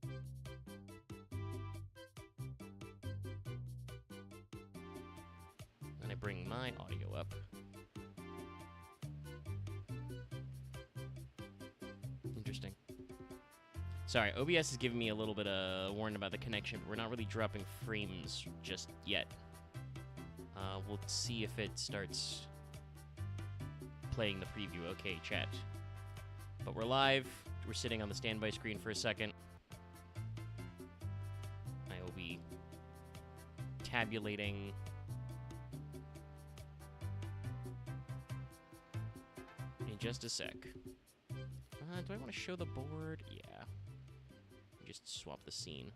And I bring my audio up. Interesting. Sorry, OBS is giving me a little bit of warning about the connection, but we're not really dropping frames just yet. We'll see if it starts playing the preview. Okay, chat. But we're live. We're sitting on the standby screen for a second. I will be tabulating in just a sec. Do I want to show the board? Yeah. Just swap the scene.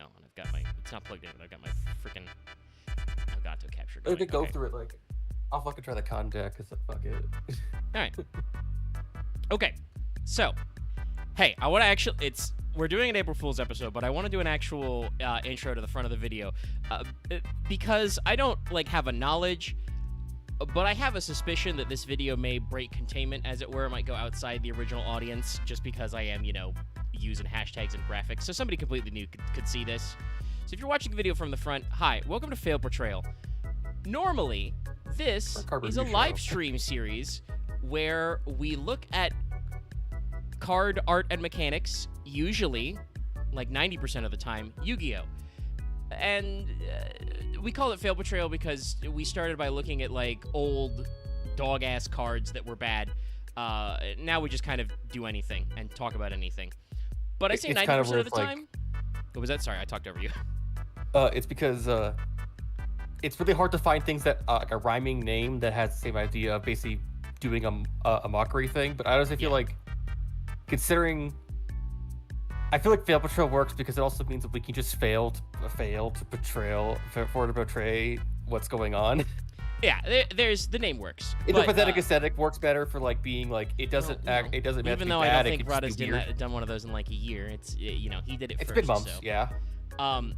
Oh, and I've got my... It's not plugged in, but I've got my freaking Elgato capture going. I could go through it, like... I'll fucking try the contact, because fuck it. Alright. Okay. So, hey, I want to actually... We're doing an April Fool's episode, but I want to do an actual intro to the front of the video. Because I don't, like, have a knowledge... But I have a suspicion that this video may break containment, as it were. It might go outside the original audience, just because I am, you know, using hashtags and graphics. So somebody completely new could see this. So if you're watching the video from the front, hi, welcome to Fail Portrayal. Normally, this is a live stream series where we look at card art and mechanics, usually, like 90% of the time, Yu-Gi-Oh! And we call it Fail Portrayal because we started by looking at, like, old dog-ass cards that were bad. Now we just kind of do anything and talk about anything. But I say 90% of the time... What was that? Sorry, I talked over you. It's because it's really hard to find things that like a rhyming name that has the same idea of basically doing a mockery thing. But I honestly feel like, considering... I feel like Fail Portrayal works because it also means that we can just fail to portray what's going on. Yeah, the name works. The pathetic aesthetic works better for like being like it doesn't matter. Even though I don't think Rod has done one of those in like a year. It's you know, he did it first. It's been months, so. yeah. I don't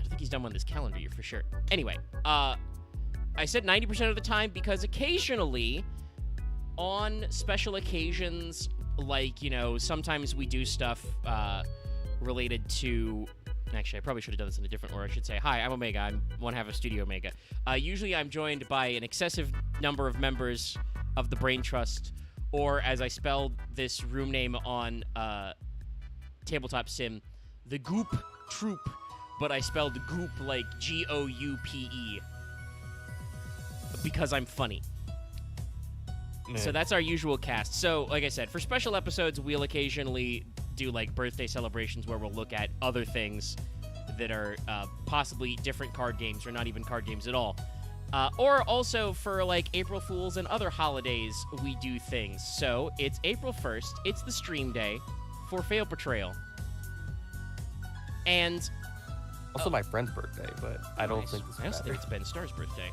think he's done one this calendar year for sure. Anyway, I said 90% of the time because occasionally, on special occasions. Like, you know, sometimes we do stuff related to... Actually, I probably should have done this in a different order. I should say, hi, I'm Omega. I'm one half of Studio Omega. Usually I'm joined by an excessive number of members of the Brain Trust, or as I spelled this room name on Tabletop Sim, the Goop Troop, but I spelled Goop like G-O-U-P-E. Because I'm funny. So that's our usual cast. So, like I said, for special episodes, we'll occasionally do, like, birthday celebrations where we'll look at other things that are possibly different card games or not even card games at all. Or also for, like, April Fools and other holidays, we do things. So, it's April 1st. It's the stream day for Fail Portrayal. And... Also my friend's birthday, but I don't think this I also think it's Ben Starr's birthday.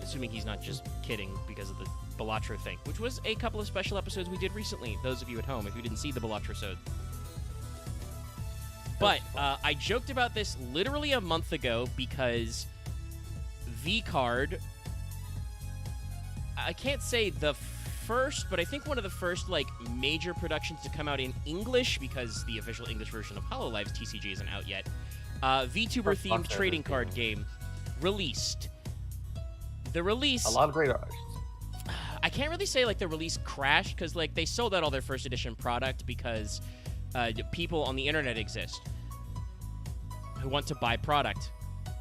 Assuming he's not just kidding because of the Balatro thing, which was a couple of special episodes we did recently, those of you at home, if you didn't see the Balatro-sode. But I joked about this literally a month ago because Vcard, I can't say the first, but I think one of the first, like, major productions to come out in English, because the official English version of HoloLive's TCG isn't out yet, VTuber-themed trading card game released. The release... A lot of great artists. I can't really say, like, the release crashed, because, like, they sold out all their first edition product because people on the internet exist who want to buy product.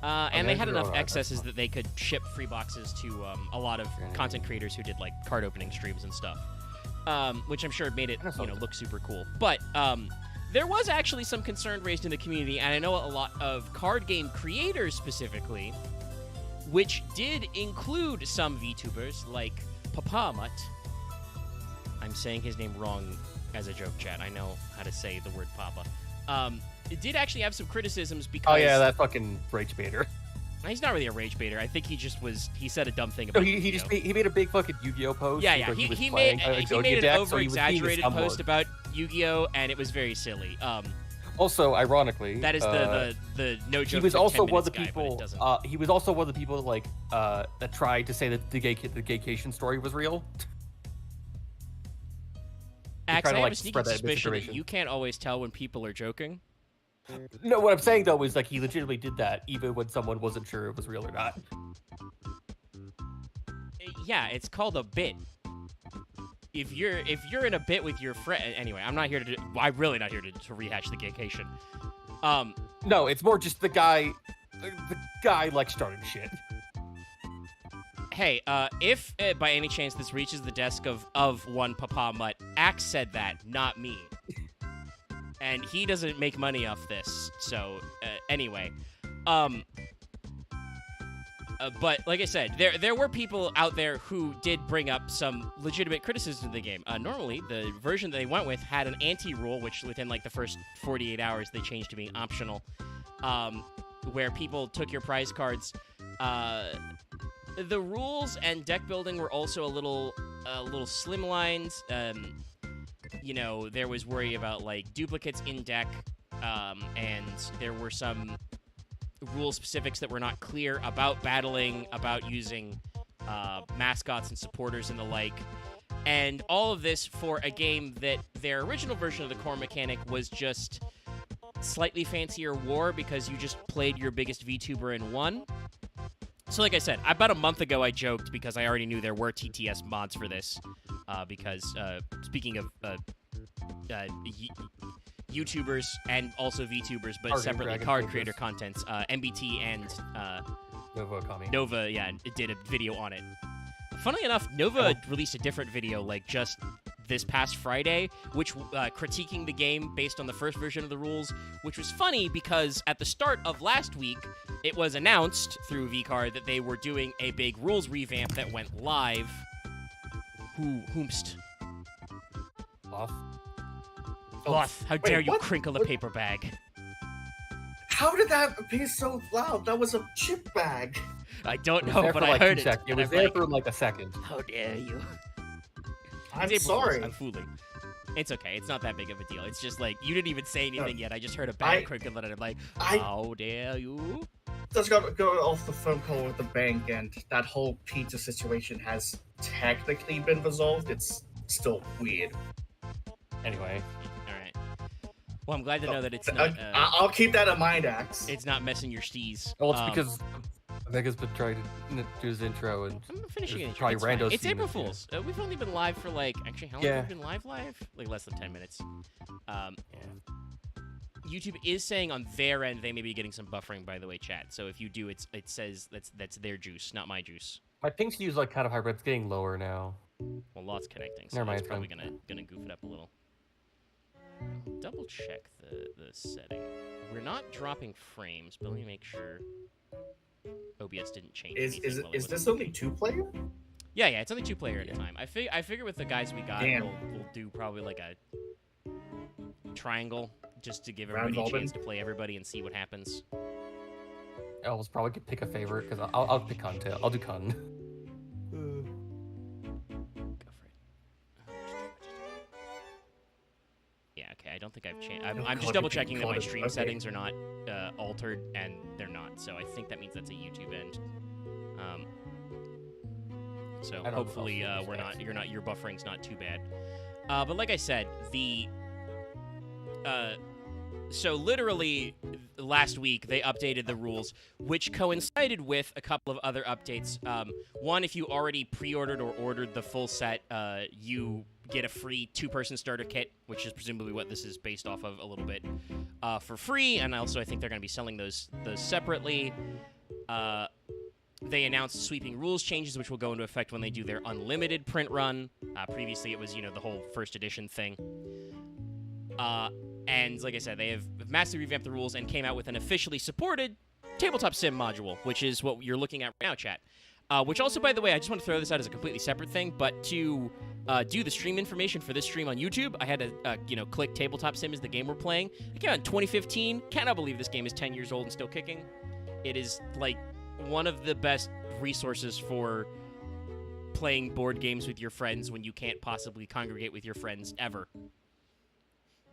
And they had enough excesses that they could ship free boxes to a lot of content creators who did, like, card opening streams and stuff, which I'm sure made it, you know, look super cool. But there was actually some concern raised in the community, and I know a lot of card game creators specifically, which did include some VTubers, like Papa Mutt. I'm saying his name wrong as a joke, chat. I know how to say the word Papa. It did actually have some criticisms because... Oh, yeah, that fucking rage baiter. He's not really a rage baiter. I think he just was... He said a dumb thing about Yu-Gi-Oh! He made a big fucking Yu-Gi-Oh! Post. Yeah, yeah. He made an over-exaggerated post about Yu-Gi-Oh! And it was very silly. Also, ironically, that is the no joke. He was also one of the guy, people. He was also one of the people like that tried to say that the gaycation story was real. Axe, I have like a sneaky spread that suspicion that misinformation. you can't always tell when people are joking. No, what I'm saying though is like he legitimately did that even when someone wasn't sure it was real or not. Yeah, it's called a bit. If you're in a bit with your friend, anyway, I'm really not here to rehash the gaycation. No, it's more just the guy like starting shit. Hey, if by any chance this reaches the desk of one Papa Mutt, Axe said that, not me. And he doesn't make money off this, so anyway. But like I said, there were people out there who did bring up some legitimate criticism of the game. Normally, the version that they went with had an anti-rule, which within like the first 48 hours they changed to being optional, where people took your prize cards. The rules and deck building were also a little slimlined. You know, there was worry about like duplicates in deck, and there were some rule specifics that were not clear about battling, about using mascots and supporters and the like. And all of this for a game that their original version of the core mechanic was just slightly fancier war because you just played your biggest VTuber and won. So like I said, about a month ago I joked because I already knew there were TTS mods for this. Because speaking of YouTubers and also VTubers, but separately card creator contents, MBT and Nova, yeah, it did a video on it. Funnily enough, Nova released a different video like just this past Friday, which critiquing the game based on the first version of the rules, which was funny because at the start of last week, it was announced through Vcard that they were doing a big rules revamp that went live. Whomst? Loth, how dare you crinkle a paper bag? How did that be so loud? That was a chip bag. I don't know, but I heard it. It was there for like a second. How dare you? I'm sorry. I'm fooling. It's okay. It's not that big of a deal. It's just like, you didn't even say anything yet. I just heard a bag crinkle and I'm like, how dare you? Just got to go off the phone call with the bank, and that whole pizza situation has technically been resolved. It's still weird. Anyway. Alright. Well, I'm glad to know that it's not... I'll keep that in mind, Axe. It's not messing your steez. Well, it's because Vega's been trying to do his intro, and I'm finishing it. Probably rando. It's April Fool's. We've only been live for like... Actually, how long have we been live? Like less than 10 minutes. YouTube is saying on their end they may be getting some buffering, by the way, chat. So if you do, it says that's their juice, not my juice. My ping seems like kind of high, but it's getting lower now. Well, Lot's connecting, so Never mind, it's probably gonna goof it up a little. Double check the setting. We're not dropping frames, but let me make sure OBS didn't change anything. Is this only 2-player? Yeah, it's only 2-player at a time. I figure with the guys we got, we'll do probably like a triangle just to give everybody a chance to play everybody and see what happens. I'll probably could pick a favorite because I'll pick Contail. I'll do Con. Go for it. Yeah, okay. I don't think I've changed. I'm just double checking that my stream settings are not altered, and they're not. So I think that means that's a YouTube end. So hopefully your buffering's not too bad. But like I said, so literally last week they updated the rules, which coincided with a couple of other updates. One, if you already pre-ordered or ordered the full set, you get a free 2-person starter kit, which is presumably what this is based off of a little bit, for free. And also I think they're going to be selling those separately. They announced sweeping rules changes, which will go into effect when they do their unlimited print run. Previously it was, the whole first edition thing. And like I said, they have massively revamped the rules and came out with an officially supported tabletop sim module, which is what you're looking at right now, chat. Which also, by the way, I just want to throw this out as a completely separate thing, but to do the stream information for this stream on YouTube, I had to, click tabletop sim as the game we're playing. It came out in 2015. Cannot believe this game is 10 years old and still kicking. It is, like, one of the best resources for playing board games with your friends when you can't possibly congregate with your friends ever.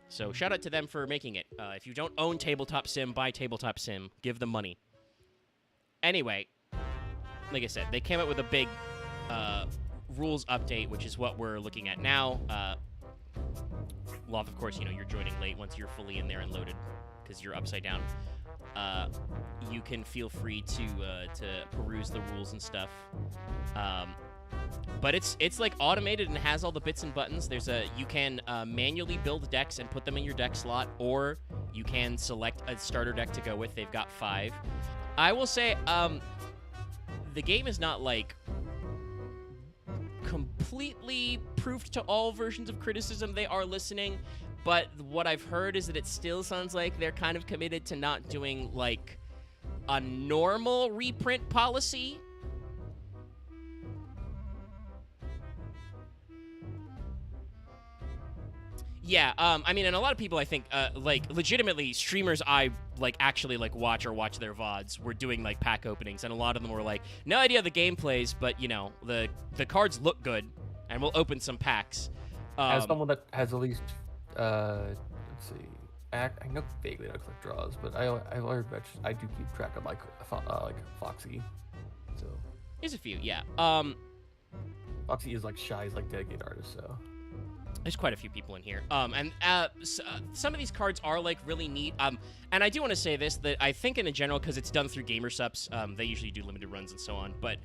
So shout out to them for making it. If you don't own Tabletop Sim, buy Tabletop Sim. Give them money. Anyway, like I said, they came out with a big rules update, which is what we're looking at now. Loth, of course, you're joining late once you're fully in there and loaded because you're upside down. You can feel free to peruse the rules and stuff. But it's like automated and has all the bits and buttons. You can manually build decks and put them in your deck slot, or you can select a starter deck to go with. They've got 5. I will say, the game is not like completely proof to all versions of criticism. They are listening, but what I've heard is that it still sounds like they're kind of committed to not doing like a normal reprint policy. Yeah, I mean, and a lot of people, I think, like, legitimately, streamers I, like, actually, like, watch their VODs were doing, like, pack openings, and a lot of them were like, no idea the game plays, but, the cards look good, and we'll open some packs. As someone that has at least, let's see, I know vaguely how to collect draws, but I do keep track of, like Foxy, so. There's a few, yeah. Foxy is, like, shy, he's, like, dedicated artist, so. There's quite a few people in here. And some of these cards are, like, really neat. And I do want to say this, that I think in general, because it's done through GamerSups, they usually do limited runs and so on, but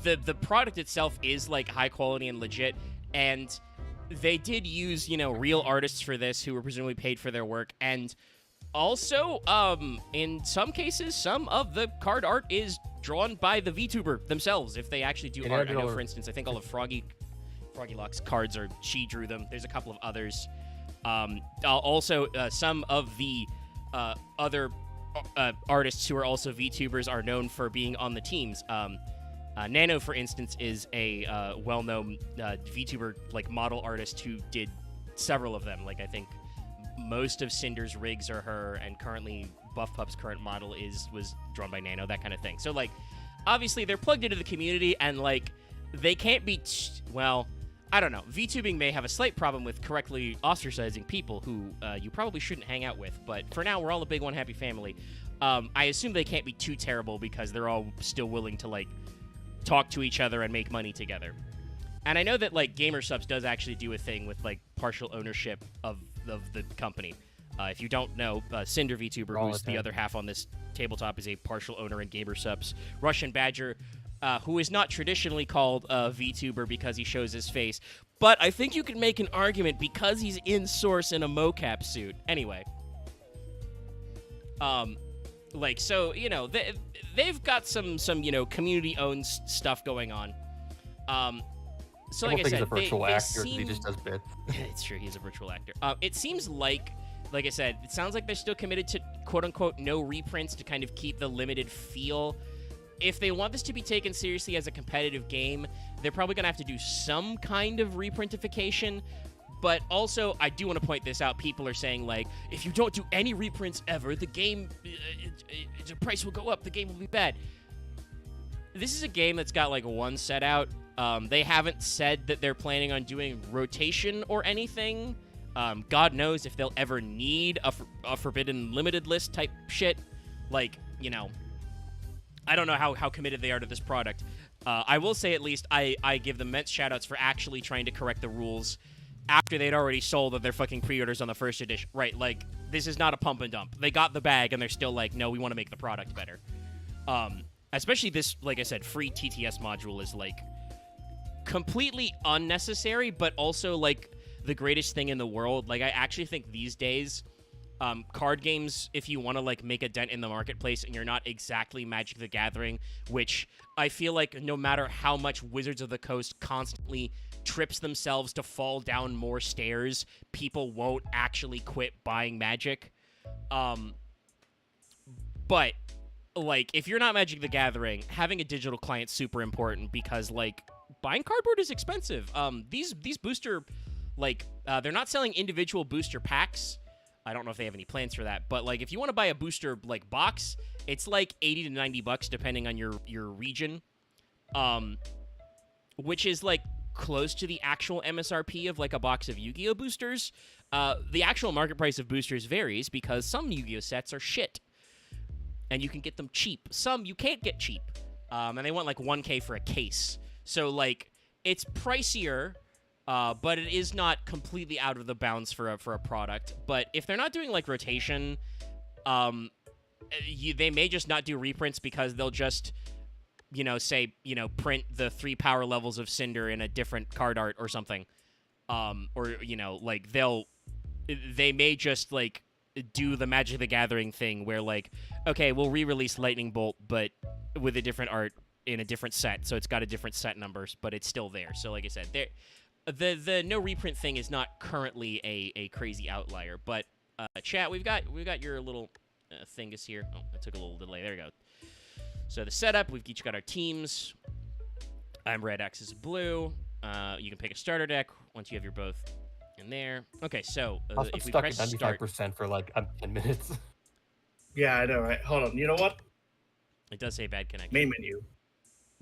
the product itself is, like, high quality and legit, and they did use, real artists for this who were presumably paid for their work, and also, in some cases, some of the card art is drawn by the VTuber themselves, if they actually do art. I know, for instance, I think all of Froggy Lock's cards she drew them. There's a couple of others. Also, some of the other artists who are also VTubers are known for being on the teams. Nano, for instance, is a well-known VTuber, like, model artist who did several of them. Like, I think most of Cinder's rigs are her, and currently Buff Pup's current model was drawn by Nano, that kind of thing. So, like, obviously they're plugged into the community, and, like, they can't be, well, I don't know. VTubing may have a slight problem with correctly ostracizing people who you probably shouldn't hang out with, but for now, we're all a big one happy family. I assume they can't be too terrible because they're all still willing to, like, talk to each other and make money together. And I know that, like, GamerSups does actually do a thing with, like, partial ownership of the company. If you don't know, Cinder VTuber, who's the other half on this tabletop, is a partial owner in GamerSups. Russian Badger, who is not traditionally called a VTuber because he shows his face, but I think you can make an argument because he's in Source in a mocap suit. Anyway. Like, so, they've got some community-owned stuff going on. So like I said, he's a virtual they actor, seem... he just does bits. It's true, he's a virtual actor. It seems like I said, it sounds like they're still committed to quote-unquote no reprints to kind of keep the limited feel. If they want this to be taken seriously as a competitive game, they're probably going to have to do some kind of reprintification. But also, I do want to point this out. People are saying, like, if you don't do any reprints ever, the game, the price will go up, the game will be bad. This is a game that's got, like, one set out. They haven't said that they're planning on doing rotation or anything. God knows if they'll ever need a Forbidden Limited list type shit. Like, I don't know how committed they are to this product. I will say, at least, I give them immense shoutouts for actually trying to correct the rules after they'd already sold their fucking pre-orders on the first edition. Right, like, this is not a pump and dump. They got the bag, and they're still like, no, we want to make the product better. Especially this, like I said, free TTS module is, like, completely unnecessary, but also, like, the greatest thing in the world. Like, I actually think these days, card games, if you want to, like, make a dent in the marketplace and you're not exactly Magic the Gathering, which I feel like no matter how much Wizards of the Coast constantly trips themselves to fall down more stairs, people won't actually quit buying Magic. But, like, if you're not Magic the Gathering, having a digital client's super important because, like, buying cardboard is expensive. These booster, like, they're not selling individual booster packs. I don't know if they have any plans for that, but, like, if you want to buy a booster, like, box, it's like $80 to $90 depending on your region, which is, like, close to the actual MSRP of, like, a box of Yu-Gi-Oh boosters. The actual market price of boosters varies because some Yu-Gi-Oh sets are shit, and you can get them cheap. Some you can't get cheap, and they want, like, $1K for a case. So, like, it's pricier but it is not completely out of the bounds for a product. But if they're not doing like rotation, they may just not do reprints because they'll just, say, print the 3 power levels of Cinder in a different card art or something. Or, like they may just like do the Magic the Gathering thing where like, okay, we'll re-release Lightning Bolt, but with a different art in a different set. So it's got a different set numbers, but it's still there. So like I said, the no reprint thing is not currently a crazy outlier. But chat, we've got your little thingus here. Oh, it took a little delay. There we go. So the setup, we've each got our teams. I'm red, X is blue. You can pick a starter deck once you have your both in there. Okay, so I was if we stuck press at start, 95% for like 10 minutes. Yeah, I know, right? Hold on. You know what? it does say bad connection. Main menu.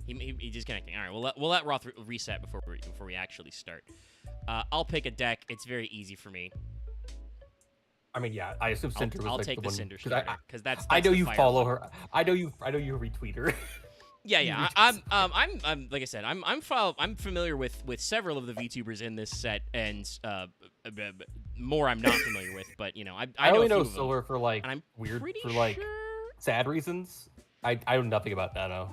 He disconnecting. All right, we'll let Roth reset before we actually start. I'll pick a deck. It's very easy for me. I mean, yeah, I assume Cinder was I'll like take the one, Cinder starter because that's I know the you fire follow one. her. I know you retweet her. Yeah. I'm like I said, I'm familiar with several of the VTubers in this set, and more I'm not familiar with. But I only know know a few of them, Solar for like and I'm weird, pretty for like sure... sad reasons. I know nothing about Nano.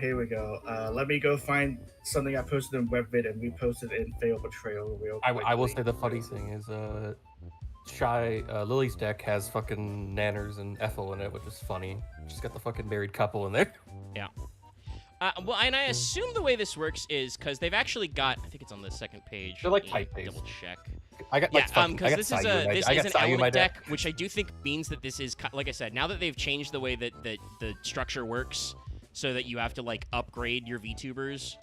Here we go. Let me go find something I posted in WebVid and we posted in Fail Portrayal real quickly. I will say the funny thing is, Lily's deck has fucking Nanners and Ethel in it, which is funny. She's got the fucking married couple in there. Yeah. Well, and I assume the way this works is because they've actually got, I think it's on the second page. They're like Let me type-based. Double check. I got like because this is an Sayu in my element deck, which I do think means that this is, like I said, now that they've changed the way that the structure works, so that you have to like upgrade your VTubers.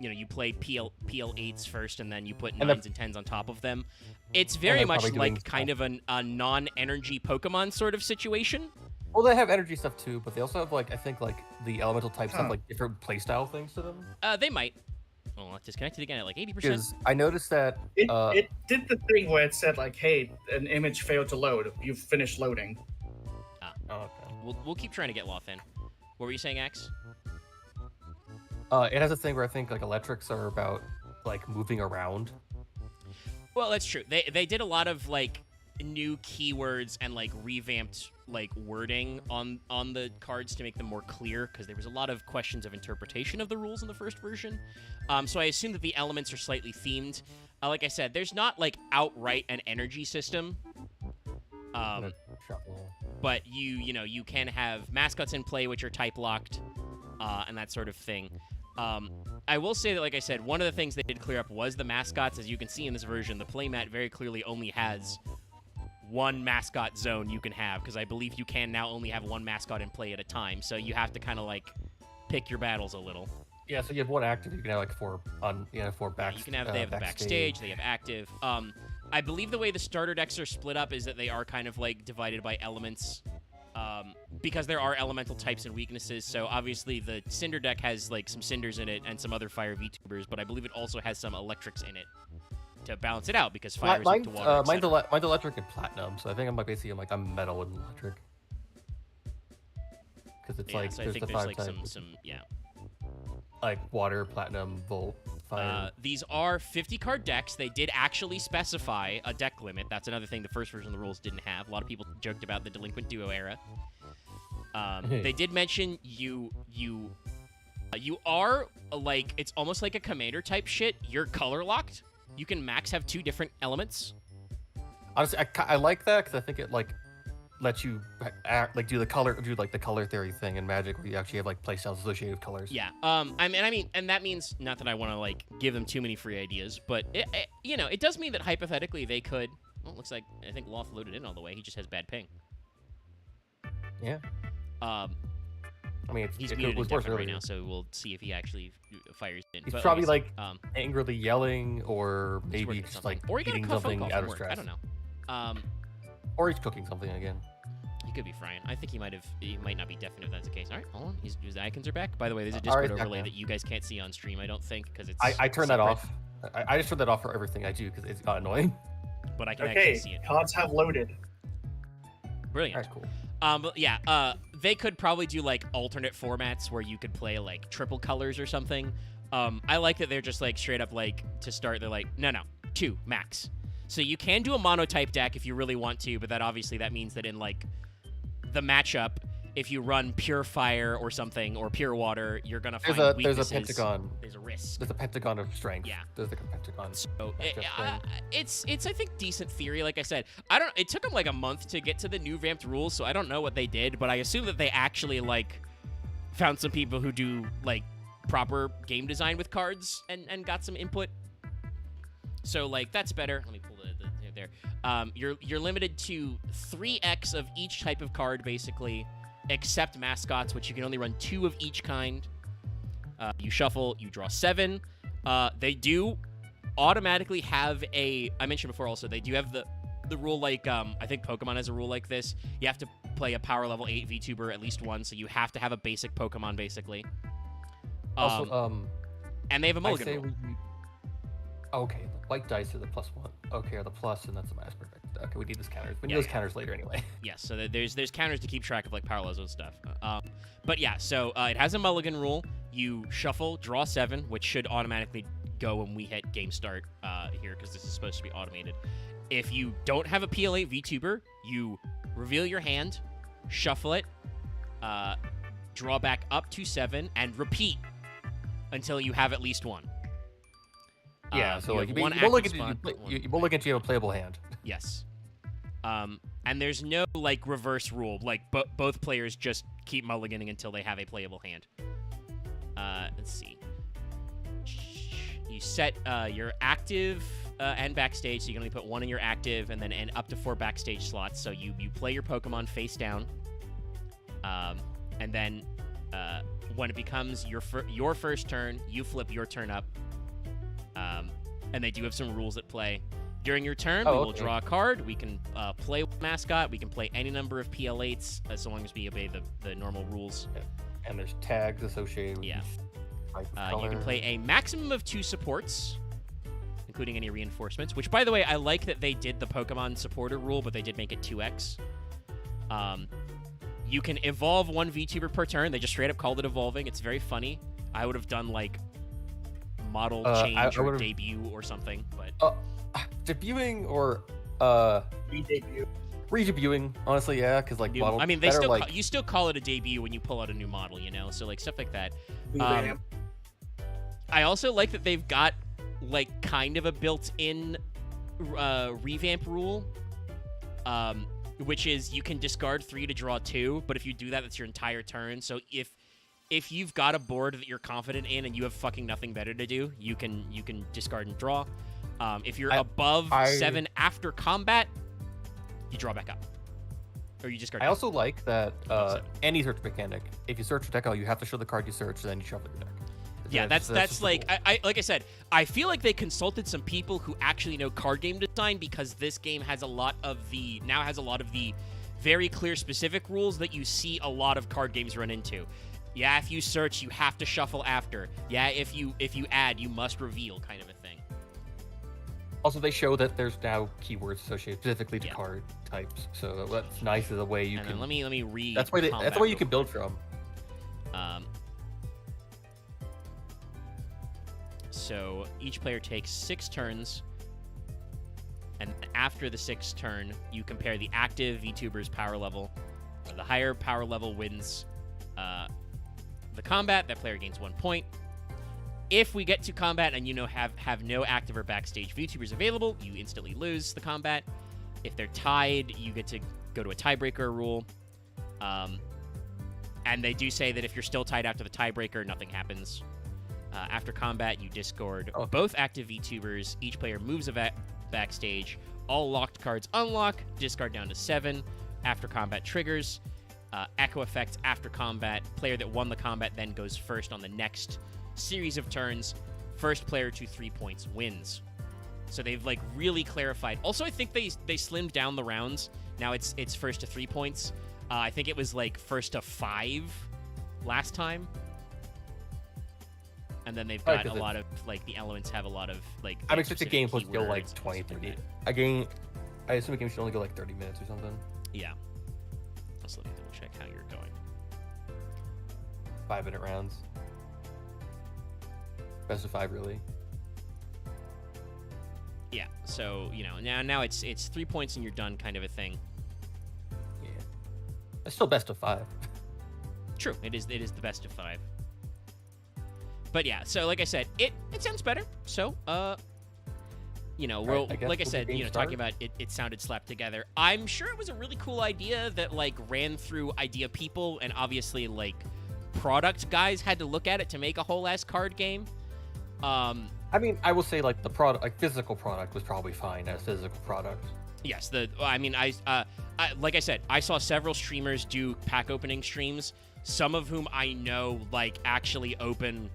You play PL8s first, and then you put 9s and 10s on top of them. It's very much like kind of a non-energy Pokemon sort of situation. Well, they have energy stuff too, but they also have like I think like the elemental types have like different playstyle things to them. They might. Oh, it's disconnected again at like 80%. Because I noticed that it did the thing where it said like, "Hey, an image failed to load. You've finished loading." Oh, okay. We'll keep trying to get Loth in. What were you saying, X? It has a thing where I think like electrics are about like moving around. Well, that's true. They did a lot of like new keywords and like revamped like wording on the cards to make them more clear, because there was a lot of questions of interpretation of the rules in the first version. So I assume that the elements are slightly themed. Like I said, there's not like outright an energy system. But you can have mascots in play which are type locked, and that sort of thing. I will say that, like I said, one of the things they did clear up was the mascots. As you can see in this version, the playmat very clearly only has one mascot zone you can have, because I believe you can now only have one mascot in play at a time. So you have to kind of like pick your battles a little. Yeah, so you have one active. You can have like four back. You can have they have the backstage. They have active. I believe the way the starter decks are split up is that they are kind of like divided by elements, because there are elemental types and weaknesses. So obviously the Cinder deck has like some Cinders in it and some other fire VTubers, but I believe it also has some electrics in it to balance it out, because fire is weak to water. Mine's electric and platinum, so I think I'm like basically I'm metal and electric. Because it's like so I think there's like some like water, platinum, volt, fire. These are 50 card decks. They did actually specify a deck limit. That's another thing the first version of the rules didn't have. A lot of people joked about the Delinquent Duo era. They did mention you are like, it's almost like a commander type shit. You're color locked. You can max have 2 different elements. Honestly, I like that because I think it like lets you do the color theory thing in Magic, where you actually have like playstyles associated with colors. Yeah. And that means, not that I want to like give them too many free ideas, but it does mean that hypothetically they could. Well, it looks like I think Loth loaded in all the way. He just has bad ping. Yeah. I mean, he's muted and deafened right now, so we'll see if he actually fires in. He's but probably anyways, like angrily yelling, or maybe just like eating something out of stress. I don't know. Or he's cooking something again. He could be frying. I think he might not be definite if that's the case. All right, hold on. His icons are back. By the way, there's a Discord overlay that you guys can't see on stream, I don't think, because it's I turned that off. I just turned that off for everything I do because it's got annoying. But I can actually see it. Cards have loaded. Brilliant. All right, cool. But yeah, they could probably do like alternate formats where you could play like triple colors or something, I like that they're just like straight up like to start. They're like, no, 2 max. So you can do a monotype deck if you really want to, but that means that in like the matchup, if you run pure fire or something or pure water, you're gonna find weaknesses. There's a pentagon. There's a risk. There's a pentagon of strength. Yeah. There's like a pentagon. So it's I think decent theory. Like I said, it took them like a month to get to the new vamped rules, so I don't know what they did, but I assume that they actually like found some people who do like proper game design with cards and got some input. So like that's better. Let me pull the there. You're limited to 3x of each type of card basically, except mascots, which you can only run 2 of each kind. You shuffle, you draw 7. They do automatically have I mentioned before also, they do have the rule like, I think Pokemon has a rule like this. You have to play a power level 8 VTuber at least once, so you have to have a basic Pokemon basically. Also, and they have a mulligan rule. Okay, the white dice are the +1. Okay, are the plus, and that's the max perfect. Okay, we need those counters. We need those counters later anyway. Yes, so there's counters to keep track of like power levels and stuff. But yeah, so it has a mulligan rule. You shuffle, draw 7, which should automatically go when we hit game start here, because this is supposed to be automated. If you don't have a PL8 VTuber, you reveal your hand, shuffle it, draw back up to 7, and repeat until you have at least 1. Yeah, so like you mulligan until you have a playable hand. Yes. And there's no like reverse rule. Like both players just keep mulliganing until they have a playable hand. Let's see. You set your active and backstage, so you can only put 1 in your active, and then up to 4 backstage slots. So you play your Pokemon face down, and then when it becomes your first turn, you flip your turn up. And they do have some rules at play. During your turn, we will draw a card. We can play with mascot. We can play any number of PL8s as long as we obey the normal rules. And there's tags associated with each type of color. You can play a maximum of 2 supports, including any reinforcements, which, by the way, I like that they did the Pokemon supporter rule, but they did make it 2x. You can evolve 1 VTuber per turn. They just straight up called it evolving. It's very funny. I would have done, like, model change or debut or something, but debuting or redebuting, honestly, yeah, because like model. I mean, they still you still call it a debut when you pull out a new model, you know, so like stuff like that. I also like that they've got like kind of a built-in revamp rule, which is you can discard 3 to draw 2, but if you do that, that's your entire turn. So if you've got a board that you're confident in and you have fucking nothing better to do, you can discard and draw. If you're above 7 after combat, you draw back up. Or you discard. I also like that any search mechanic, if you search for deck, you have to show the card you search, then you shuffle your deck. Yeah, that's like I like I said, I feel like they consulted some people who actually know card game design, because this game has a lot of the very clear specific rules that you see a lot of card games run into. Yeah, if you search, you have to shuffle after. Yeah, if you add, you must reveal, kind of a thing. Also, they show that there's now keywords associated specifically to card types, so that's nice as a way you can. Let me read. That's the way you can build from. So each player takes 6 turns, and after the 6th turn, you compare the active VTuber's power level. The higher power level wins the combat. That player gains 1 point. If we get to combat and have no active or backstage VTubers available, you instantly lose the combat. If they're tied, you get to go to a tiebreaker rule. And they do say that if you're still tied after the tiebreaker, nothing happens. After combat, you discard both active VTubers. Each player moves a backstage. All locked cards unlock. Discard down to 7. After combat triggers. Echo effects after combat. Player that won the combat then goes first on the next series of turns. First player to 3 points wins. So they've like really clarified. Also, I think they slimmed down the rounds. Now it's first to 3 points. I think it was like first to 5 last time. And then they've got a lot of like the elements have a lot of like. I'm expecting game supposed to go like 20, 30. I assume a game should only go like 30 minutes or something. Yeah. So let me double check how you're going. 5-minute rounds. best of 5 really. Yeah. So now it's 3 points and you're done, kind of a thing. Yeah, it's still best of 5. True. It is the best of 5. But yeah, so like I said, it sounds better. So Right, like I said, start. talking about it sounded slapped together. I'm sure it was a really cool idea that like ran through idea people, and obviously like product guys had to look at it to make a whole ass card game. I mean, I will say like the product, like physical product, was probably fine as physical product. Yes, I like I said, I saw several streamers do pack opening streams. Some of whom I know like actually open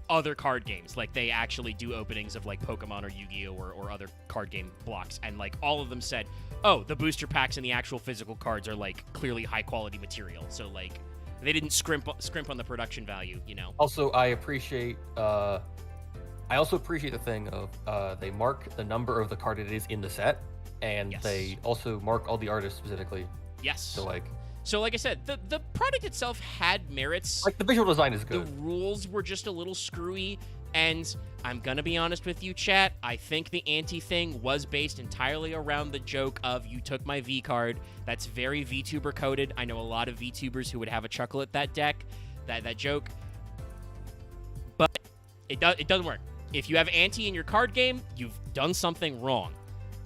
other card games. Like they actually do openings of like Pokemon or Yu-Gi-Oh or other card game blocks, and like all of them said, "Oh, the booster packs and the actual physical cards are like clearly high quality material." So like they didn't scrimp on the production value, Also, I also appreciate the thing of they mark the number of the card it is in the set, and Yes. they also mark all the artists specifically. Yes. So like I said, the product itself had merits. like the visual design is The good. rules were just a little screwy, and I'm gonna be honest with you, chat. I think the anti thing was based entirely around the joke of "you took my V card." That's very VTuber coded. I know a lot of VTubers who would have a chuckle at that that joke. But it doesn't work. If you have anti in your card game, you've done something wrong.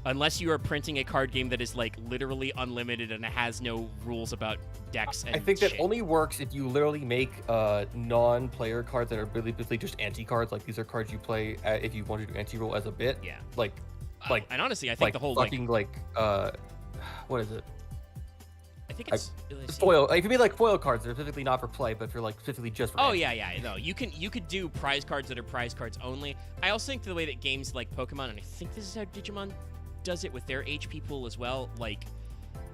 Unless you are printing a card game that is like literally unlimited and it has no rules about decks and I think that shit. only works if you literally make non-player cards that are really just anti-cards. Like these are cards you play if you want to do anti-roll as a bit. Yeah. Like And honestly, I think like the whole fucking what is it? I think it's let's see. Foil. It could be like foil cards that are specifically not for play, but for like specifically just for. Oh anti. yeah. No, you could do prize cards that are prize cards only. I also think the way that games like Pokemon, and I think this is how Digimon does it with their HP pool as well. Like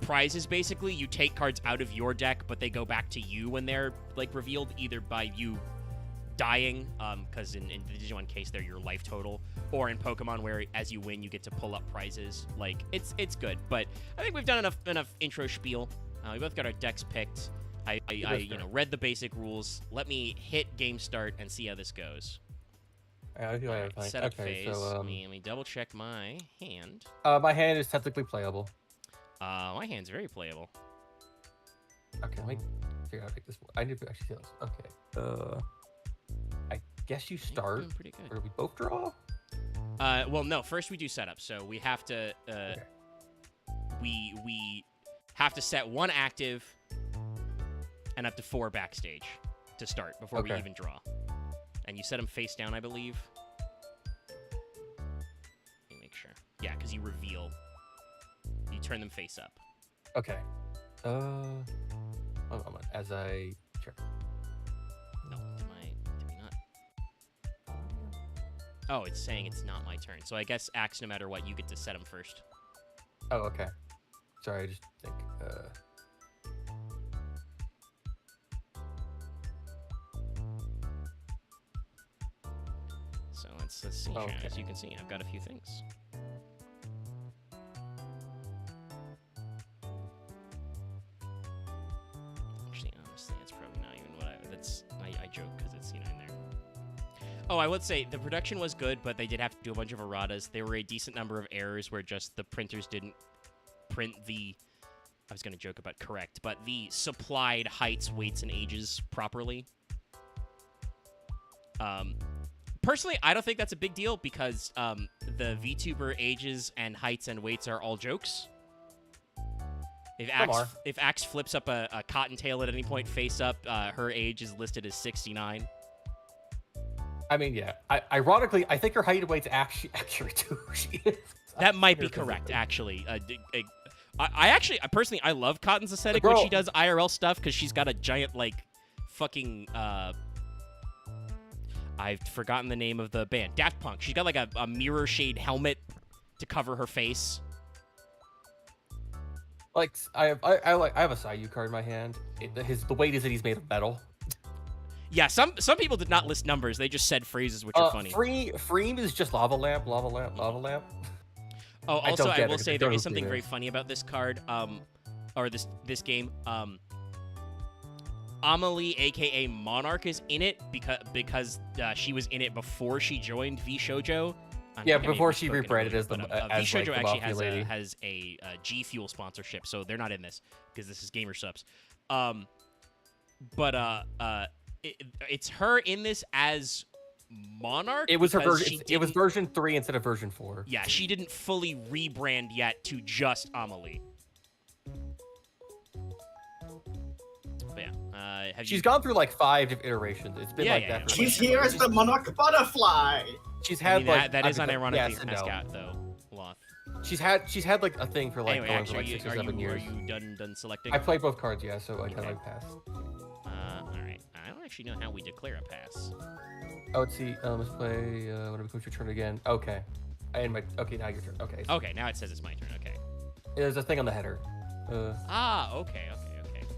prizes, basically, you take cards out of your deck, but they go back to you when they're like revealed, either by you dying, because in the Digimon case, they're your life total, or in Pokemon, where as you win, you get to pull up prizes. Like it's good, but I think we've done enough intro spiel. We both got our decks picked. I read the basic rules. Let me hit game start and see how this goes. I feel like I'm fine. Set up Okay, phase. so Let me double check my hand. my hand is technically playable. My hand's very playable. Okay, let me figure out how to pick this one. I need to actually see this. Okay. I guess you start. Doing pretty good. Or do we both draw? Well, no. First, we do setup. So we have to. Okay. We have to set one active and up to 4 backstage to start before we Okay. even draw. And you set them face down, I believe. Let me make sure. Yeah, because you reveal. You turn them face up. Okay. Hold on. As I check. No, did we not? Oh, it's saying it's not my turn. So I guess axe, no matter what, you get to set them first. Oh, okay. Sorry, I just think. So let's see. Okay. As you can see, I've got a few things. Actually, honestly, that's probably not even what I joke because it's in there. Oh, I would say the production was good, but they did have to do a bunch of erratas. There were a decent number of errors where just the printers didn't print the. I was going to joke about correct, but the supplied heights, weights, and ages properly. Personally, I don't think that's a big deal because the VTuber ages and heights and weights are all jokes. If Axe flips up a cottontail at any point face up, her age is listed as 69. I mean, yeah. Ironically, I think her height and weight's actually accurate too. She is. That might be correct, actually. I personally, I love Cotton's aesthetic when she does IRL stuff because she's got a giant, like, fucking, I've forgotten the name of the band. Daft Punk. She's got, like, a mirror shade helmet to cover her face. Like, I have a Sayu card in my hand. The weight is that he's made of metal. Yeah, some people did not list numbers. They just said phrases, which are funny. Freem is just lava lamp. Oh, also, I will say there is who something it very is. funny about this card, or this game. Amelie, aka Monarch, is in it because she was in it before she joined V Shoujo. Yeah, before she rebranded as the V as Shoujo like, the actually Mafia lady. has a G Fuel sponsorship, so they're not in this because this is Gamer Subs. It's her in this as Monarch. It was her because version. It was version 3 instead of version 4. Yeah, she didn't fully rebrand yet to just Amelie. But yeah, She's gone through like 5 different iterations. It's been like that. For She's here as the Monarch Butterfly. She's had that is unironically yes her and no. mascot though. Loth. She's had like a thing for like Anyway, going actually, for like 6 or 7 years. Are you done selecting? I played both cards, yeah, so I kind of like passed. All right. I don't actually know how we declare a pass. Oh, let's see. Let's play. When it becomes your turn again. Okay. Okay, now your turn. Okay. So Okay, now it says it's my turn. Okay. there's a thing on the header. Okay.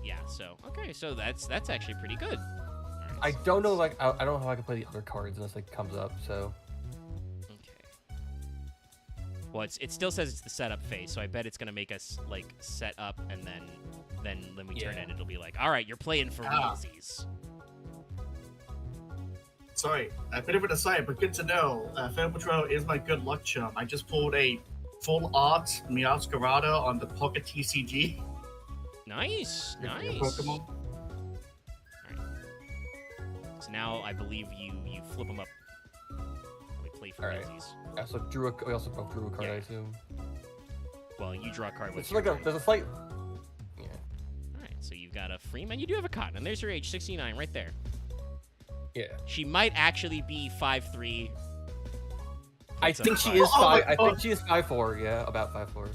Yeah. So that's actually pretty good. All right, I so don't know, let's- like I don't know how I can play the other cards unless it comes up. So Okay. Well, it still says it's the setup phase, so I bet it's gonna make us like set up, and then when we turn Yeah. in, it'll be like, all right, you're playing for realsies. Sorry, a bit of an aside, but good to know. Film Portrayal is my good luck charm. I just pulled a full art Meowscarada on the Pocket TCG. Nice. Your Pokemon. So now I believe you flip them up. We play for All right. realsies. I also drew a card. Yeah. I assume. Well, you draw a card with It's your like turn. there's a slight. Yeah. All right, so you've got a Freeman. You do have a Cotton, and there's your age, 69, right there. Yeah. She might actually be 5'3". I That's a think she five. is Oh my 5. I God. think she is 5'4". Yeah, about 5'4".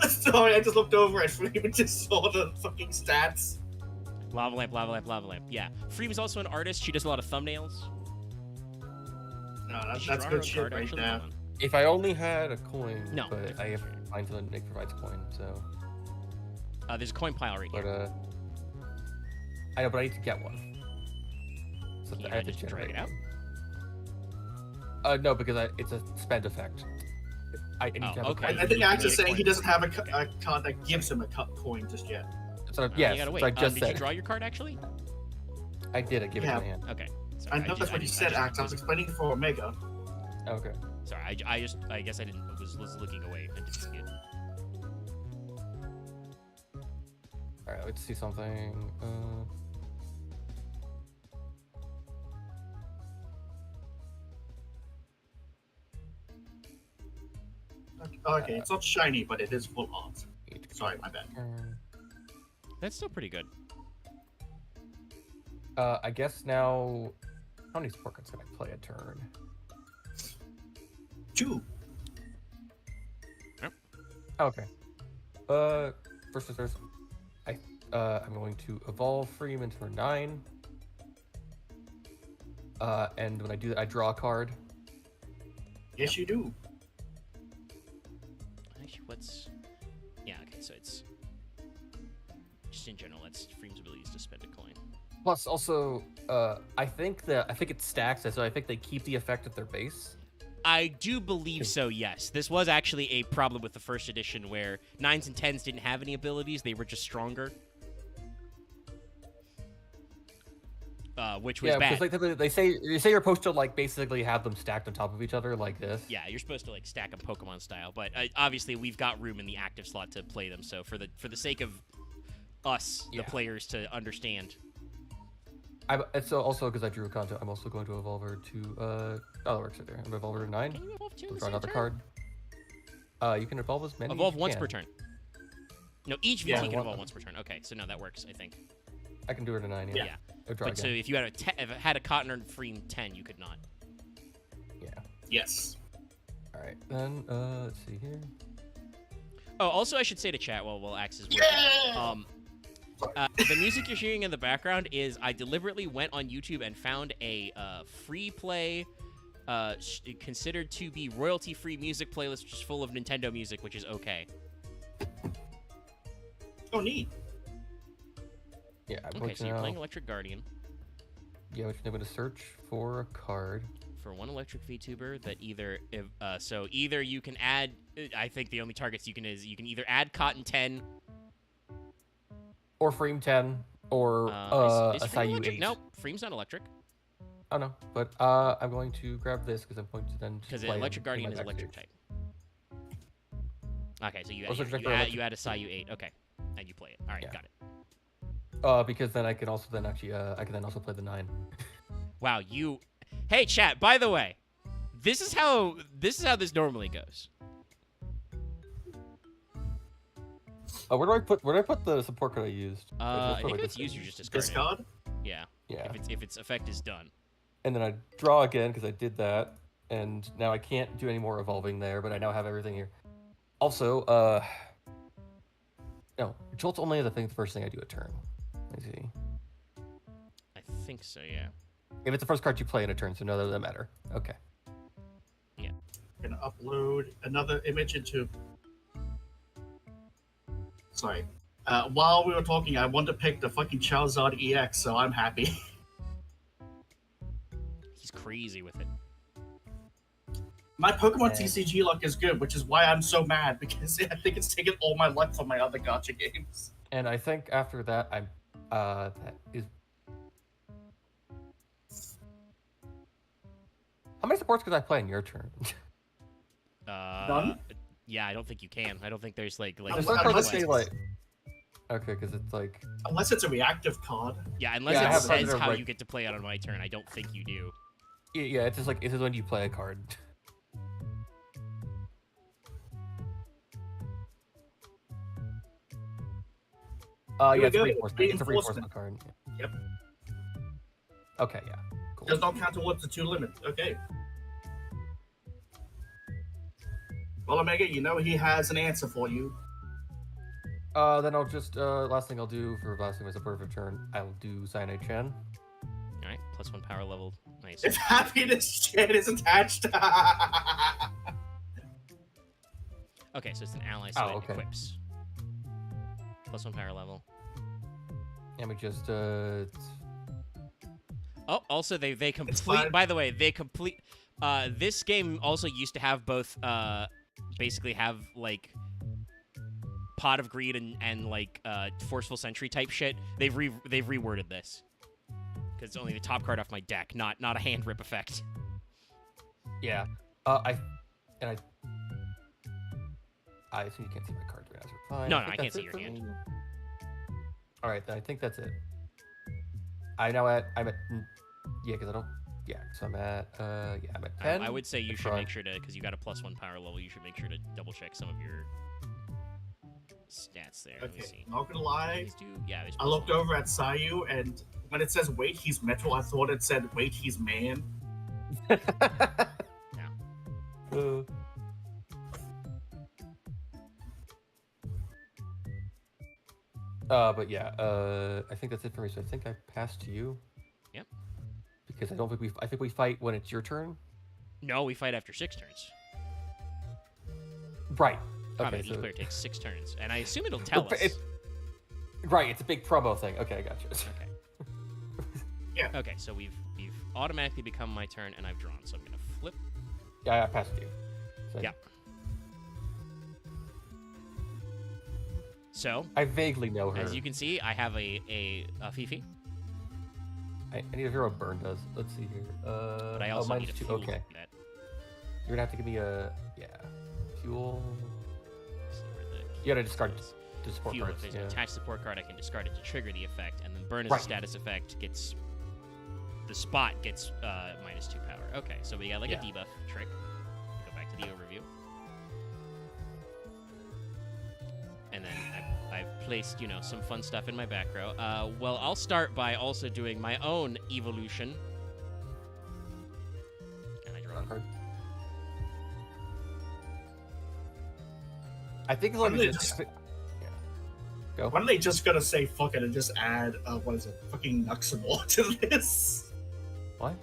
Sorry, I just looked over at Freeman just saw the fucking stats. Lava lamp, lava lamp, lava lamp. Yeah. Freeman's also an artist. She does a lot of thumbnails. No, Did she that's draw her good own shit card, right actually? there. Hold on. If I only had a coin, No, but different, I have different. to find someone Nick provides a coin, so. There's a coin pile right But here. I know, but I need to get one. So Can I have to just drag generate it out? one. No, because it's a spend effect. I need to have okay. a coin. I think You Axe need is a saying coin. he doesn't have a card that gives him a coin just yet. So, You yes, gotta wait. so I just did said. you draw your card, actually? I did. I gave it Yeah. to my hand. Okay. I Sorry, know that's what you said, Axe. I was explaining for Omega. Okay. Sorry, I guess I didn't. Was looking away and didn't see it. All right. Let's see something. Okay, it's not shiny, but it is full art. Sorry, my bad. That's still pretty good. I guess now. How many support cards can I play a turn? 2. Okay. First things first. I'm going to evolve Freeman to turn 9. And when I do that, I draw a card. Yes, you do. Actually, what's... Yeah, okay, so it's... Just in general, that's Freeman's ability is to spend a coin. Plus, also, I think it stacks it, so I think they keep the effect at their base. I do believe so, yes. This was actually a problem with the first edition where 9s and 10s didn't have any abilities, they were just stronger. Which was bad. Because they say you're supposed to like basically have them stacked on top of each other like this. Yeah, you're supposed to like stack them Pokemon style, but obviously we've got room in the active slot to play them. So for the sake of us, the players, to understand. It's also because I drew a content, I'm also going to evolve her to oh, that works right there. I'm gonna evolve her to 9. Can you evolve two? Draw another card. You can evolve as many. Evolve as you once can. per turn. No, each VT Yeah, can one- evolve once per turn. Okay, so no, that works. I think. I can do her to 9. Yeah. Yeah. Draw But so again. if you had if it had a Cotton or Freem 10, you could not. Yeah. Yes. All right. Then let's see here. Oh, also I should say to chat while Axe is working. The music you're hearing in the background is I deliberately went on YouTube and found a free play, considered to be royalty-free music playlist, which is full of Nintendo music, which is okay. Oh, neat. Yeah. I'm Okay, going so to you're now, playing Electric Guardian Yeah, which I'm going to search for a card. for one Electric VTuber that either either you can add. I think the only targets you can either add Cotton 10. Or Freem 10. Or Is a Freem Sayu electric? 8. Nope, Freem's not electric. Oh no, but I'm going to grab this because I'm going to then Because just play Electric him in Guardian my is electric backstage. type. Okay, so you Also add, check you, for add, electric- you add a Sayu 8. Okay, and you play it. All right, Yeah. got it. Because then I can also then actually I can then also play the 9. Wow, you. Hey, chat. By the way, this is how this normally goes. Where do I put the support card I used? I think if it's used, you just discard it. Discard? Yeah. Yeah. If its effect is done. And then I draw again because I did that, and now I can't do any more evolving there, but I now have everything here. Also, no, Jolt's only the first thing I do a turn. Let me see. I think so. Yeah. If it's the first card you play in a turn, so no, that doesn't matter. Okay. Yeah. I'm gonna upload another image into. Sorry. While we were talking, I wanted to pick the fucking Charizard EX, so I'm happy. He's crazy with it. My Pokemon Yeah. TCG luck is good, which is why I'm so mad, because I think it's taken all my luck from my other gacha games. And I think after that, I'm that is. How many supports could I play in your turn? None? Yeah, I don't think you can. I don't think there's like. There's some some cards that unless say like. Okay, because it's like. Unless it's a reactive card. Yeah, unless Yeah, I it have says another how reg- you get to play it on my turn. I don't think you do. Yeah, it's just like this is when you play a card. Here we Yeah, it's a go. reinforcement. It's a reinforcement card. Yep. Okay, yeah. Cool. Does not count towards the 2 limit. Okay. Well, Omega, you know he has an answer for you. Then I'll just last thing I'll do for blasting my support for turn, I'll do Cyanide Chen. All right, +1 power level. Nice. If happiness shit is attached. Okay, so it's an ally, so Oh, it okay. equips. +1 power level. And we just Oh, also they complete. fine. By the way, they complete. This game also used to have both. Basically have like Pot of Greed and like Forceful Sentry type shit. They've reworded this because it's only the top card off my deck, not a hand rip effect. yeah. I assume you can't see my cards right now, so we're fine. No, think I can't that's see it your for hand. me. All right, then I think that's it. I'm at yeah, because I don't so I'm at I'm at 10. I would say you should Try. make sure to, because you got a +1 power level, you should make sure to double check some of your stats there. Let me Okay, see. not gonna lie. These do, yeah. There's I looked over at Sayu, and when it says wait, he's metal, I thought it said wait, he's man. Uh, but yeah, I think that's it for me. So I think I passed to you. Yep. Because I don't think I think we fight when it's your turn. No, we fight after 6 turns. Right. Combat, Okay. each So, player takes 6 turns, and I assume it'll tell us. right. It's a big promo thing. Okay, I got you. Okay. Yeah. Okay, so we've automatically become my turn, and I've drawn. So I'm gonna flip. Yeah, I passed you. So Yeah. So I vaguely know her. as you can see, I have a Fifi, I need to hear what Burn does. Let's see here. but I also need a two. fuel. Okay. That, You're gonna have to give me a fuel. see where the You gotta discard is. the support Fuel. cards. If there's Yeah. an attached support card, I can discard it to trigger the effect, and then burn as Right. a status effect gets. The spot gets -2 power. Okay, so we got like Yeah. a debuff trick. Go back to the overview. And then I've placed, some fun stuff in my back row. Well, I'll start by also doing my own evolution. And I draw. Card. I think as long Why as don't they it's just- yeah. Go. Why don't they just gonna say fuck it and just add what is it, fucking Nuxidol to this? What?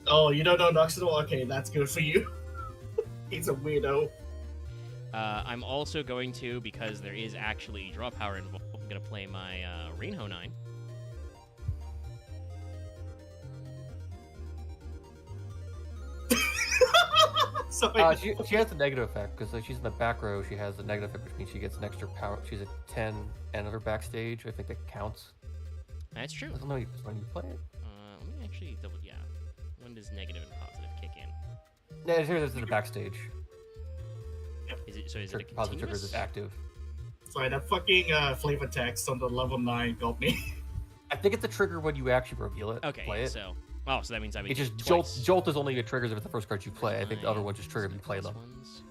Oh, you don't know Nuxidol? Okay, that's good for you. He's a weirdo. I'm also going to, because there is actually draw power involved, I'm going to play my Reinho 9. So She has a negative effect because she's in the back row. She has a negative effect, which means she gets an extra power. She's at 10 and other backstage. I think that counts. That's true. I don't know when you play it. Let me actually double. Yeah. When does negative and positive kick in? Yeah, here's the backstage. Is it a Positive triggers continuous? is active. sorry, that fucking flavor text on the level 9 got me. I think it's a trigger when you actually reveal it. Okay. Play it. So that means I mean It just twice. jolt is only a triggers if it's the first card you play. I think the other Right. ones just trigger if you play Plus them. ones.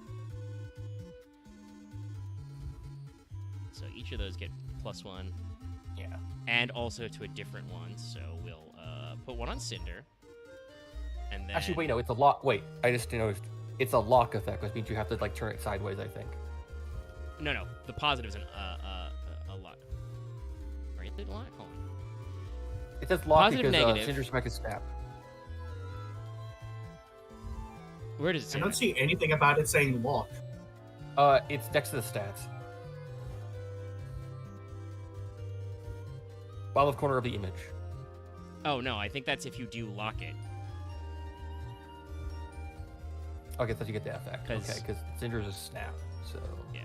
So each of those get +1, Yeah. and also to a different one. So we'll put one on Cinder, and then Actually, wait, no, it's a lock. Wait, I just noticed. It's a lock effect, which means you have to like turn it sideways. I think. No, the positive is a lock. Right, the lock. Hold on. It says lock Positive, because negative. Cinder's back is snap. Where does it say I don't that? see anything about it saying lock. It's next to the stats. Bottom left corner of the image. Oh no, I think that's if you do lock it. Okay, so you get the effect. 'Cause- Okay, because Cinder's a snap. So Yeah.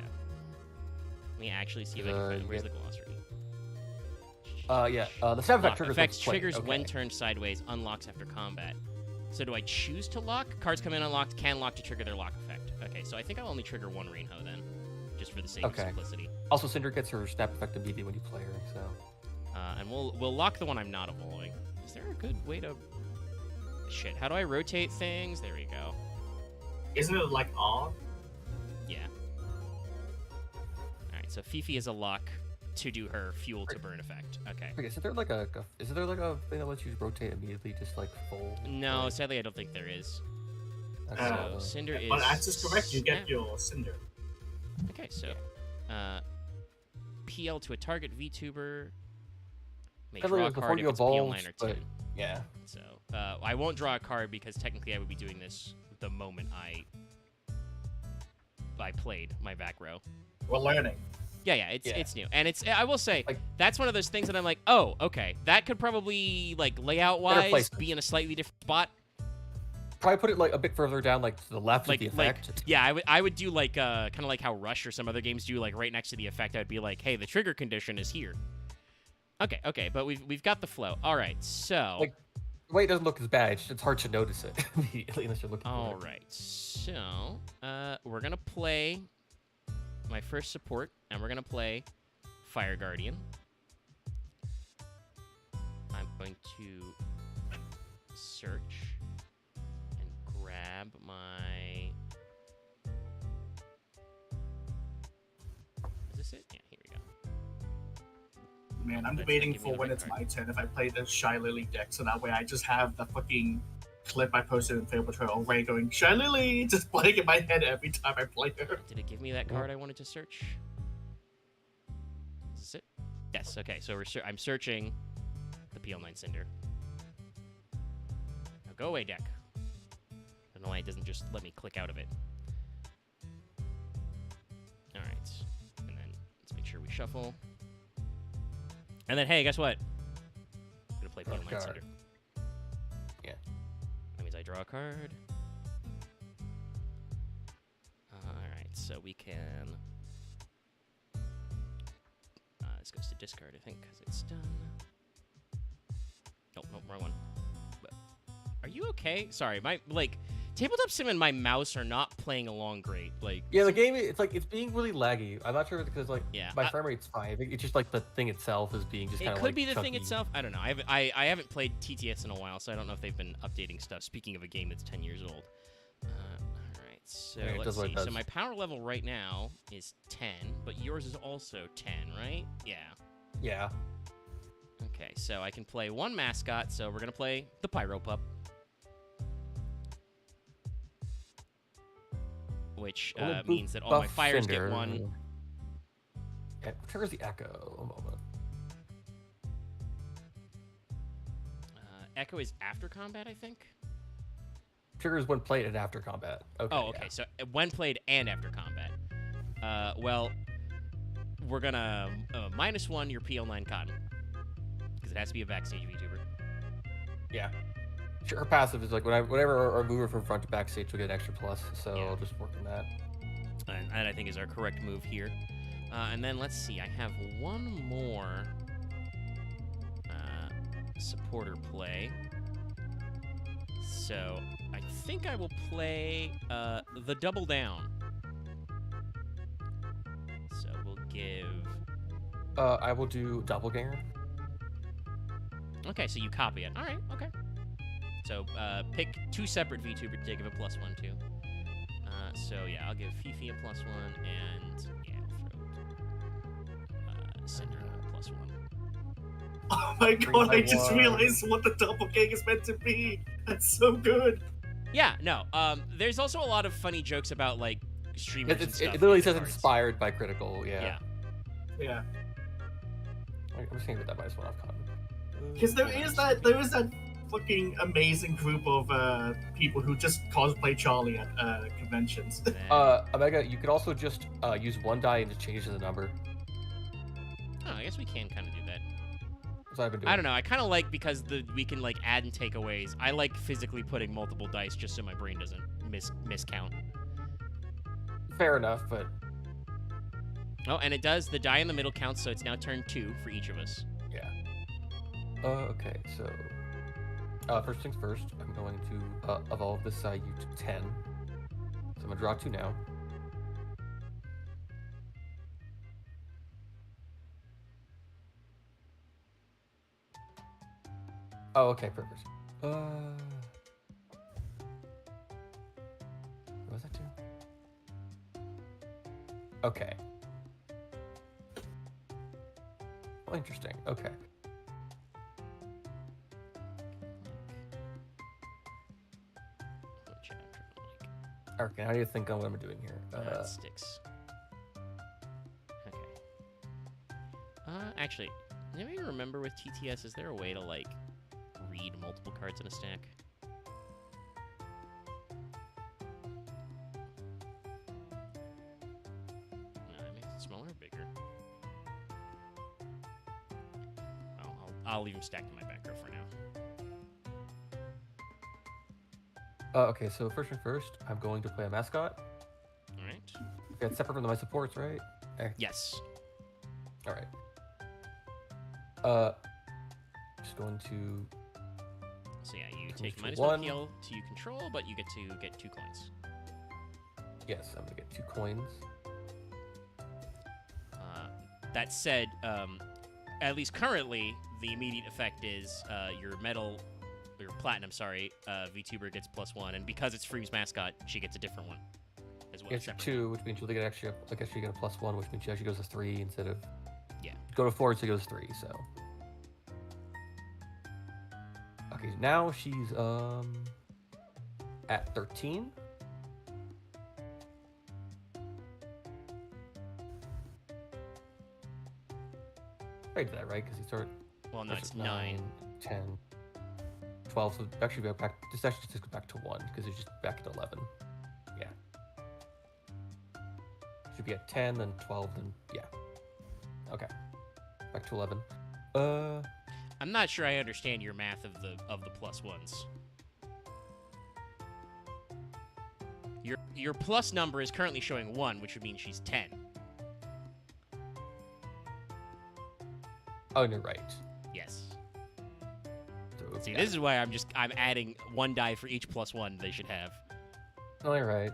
Let me actually see if I can find. you Where's get- the glossary? yeah, the snap effect Lock. triggers. Effect when it's played. triggers when Okay. turned sideways, unlocks after combat. So do I choose to lock? Cards come in unlocked, can lock to trigger their lock effect. Okay, so I think I'll only trigger one Reinho then, just for the sake of Okay. simplicity. Also, Cinder gets her snap effect immediately when you play her. So And we'll lock the one I'm not evolving. Is there a good way to? Shit, how do I rotate things? There we go. Isn't it like R? Yeah. All right, so Fifi is a lock to do her fuel to burn effect. Okay. okay, is there like a thing that lets you rotate immediately, just like full? No, Like, sadly I don't think there is. okay, So Cinder is. But that's just correct. You get snap. your Cinder. Okay, so PL to a target VTuber. May Kinda draw a like before card if you it's PL evolve, 9 or but 10. yeah. So I won't draw a card because technically I would be doing this the moment I played my back row. We're learning. Yeah, Yeah. it's new, and it's I will say Like- that's one of those things that I'm like, oh, okay, that could probably like layout wise placement. be in a slightly different spot. Probably put it like a bit further down, like to the left Like, of the effect. yeah, I would do like kind of like how Rush or some other games do, like right next to the effect. I'd be like, hey, the trigger condition is here. Okay, but we've got the flow. All right, so Like, the way it doesn't look as bad, it's hard to notice it immediately unless you're looking all for it. right, so we're gonna play my first support, and we're gonna play Fire Guardian. I'm going to search and grab my. Is this it? Yeah, here we go. Man, I'm That's debating not giving me for the when right it's card. my turn if I play the Shy Lily deck, so that way I just have the fucking clip I posted in Fable Portrayal of Ray going, Shy Lily, just playing in my head every time I play her. Did it give me that card I wanted to search? Is this it? Yes. Okay. So I'm searching the PL9 Cinder. Now go away, deck. I don't know why it doesn't just let me click out of it. All right. And then let's make sure we shuffle. And then, hey, guess what? I'm gonna play Draw a PL9 card. Cinder. Yeah. That means I draw a card. All right, so we can. This goes to discard, I think, because it's done. Nope, wrong one. But are you okay? Sorry, my tabletop sim and my mouse are not playing along great. Like, Yeah, the game, it's being really laggy. I'm not sure if it's because like Yeah, my frame rate's fine. I think it's just like the thing itself is being just it kind of could like be the thing chunky. itself. I don't know. I haven't played TTS in a while, so I don't know if they've been updating stuff. Speaking of a game that's 10 years old. All right, so Yeah, it let's does what it see. So does. my power level right now is 10, but yours is also 10, right? Yeah. Yeah. Okay, so I can play one mascot, so we're going to play the Pyro Pup. Which Well, means that all my buff fires Cinder. get one. Yeah, triggers the echo. A moment. Echo is after combat, I think. Triggers when played and after combat. Okay. Oh, okay. yeah. So when played and after combat. Well, we're gonna -1 your PL9 Cotton because it has to be a backstage VTuber. Yeah. Her passive is like whenever our mover from front to back stage will get an extra plus, so Yeah. I'll just work on that. And that I think is our correct move here. And then let's see, I have one more supporter play. So I think I will play the double down. So we'll give. I will do doppelganger. Okay, so you copy it. All right, okay. So pick 2 separate VTubers to give a +1 to. So yeah, I'll give Fifi a +1, and yeah, I'll throw Cinder a +1. Oh my god, by I just one. realized what the doppelganger is meant to be. That's so good. Yeah, no. There's also a lot of funny jokes about like streamers and It stuff. literally in the says cards. inspired by critical. Yeah. Yeah. I'm just gonna get that minus 1 off con. Because there is that fucking amazing group of people who just cosplay Charlie at conventions. Then- Omega, you could also just use 1 die and just change the number. oh, I guess we can kind of do that. That's what I've been doing. I don't know. I kind of like because we can like add and take aways. I like physically putting multiple dice just so my brain doesn't miscount. Fair enough, but Oh, and it does. The die in the middle counts, so it's now turn 2 for each of us. yeah. Okay, so first things first, I'm going to evolve this U to 10. So I'm gonna draw 2 now. Oh, okay, perfect. What was that do? Okay. Well, interesting. Okay. Which I'm trying to Okay, how do you think on what I'm doing here? that sticks. Okay. Actually, anybody remember with TTS, is there a way to like read multiple cards in a stack? No, that makes it smaller or bigger? Well, I'll leave them stacked in my back row for now. Okay, so first thing first, I'm going to play a mascot. All right. Okay, it's separate from my supports, right? Yes. All right. Just going to. So yeah, you Comes take to -1 1. PL to control, but you get to get 2 coins. Yes, I'm gonna get 2 coins. That said, at least currently, the immediate effect is your platinum, VTuber gets +1, and because it's Freem's mascot, she gets a different one as well. Gets separate. 2, which means she'll get extra. I guess she get a +1, which means she actually goes to 3 instead of. Yeah. Go to 4, so it goes 3. So. Okay, now she's at 13. I did that right because he started. Well, no, it's 9, 10, 12. So actually go back. This actually just goes back to 1 because it's just back at 11. Yeah. Should be at 10, then 12, then yeah. Okay. Back to 11. I'm not sure I understand your math of the +1s. Your plus number is currently showing 1, which would mean she's 10. Oh, you're right. Yes. So, See, yeah. this is why I'm adding 1 die for each +1 they should have, No, you're right.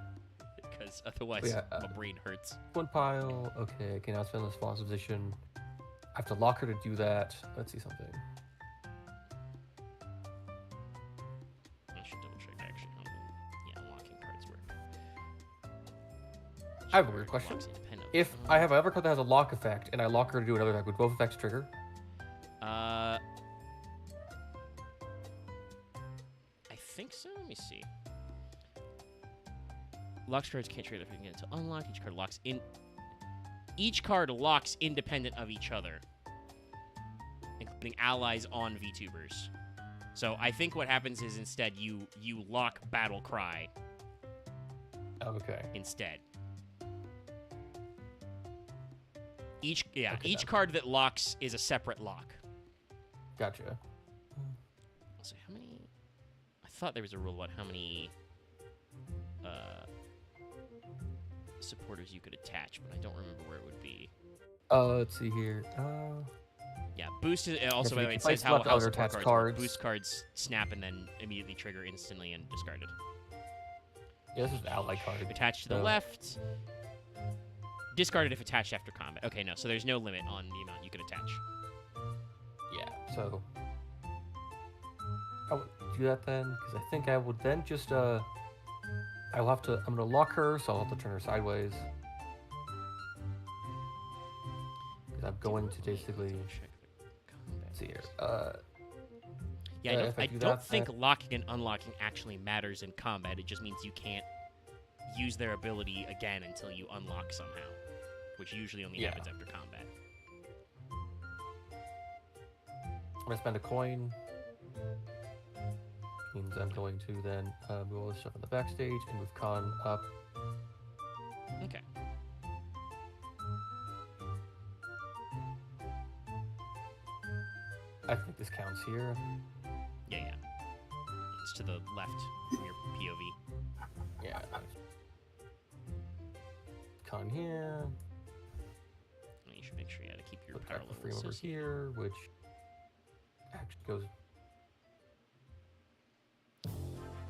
because otherwise Yeah, my brain hurts. 1 pile. Okay, I can now spend this false position. I have to lock her to do that. Let's see something. I should double check actually how unlocking cards work. I have a weird question. Locks independent of- If I have another card that has a lock effect and I lock her to do another effect, would both effects trigger? I think so. Let me see. Locks cards can't trigger if you get it to unlock. Each card locks in. Each card locks independent of each other, including allies on VTubers. So I think what happens is instead you lock Battle Cry Okay. instead. Each Okay, each then. card that locks is a separate lock. Gotcha. So how many? I thought there was a rule about how many supporters you could attach, but I don't remember where it would be. Let's see here. Yeah, boost is also, by the way, it if I says how select other support attached cards, cards. boost cards snap and then immediately trigger instantly and discarded. Yeah, this is an ally card. Attached to the so- left. Discarded if attached after combat. Okay, no, so there's no limit on the amount you can attach. Yeah, so I would do that then, because I think I would then just I will have to. I'm gonna lock her, so I'll have to turn her sideways. Because I'm going to basically. Check the combat. Let's see here. Yeah, if I I do don't that, think locking and unlocking actually matters in combat. It just means you can't use their ability again until you unlock somehow, which usually only Yeah. happens after combat. I'm gonna spend a coin. Means I'm going to then move all this stuff in the backstage and move Khan up. Okay. I think this counts here. Yeah. It's to the left from your POV. Yeah. Khan here. You should make sure you keep your Put power back the level frame over associated. here, which actually goes.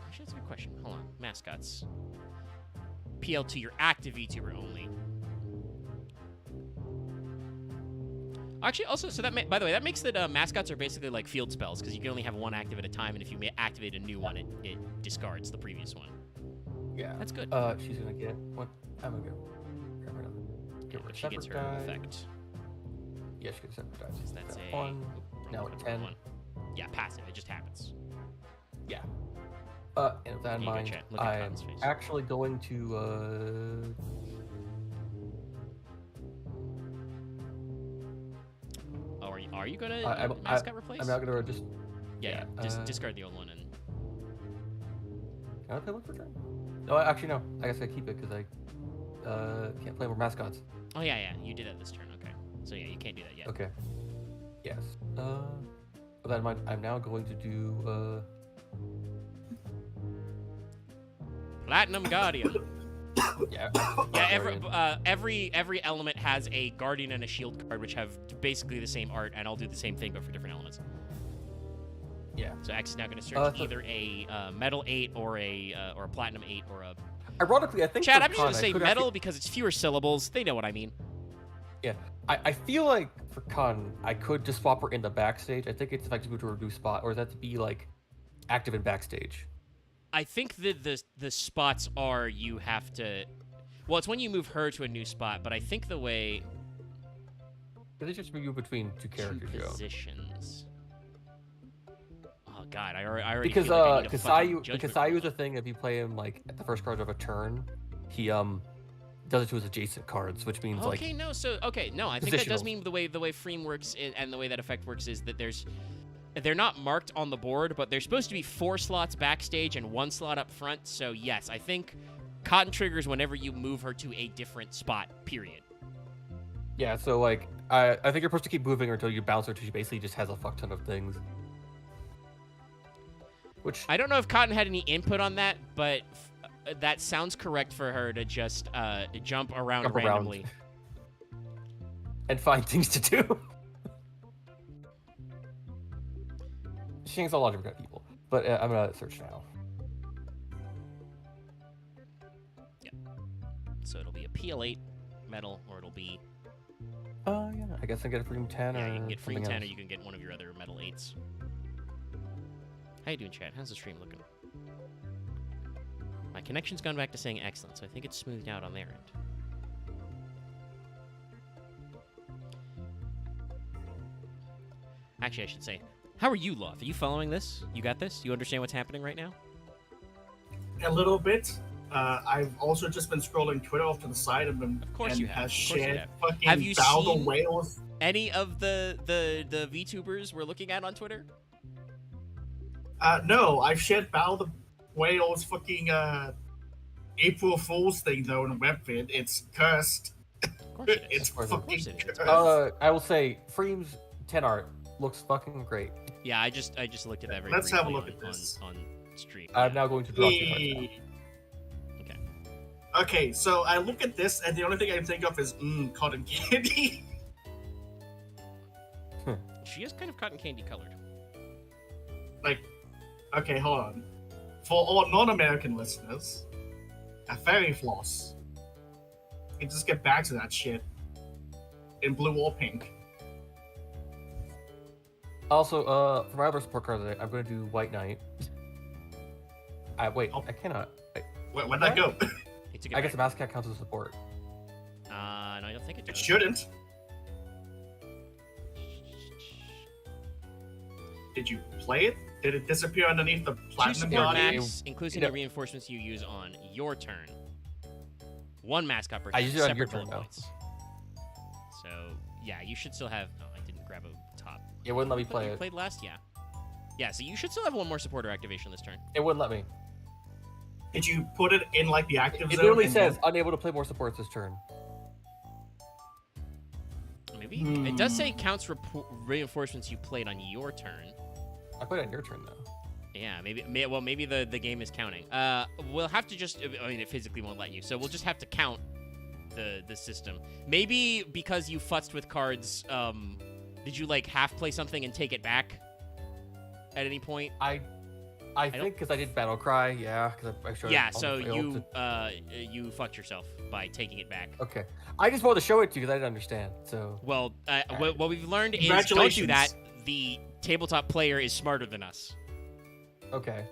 Actually, that's a good question. Hold on. Mascots. PL2, your active VTuber only. Actually, also, so that by the way, that makes that mascots are basically like field spells, because you can only have one active at a time, and if you activate a new one, it discards the previous one. Yeah. That's good. She's gonna get what? I'm gonna go. Get rid of She gets separate her die. effect. Yeah, she gets separate dice. That's a one. Now wrong a one, 10. wrong one. Yeah, passive. It just happens. Yeah. And with that in Here you go, mind, chat. Look at I'm Cotton's face. actually going to Oh, are you gonna I'm- mascot replace? I'm now gonna just. yeah. Just discard the old one and. Can I play one for turn? No, actually no. I guess I keep it because I can't play more mascots. Oh yeah. You did that this turn. Okay. So yeah, you can't do that yet. Okay. Yes. With that in mind, I'm now going to do Platinum Guardian. yeah. Yeah, every element has a guardian and a shield card, which have basically the same art, and I'll do the same thing but for different elements. Yeah. So X is now going to search So- either a metal 8 or a platinum 8 or a. Ironically, I think. Chad, for I'm just going Khan, to I say could metal actually- because it's fewer syllables. They know what I mean. Yeah. I feel like for Khan, I could just swap her in the backstage. I think it's if I just move to a reduced spot, or is that to be like active in backstage? I think that the spots are you have to. Well, it's when you move her to a new spot, but I think the way. Because it's just move between two characters, two Joe. positions. Oh God, I already Because feel like I need a fucking Kasayu judgment Kasayu roll. is a thing. If you play him like at the first card of a turn, he does it to his adjacent cards, which means Okay, no, so okay, no, I think that does positional. mean the way Freem works and the way that effect works is that they're not marked on the board, but they're supposed to be 4 slots backstage and 1 slot up front. So yes, I think Cotton triggers whenever you move her to a different spot. Period. yeah. So like I think you're supposed to keep moving her until you bounce her till she basically just has a fuck ton of things. Which I don't know if Cotton had any input on that, but that sounds correct for her to just jump around Jump around. randomly. and find things to do. She hangs a lot of different people, but I'm gonna search now. So it'll be a PL8 metal, or it'll be Oh yeah, I guess I get a Freem 10 yeah, or you can get something Freem 10 or else. you can get one of your other metal 8s. How you doing, chat? How's the stream looking? My connection's gone back to saying excellent, so I think it's smoothed out on their end. Actually, I should say, how are you, Loth? Are you following this? You got this? You understand what's happening right now? A little bit. I've also just been scrolling Twitter off to the side of them. Of course and you have. Has Of course you shared have. fucking Have you Bow the seen- Whales. Any of the VTubers we're looking at on Twitter? No, I've shared Bow the Whales fucking April Fool's thing though in a web vid. It's cursed. Of course it is. It's Of course fucking it is. cursed. I will say Freem's 10 art looks fucking great. Yeah, I just looked at that very Let's have a briefly look at this. on stream. I'm now going to draw 2 cards now. Okay. Okay, so I look at this, and the only thing I can think of is, cotton candy. She is kind of cotton candy colored. Like, okay, hold on. For all non-American listeners, a fairy floss. You can just get bags of that shit. In blue or pink. Also, for my other support cards, I'm going to do White Knight. Wait, I cannot. Where'd that go? I guess the Mascot counts as support. No, I don't think it It does. shouldn't. Did you play it? Did it disappear underneath the 2 platinum support guardian? max, including the reinforcements you use on your turn. 1 mascot per I turn, use it on your separate turn, bullet though. points. So, yeah, you should still have... Oh, I didn't grab a top. It wouldn't let me But play you it. played last, yeah. Yeah, so you should still have 1 more supporter activation this turn. It wouldn't let me. Did you put it in like the active It zone? literally and says then- unable to play more supports this turn. Maybe? It does say counts reinforcements you played on your turn. I played it on your turn though. Yeah, maybe the game is counting. We'll have to just... I mean, it physically won't let you, so we'll just have to count the system. Maybe because you futzed with cards, did you, like, half play something and take it back at any point? I think because I did Battle Cry, yeah. Because I showed Yeah, it on so the failed you fucked yourself by taking it back. Okay. I just wanted to show it to you because I didn't understand. So. Well, what we've learned is don't do Congratulations. that. The tabletop player is smarter than us. Okay.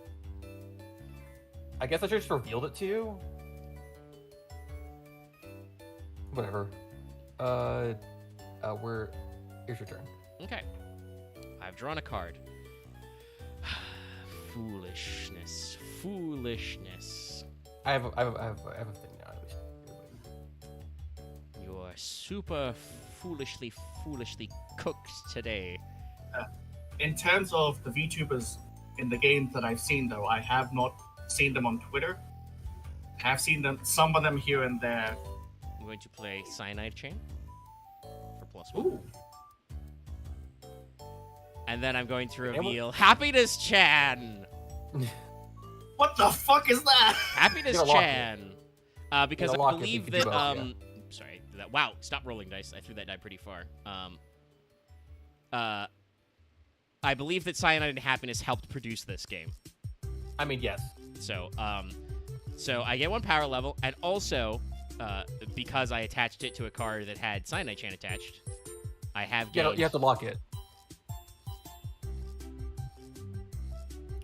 I guess I should have just revealed it to you. Whatever. Here's your turn. Okay. I've drawn a card. Foolishness. I have a thing now. You're super foolishly cooked today. In terms of the VTubers in the games that I've seen, though, I have not seen them on Twitter. I have seen them, some of them here and there. I'm going to play Cyanide Chain for +1. Ooh. And then I'm going to reveal Happiness Chan! What the fuck is that? Happiness Gonna lock Chan! Because Gonna I lock it, believe you can do that, both, sorry. Wow, stop rolling dice. I threw that die pretty far. I believe that Cyanide and Happiness helped produce this game. I mean, yes. So I get 1 power level, and also, because I attached it to a card that had Cyanide Chain attached, I have gained... You have to lock it.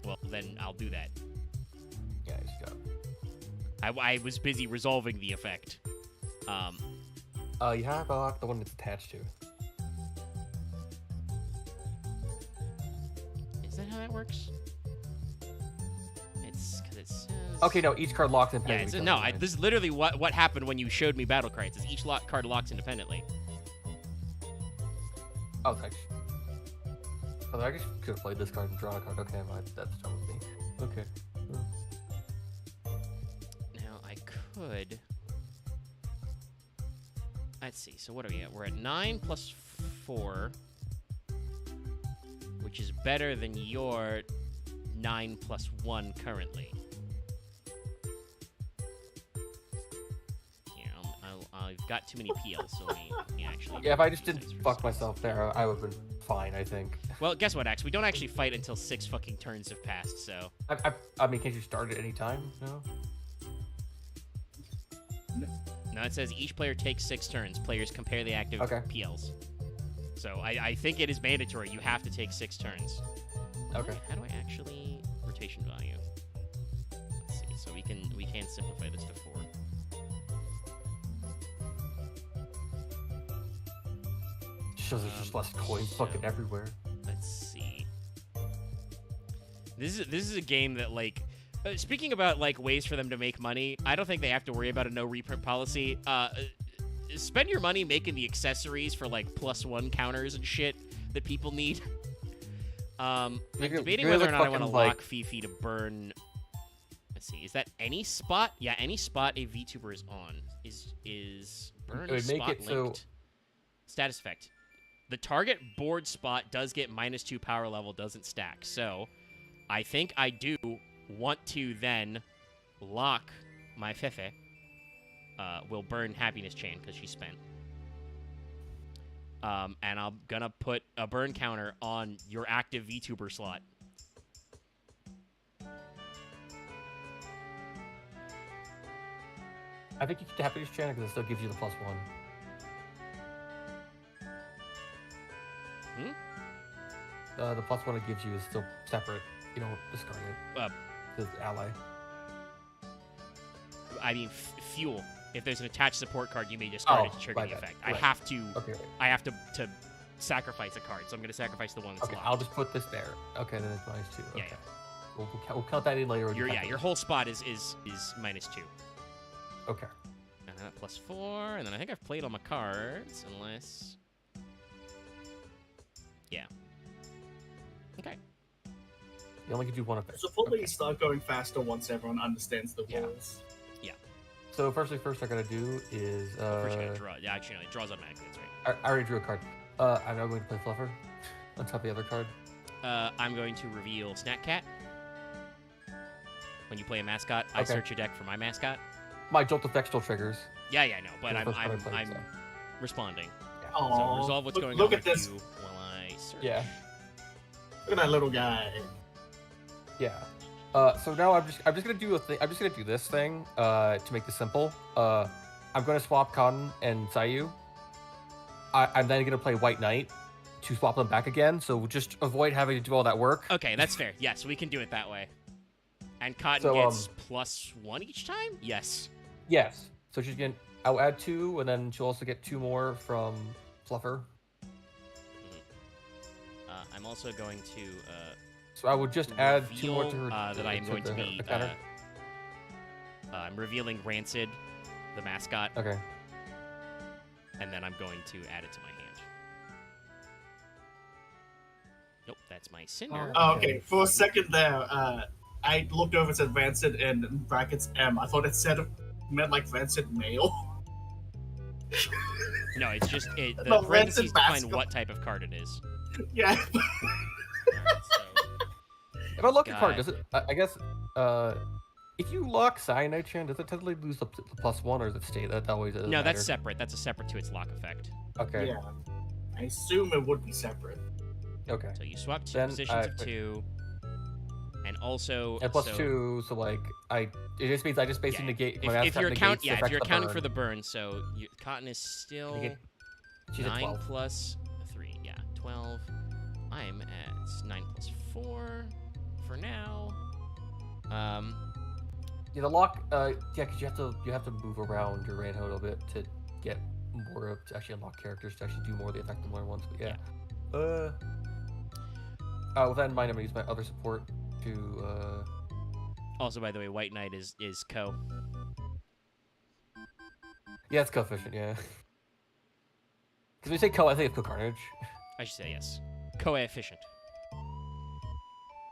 Well, then I'll do that. Yeah, you just go. I was busy resolving the effect. You have to lock the one it's attached to. Is that how that works? It's because it says... Okay, no, each card locks Yeah, independently. no, this is literally what happened when you showed me Battle Cry. It says each card locks independently. Oh, thanks. Oh, I just could have played this card and drawn a card. Okay, that's done with me. Okay. Now, I could... Let's see, so what are we at? We're at 9 plus 4, which is better than your 9 plus 1 currently. Here, I've got too many PLs, so let me actually... Yeah, if I just didn't fuck myself there, I would have been fine, I think. Well, guess what, Axe? We don't actually fight until 6 fucking turns have passed, so... I mean, can't you start at any time? No? No, it says each player takes 6 turns. Players compare the active Okay. PLs. So I think it is mandatory. You have to take 6 turns. Okay. How do I actually rotation value? Let's see. So we can simplify this to 4. Shows there's just less coins so- fucking everywhere. Let's see. This is a game that, like, speaking about, like, ways for them to make money, I don't think they have to worry about a no reprint policy. Spend your money making the accessories for, like, +1 counters and shit that people need. I'm debating you're whether like or not I want to fucking, like- lock Fifi to burn. Let's see. Is that any spot? Yeah, any spot a VTuber is on is burn It would make spot it so- linked. Status effect. The target board spot does get -2 power level, doesn't stack. So, I think I do want to then lock my Fefe, will burn Happiness Chain because she's spent. And I'm gonna put a burn counter on your active VTuber slot. I think you keep the happiness channel because it still gives you the +1. The +1 it gives you is still separate. You don't discard it. Because ally. I mean, fuel. If there's an attached support card, you may discard it to trigger the effect. Right. I have to. Okay. I have to sacrifice a card, so I'm gonna sacrifice the one that's Okay, locked. I'll just put this there. Okay, then it's -2. Yeah, Okay. We'll count that in later. when you Your calculate. whole spot is -2. Okay. And then +4, and then I think I've played all my cards, unless. Yeah. Okay. You only can do one effect. So probably Okay. start going faster once everyone understands the Yeah. rules. So first thing first I gotta do is First, you gotta draw. Yeah, actually, no, it draws automatically. That's right. I already drew a card. I'm now going to play Fluffer on top of the other card. I'm going to reveal Snack Cat. When you play a mascot, I Okay. search your deck for my mascot. My jolt effect still triggers. Yeah, no, but That's the first card I played, I'm so. responding. Yeah. So Aw, resolve what's going look on at with this. you while I search. Yeah. Look at that little guy. Yeah. So now I'm just gonna do a thing. I'm just gonna do this thing to make this simple. I'm gonna swap Cotton and Sayu. I'm then gonna play White Knight to swap them back again. So just avoid having to do all that work. Okay, that's fair. Yes, we can do it that way. And Cotton So, gets +1 each time? Yes. Yes. So she's gonna. I'll add 2, and then she'll also get 2 more from Fluffer. I'm also going to So I would just add 2 more to reveal, her. that I am going to be. the counter. I'm revealing Rancid, the mascot, Okay. and then I'm going to add it to my hand. Nope, that's my Cinder. Oh, Okay. okay. For a second there, I looked over to Rancid in brackets M. I thought it meant like Rancid male. No, it's just the No, parentheses Rancid define mascot. what type of card it is. Yeah. Alright, so If I lock a card, God. does it? I guess. If you lock Cyanide Chan, does it technically lose the +1, or does it stay? That always doesn't no, that's matter? separate. That's a separate to its lock effect. Okay. Yeah. I assume it would be separate. Okay. So you swap 2 Then positions of 2, and also And so +2, so like it just means I just basically yeah, negate. if, my if mascot you're negates the if effect you're of the accounting burn. for the burn, so Cotton is still Negate- She's at 9 12. plus 3. Yeah, 12. I'm at 9 plus 4 for now. Yeah, the lock. Yeah, because you have to move around your Reinho a little bit to get more to actually unlock characters to actually do more of the effective ones. But yeah. With that in mind, I'm gonna use my other support to. Also, by the way, White Knight is co. Yeah, it's coefficient. Yeah. Because when you say co, I think it's co-carnage. I should say yes. Co-efficient.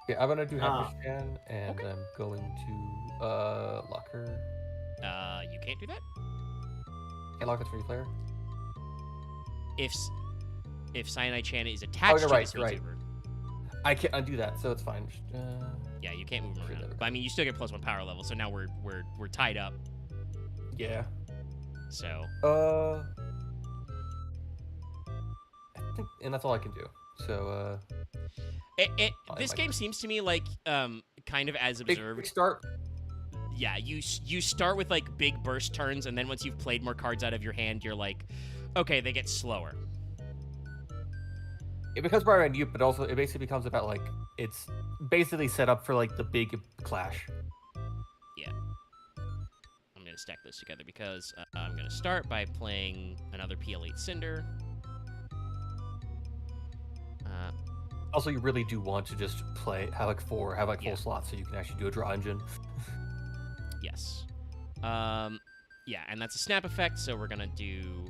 Yeah, I'm gonna do Ah. Happy Scan, and Okay. I'm going to lock her. You can't do that. Can't lock this for player. If Cyanide Chan is attached you're to right, this you're right. VTuber. I can't undo that, so it's fine. Yeah, you can't move him Sure, around. never But I mean, you still get +1 power level, so now we're tied up. Yeah. So I think, and that's all I can do. So this my- game seems to me like kind of as big observed. start. Yeah, you start with like big burst turns, and then once you've played more cards out of your hand, you're like, okay, they get slower. It becomes more around you, but also it basically becomes about like it's basically set up for like the big clash. I'm gonna stack those together because I'm gonna start by playing another PL8 Cinder. Also, you really do want to just have like full Yeah. slots so you can actually do a draw engine. Yes. Yeah, and that's a snap effect, so we're gonna do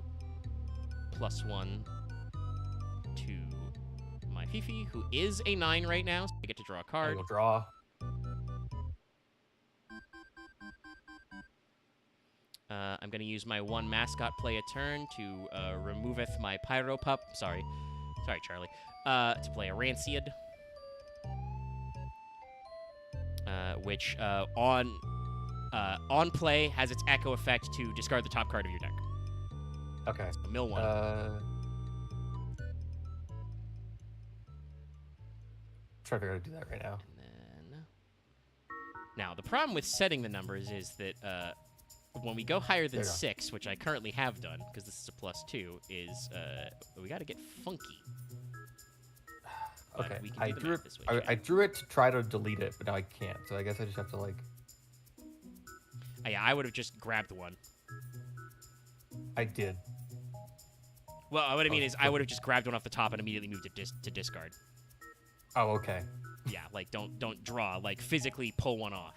+1 to my Fifi, who is a 9 right now, so I get to draw a I card. will draw. I'm gonna use my 1 mascot play a turn to removeth my Pyro Pup. Sorry, Charlie. To play a Rancid. which on play has its echo effect to discard the top card of your deck. Okay. So mill one. Try to figure out how to do that right now. And then... Now, the problem with setting the numbers is that when we go higher than There you go. 6, which I currently have done, because this is a +2, is we got to get funky. But Okay. we can I do the drew math it. this way, I Jay. drew it to try to delete it, but now I can't. So I guess I just have to like. Yeah, I would have just grabbed one. I did. Well, what I mean Oh, is I would have just grabbed one off the top and immediately moved it to discard. Oh, okay. Yeah, like don't draw, like physically pull one off.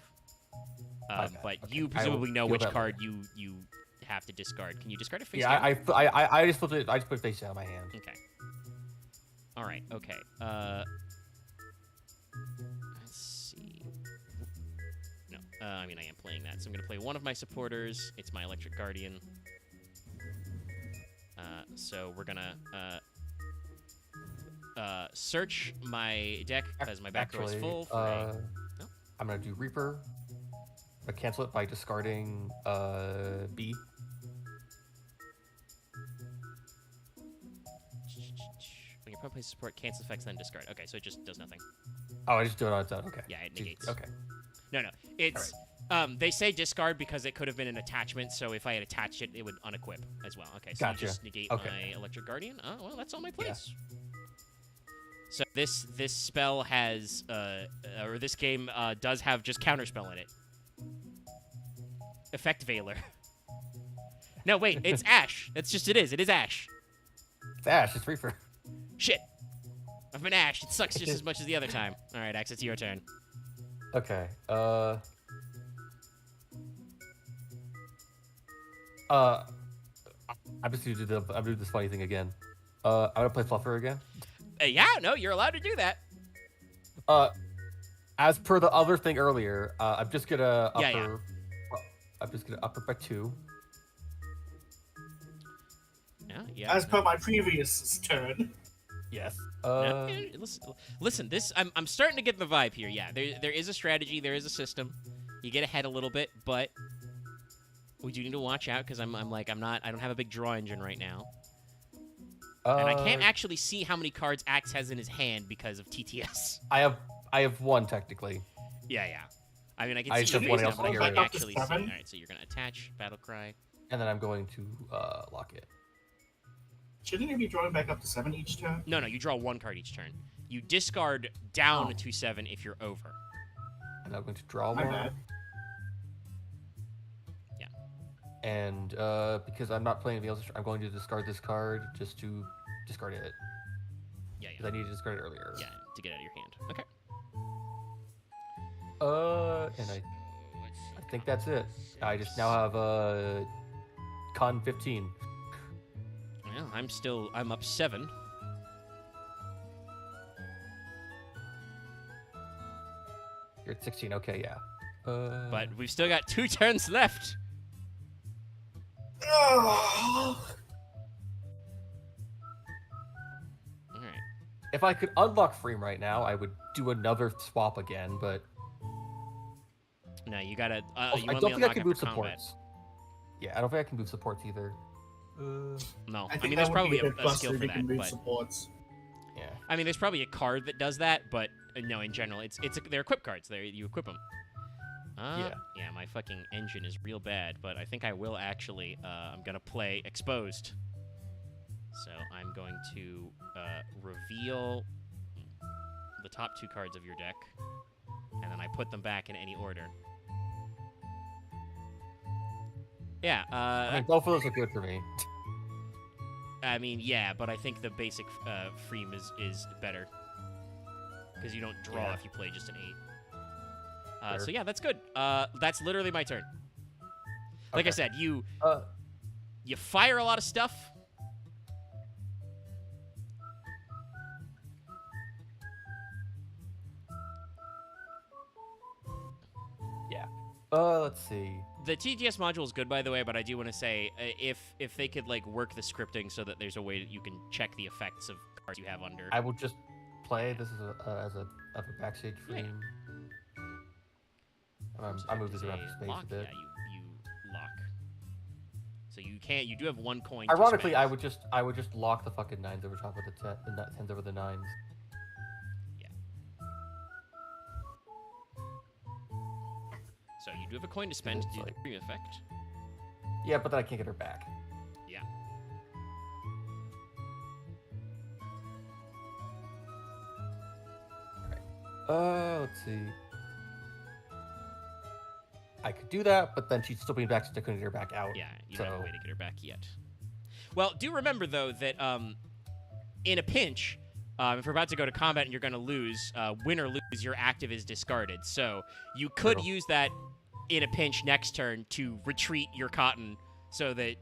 Okay, But okay. you I will presumably know deal which that card you have to discard. Can you discard it face Yeah, down? I just put it. I just put it face down in my hand. Okay. All right. Okay. Let's see. No. I mean, I am playing that, so I'm gonna play one of my supporters. It's my Electric Guardian. So we're gonna search my deck because my back row is full. For No? I'm gonna do Reaper. But cancel it by discarding B. When your opponent plays support, cancel effects, then discard. Okay, so it just does nothing. Oh, I just do it on its own. Okay. Yeah, it Jeez, negates. Okay. No, it's they say discard because it could have been an attachment. So if I had attached it, it would unequip as well. Okay, so Gotcha. you just negate Okay. my Electric Guardian. Oh well, that's all my plays. So this spell has or this game does have just counterspell in it. Effect Veiler. No, wait, it's Ash. That's just it is. It is Ash. It's Ash. It's Reaper. Shit. I've been Ash. It sucks just as much as the other time. All right, Axe, it's your turn. Okay. I'm just gonna do I'm doing this funny thing again. I'm gonna play Fluffer again. Yeah, no, you're allowed to do that. As per the other thing earlier, I'm just gonna upper. Yeah, yeah. I'm just gonna upper by 2. Yeah. As per my previous turn. Yes. No, listen. This I'm starting to get the vibe here. Yeah, there is a strategy, there is a system. You get ahead a little bit, but we do need to watch out because I don't have a big draw engine right now, and I can't actually see how many cards Axe has in his hand because of TTS. I have 1 technically. Yeah. I mean, I can I see just the have one face else now, but I here. can't Back up to actually see. All 7. right, so you're gonna attach Battle Cry. And then I'm going to lock it. Shouldn't you be drawing back up to 7 each turn? No, you draw 1 card each turn. You discard down Oh. to 7 if you're over. And I'm going to draw My 1. bad. Yeah. And because I'm not playing anything else, I'm going to discard this card just to discard it. Yeah. Because I needed to discard it earlier. Yeah, to get out of your hand. Okay. And I think that's it. I just now have con 15. Well, I'm up 7. You're at 16. Okay, yeah. But we've still got 2 turns left. Ugh. All right. if I could unlock Freem right now, I would do another swap again. But No, you gotta. also, You I only don't think I unlock can move after combat. supports. Yeah, I don't think I can move supports either. No, I I think mean that there's would probably be a plus skill if for you can that, move but supports. Yeah. I mean there's probably a card that does that, but no, in general, they're equip cards. You equip them. Yeah, my fucking engine is real bad, but I think I will actually. I'm gonna play Exposed. So I'm going to reveal the top 2 cards of your deck, and then I put them back in any order. Yeah. I mean, both of those are good for me. I mean, yeah, but I think the basic Freem is better because you don't draw Yeah. if you play just an 8. Sure. So yeah, that's good. That's literally my turn. Like I Okay. said, you Uh, fire a lot of stuff. yeah. Let's see. The TTS module is good, by the way, but I do want to say if they could like work the scripting so that there's a way that you can check the effects of cards you have under. I will just play this as a backstage Yeah. frame. I moved this around for space lock? a bit. Yeah, you lock. So you can't. You do have one coin. Ironically, to spend. I would just lock the fucking 9s over top of the tens over the 9s. Yeah. So you do have a coin to spend to do the cream effect. Yeah, but then I can't get her back. Yeah. Let's see. I could do that, but then she'd still be back since I couldn't get her back out. Yeah, you don't have a way to get her back yet. Well, do remember, though, that in a pinch, if we're about to go to combat and you're going to lose, win or lose, your active is discarded. So you could use that in a pinch next turn to retreat your cotton so that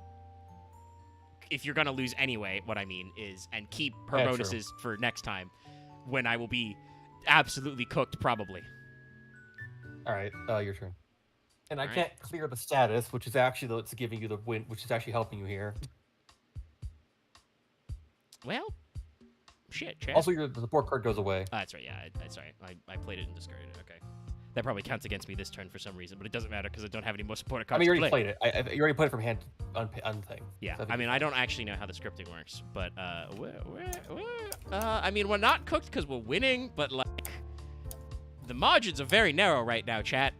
if you're going to lose anyway, what I mean is, and keep her bonuses for next time when I will be absolutely cooked, probably. All right, your turn. And I All can't clear the status, which is actually it's giving you the win, which is actually helping you here. Well, shit, Chad. Also, the support card goes away. That's right, yeah. Sorry, I played it and discarded it, okay. That probably counts against me this turn for some reason, but it doesn't matter because I don't have any more supporter cards. I mean, you already played it. You already played it from hand on thing. Yeah, So I mean, I don't actually know how the scripting works, but I mean, we're not cooked because we're winning, but like, the margins are very narrow right now, chat.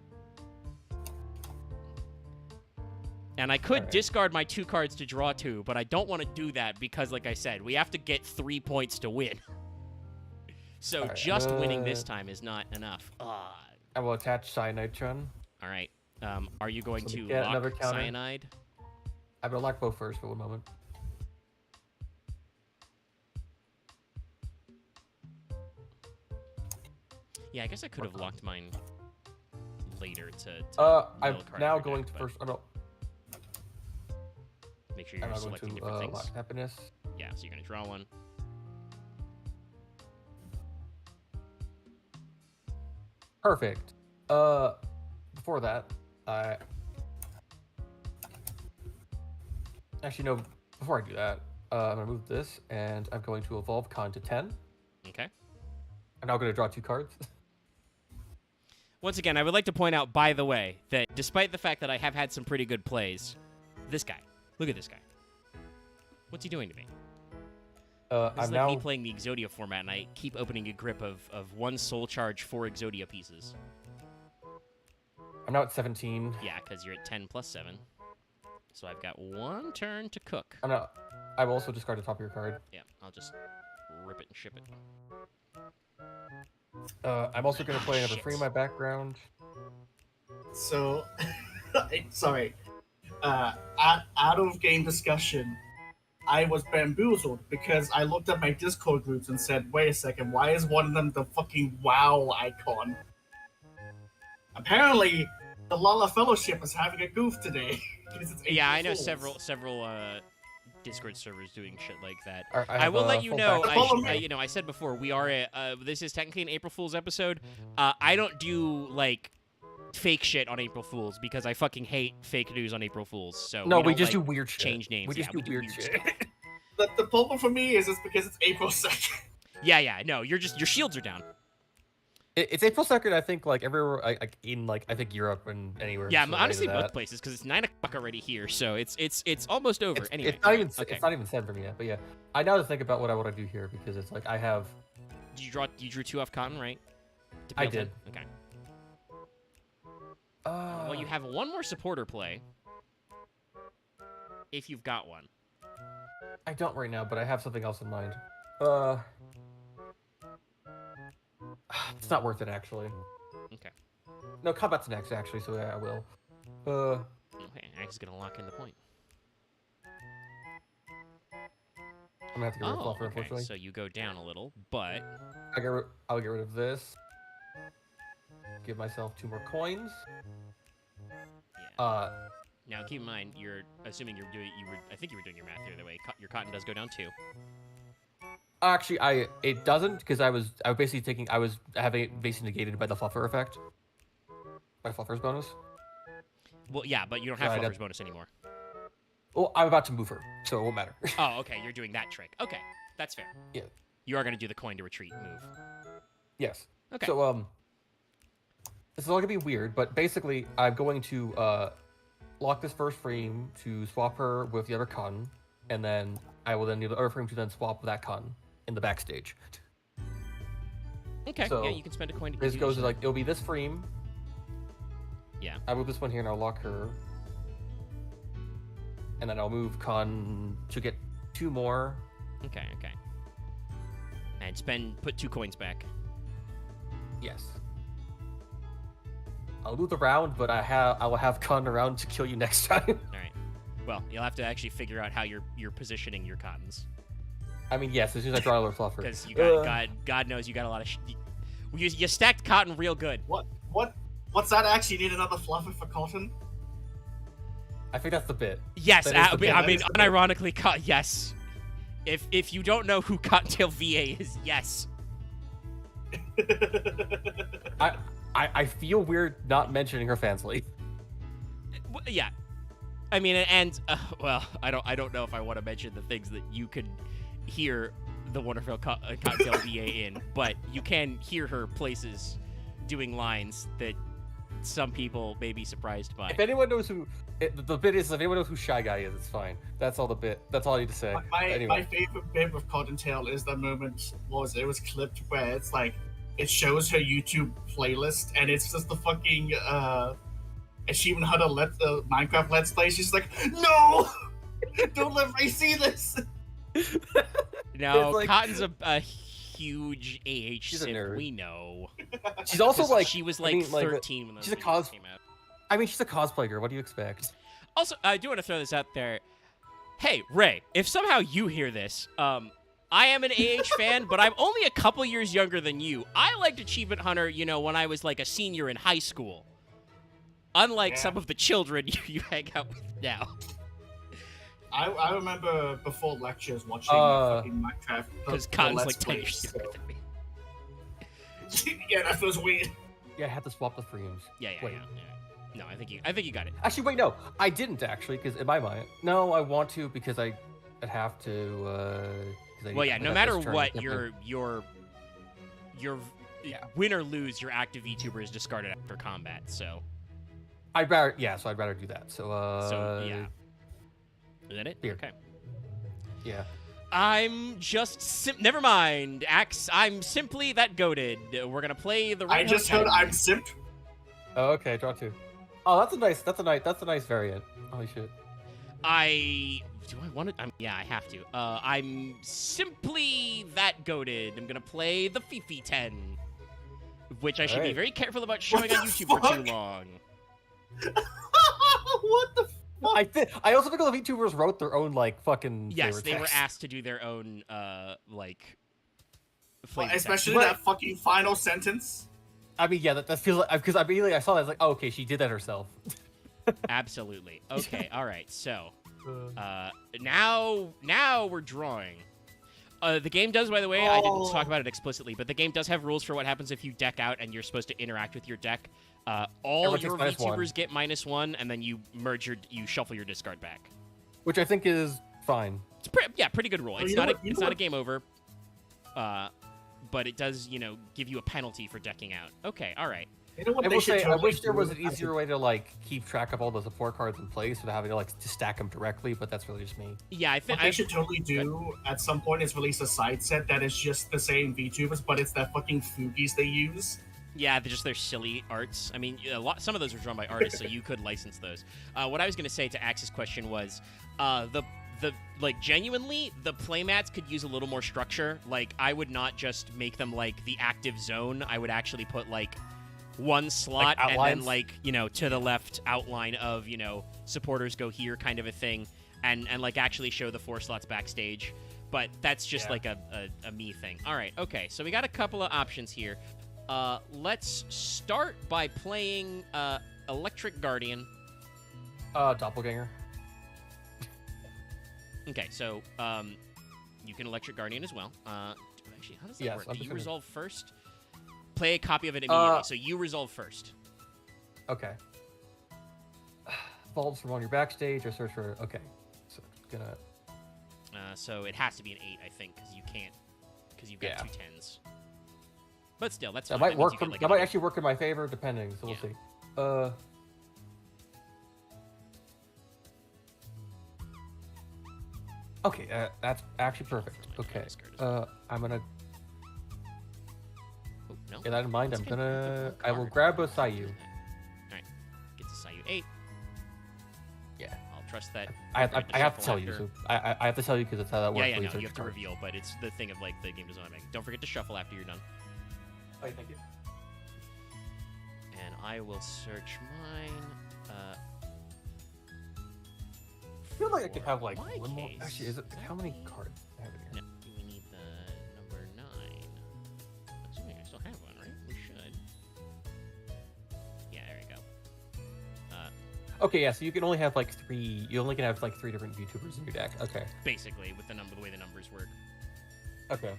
And I could discard my 2 cards to draw 2, but I don't want to do that because, like I said, we have to get 3 points to win. So just winning this time is not enough. I will attach Cyanide. All right. Are you going to get lock another counter. Cyanide? I'm gonna lock both first for 1 moment. Yeah, I guess I could have locked mine later to I'm mill card now out going deck, to but first. Oh no, make sure I'm you're now going selecting to different things. lock Happiness. Yeah, so you're gonna draw one. Perfect. Before that, I actually no. Before I do that, I'm gonna move this, and I'm going to evolve Con to 10. Okay. I'm now going to draw 2 cards. Once again, I would like to point out, by the way, that despite the fact that I have had some pretty good plays, this guy. Look at this guy. What's he doing to me? This I'm is like now me playing the Exodia format, and I keep opening a grip of 1 soul charge, 4 Exodia pieces. I'm now at 17. Yeah, because you're at 10 plus 7. So I've got 1 turn to cook. I've also discarded the top of your card. Yeah, I'll just rip it and ship it. I'm also going to play another Shit. free in my background. So, sorry. Out of game discussion, I was bamboozled because I looked at my Discord groups and said, wait a second, why is one of them the fucking WoW icon? Apparently, the Lala Fellowship is having a goof today. It's Yeah, I April know Fools. several Discord servers doing shit like that. I I will let you know. Follow me. You know, I said before we are this is technically an April Fool's episode. I don't do like fake shit on April Fools because I fucking hate fake news on April Fools. So No, we don't, just like, do weird shit. change names. We just Yeah, do weird shit. stuff. The problem for me is it's because it's April 2nd. Yeah. No, your shields are down. It's April 2nd, I think, like everywhere, like in I think Europe and anywhere. Yeah, so honestly, that. both places because it's 9 o'clock already here, so it's almost over. Anyway, it's not even okay. it's not even 7 for me yet. But yeah, I now have to think about what I want to do here because it's like I have. You drew 2 off cotton, right? To I peel 10? did. Okay. Well, you have 1 more supporter play. If you've got one. I don't right now, but I have something else in mind. It's not worth it actually. Okay. No, combat's next actually, so yeah, I will. Okay, I'm just gonna lock in the point. I'm gonna have to get rid of fluffer, okay. unfortunately. So you go down a little, but I'll get rid of this. Give myself 2 more coins. yeah. Now keep in mind, you're assuming I think you were doing your math the other way. Your cotton does go down 2. Actually, it doesn't because I was having it basically negated by the fluffer effect. By fluffer's bonus. Well, yeah, but you don't have So fluffer's bonus anymore. Well, I'm about to move her, so it won't matter. Oh, okay, you're doing that trick. Okay, that's fair. Yeah. You are gonna do the coin to retreat move. Yes. Okay. So This is all gonna be weird, but basically, I'm going to lock this first frame to swap her with the other con, and then I will then need the other frame to then swap that con in the backstage. Okay, So, yeah, you can spend a coin to This do goes this. like it'll be this frame. Yeah. I move this one here and I'll lock her, and then I'll move con to get 2 more. Okay. And put 2 coins back. Yes. I'll lose the round, but I will have con around to kill you next time. All right. Well, you'll have to actually figure out how you're positioning your cottons. I mean, yes, as soon as I draw another fluffer. Because you got God knows you got a lot of. You stacked cotton real good. What's that? Actually, need another fluffer for cotton? I think that's the bit. Yes, That is the bit. I mean, unironically, yes. If you don't know who Cottontail VA is, yes. I feel weird not mentioning her fansly. Yeah. I mean, and well, I don't know if I want to mention the things that you could hear the wonderful Cottontail VA in, but you can hear her places doing lines that some people may be surprised by. If anyone knows who the bit is, if anyone knows who Shy Guy is, it's fine. That's all the bit. That's all I need to say. My favorite bit with Cottontail is the moment it was clipped where it's like it shows her YouTube playlist and it's just the fucking Achievement Hunter Minecraft Let's Play. She's like, no, don't let Ray see this. No, like, Cotton's a huge AH she's a simp. nerd. We know. She's also like she was I like mean, 13 when those she's a videos came out. I mean, she's a cosplayer. What do you expect? Also, I do want to throw this out there. Hey, Ray, if somehow you hear this, I am an AH fan, but I'm only a couple years younger than you. I liked Achievement Hunter, when I was like a senior in high school. Unlike some of the children you hang out with now. I remember before lectures watching fucking Minecraft. Because Cotton's like 10 years younger than me. Yeah, that feels weird. Yeah, I had to swap the frames. Yeah. Wait. No, I think you got it. Actually, wait, no, I didn't actually, because in my mind, no, I want to because I'd have to. Well, yeah, no matter what, your win or lose, your active VTuber is discarded after combat. So I'd rather do that. So yeah, is that it? Here. Okay. Yeah. I'm just never mind, Axe. I'm simply that goated. We're gonna play the. I just heard I'm simped. Oh, okay, draw 2. Oh, that's a nice variant. Holy shit. Do I want to? Yeah, I have to. I'm simply that goated. I'm gonna play the Fifi 10, which I should be very careful about showing on YouTube for too long. What the fuck? I also think all the VTubers wrote their own fucking. Yes, they were text. asked to do their own flavor Especially text. that fucking final sentence. I mean, yeah, that feels like because I saw that I was like, oh, okay, she did that herself. Absolutely. Okay. All right. So, now we're drawing. The game does, by the way, I didn't talk about it explicitly, but the game does have rules for what happens if you deck out and you're supposed to interact with your deck. All your VTubers get -1, and then you shuffle your discard back. Which I think is fine. It's pretty good rule. It's not a game over. But it does, give you a penalty for decking out. Okay, all right. You know what I they will should say, I totally wish there do? was an easier way to keep track of all the support cards in place without having to to stack them directly. But that's really just me. Yeah, I think What they should totally do at some point is release a side set that is just the same VTubers, but it's that fucking Fugies they use. Yeah, they're just their silly arts. I mean, some of those are drawn by artists, so you could license those. What I was going to say to Axe's question was, genuinely, the playmats could use a little more structure. I would not just make them the active zone. I would actually put one slot and then to the left outline of supporters go here kind of a thing, and actually show the 4 slots backstage. But that's just a me thing. All right, okay, so we got a couple of options here. Let's start by playing Electric Guardian. Doppelganger. Okay, so you can Electric Guardian as well. Actually, how does that work? Do you resolve first? Play a copy of it immediately. So you resolve first. Okay. Bulbs from on your backstage or search for. Okay. So gonna. So it has to be an 8, I think, because you can't. Because you've got 2 10s. But still, that's That fine. might work. means you get, like, That might another- actually work in my favor, depending. So we'll Yeah. see. Okay, that's actually perfect. Okay. I'm gonna. Oh, no. With that in mind, Let's I'm get gonna. the I will card. grab a Sayu. Alright. Get to Sayu 8. Yeah. I'll trust that. I you're going have to shuffle tell you. after. So I have to tell you because that's how that works. Yeah, when no, search you have to cards. reveal, but it's the thing of, like, the game design. Don't forget to shuffle after you're done. Oh, thank you. And I will search mine. I feel like I could have like my one more. case, Actually, is it how many cards do I have in here? No, we need the number 9. Assuming I still have one, right? We should. Yeah, there we go. Okay, yeah. So you can only have like 3. You only can have like 3 different VTubers in your deck. Okay. Basically, with the way the numbers work. Okay.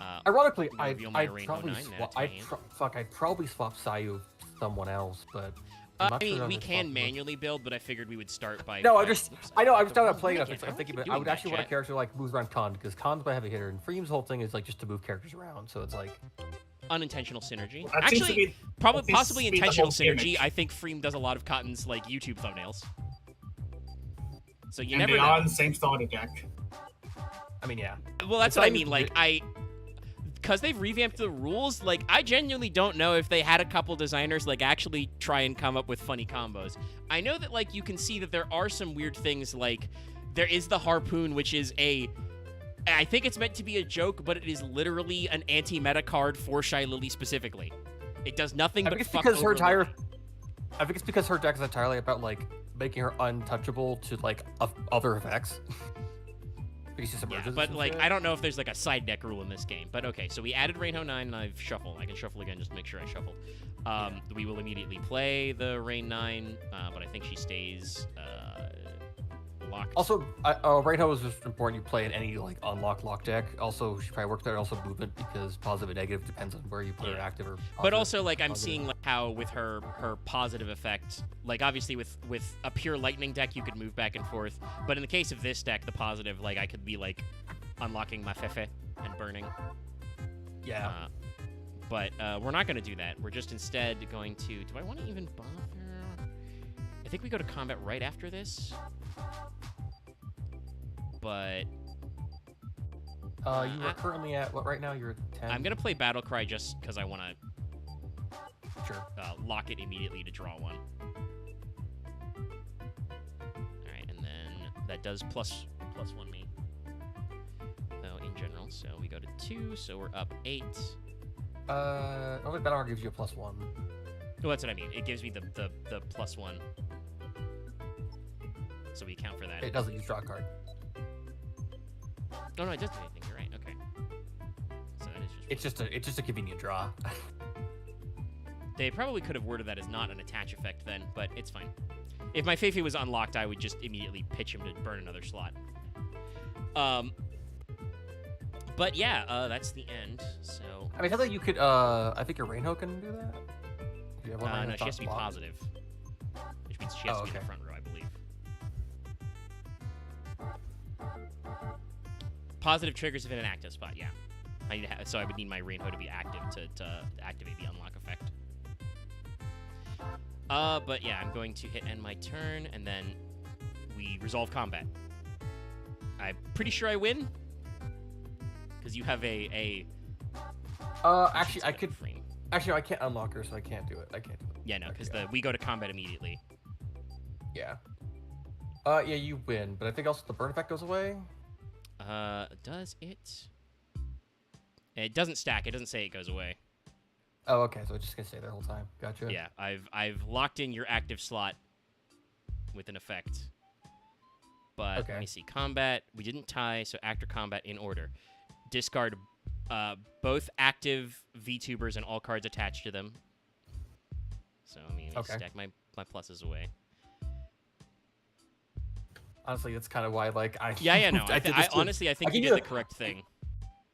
Uh, Ironically, I'm gonna reveal my I'd Rainbow probably 9, swap. that's I'd my I'd probably swap Sayu with someone else, but. I'm not I sure mean, I'm we gonna can swap with- manually build, but I figured we would start by. No, by- I just. oops, I know. I'm the talking about wrong playing one enough. again. I'm thinking, keep but I doing would that, actually want a chat. character like moves around Khan because Khan's my heavy hitter, and Freem's whole thing is like just to move characters around. So it's like. Unintentional synergy. That seems to Actually, be- probably that seems possibly to be the intentional whole synergy. gimmick. I think Freem does a lot of Cotton's like YouTube thumbnails. So you and never they know. are in the same starter deck. I mean, yeah. Well, that's It's what I not mean. even Like, because they've revamped the rules, like, I genuinely don't know if they had a couple designers, like, actually try and come up with funny combos. I know that, like, you can see that there are some weird things, like, there is the Harpoon, which is I think it's meant to be a joke, but it is literally an anti-meta card for Shy Lily specifically. It does nothing I but think it's fuck because her over entire. Lily. I think it's because her deck is entirely about like making her untouchable to like other effects. Because she Yeah, submerges but, and like, shit. I don't know if there's, like, a side deck rule in this game. But, okay, so we added Rainbow 9, and I've shuffled. I can shuffle again just to make sure I shuffled. We will immediately play the Rain 9, but I think she stays locked. Also, Rainbow is just important. You play in any like unlock lock deck. Also, she probably worked there. Also, movement because positive and negative depends on where you put her Yeah. active or. But positive. also, like, I'm positive. seeing, like, how with her positive effect, like, obviously with a pure lightning deck, you could move back and forth. But in the case of this deck, the positive, like, I could be, like, unlocking my Fefe and burning. Yeah. But we're not going to do that. We're just instead going to... Do I want to even bother? I think we go to combat right after this. But You are currently at what right now? You're at 10. I'm going to play Battle Cry just because I want to Sure. lock it immediately to draw one. Alright, and then that does plus 1 me. Though in general, so we go to 2, so we're up 8. Only Battle Cry gives you a +1. Well, that's what I mean. It gives me the plus 1. So we account for that. It doesn't use draw a card. Oh, no, it doesn't do anything. You're right. Okay. So that is just... It's just a convenient draw. They probably could have worded that as not an attach effect then, but it's fine. If my Feifei was unlocked, I would just immediately pitch him to burn another slot. But yeah, that's the end. So I mean, I thought you could. I think your Rainbow can do that. Do you have one no, Rainbow she has to be top slot? positive, which means she has Oh, to be in okay. the front row, I believe. Positive triggers if in an active spot. Yeah, so I would need my Rainbow to be active to activate the unlock effect. But yeah, I'm going to hit end my turn, and then we resolve combat. I'm pretty sure I win, because you have Actually, I could. Frame. Actually, I can't unlock her, so I can't do it. I can't do it. Yeah, no, because Okay. we go to combat immediately. Yeah. Yeah, you win, but I think also the burn effect goes away. Does it? It doesn't stack. It doesn't say it goes away. Oh, okay, so it's just gonna stay there the whole time. Gotcha. Yeah, I've locked in your active slot with an effect. But Okay. let me see. Combat. We didn't tie, so actor combat in order. Discard both active VTubers and all cards attached to them. So I mean, Okay. stack my pluses away. Honestly, that's kind of why, like, I. Yeah, no. I did this too. Honestly, I think I you give did you the correct thing.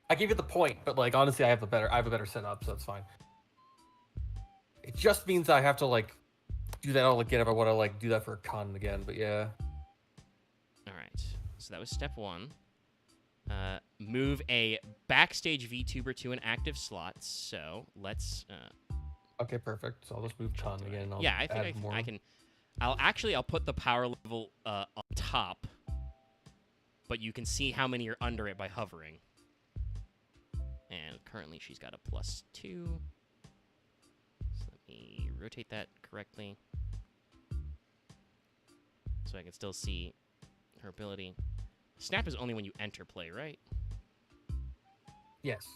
I give you the point, but like honestly, I have a better setup, so that's fine. It just means I have to like do that all again if I want to like do that for a con again. But yeah. All right. So that was step 1. move a backstage VTuber to an active slot. So let's. Okay, perfect. So I'll just move Con again. And I'll Yeah, I think add more. I can. I'll put the power level on top, but you can see how many are under it by hovering. And currently she's got a +2. So let me rotate that correctly, so I can still see her ability. Snap is only when you enter play, right? Yes.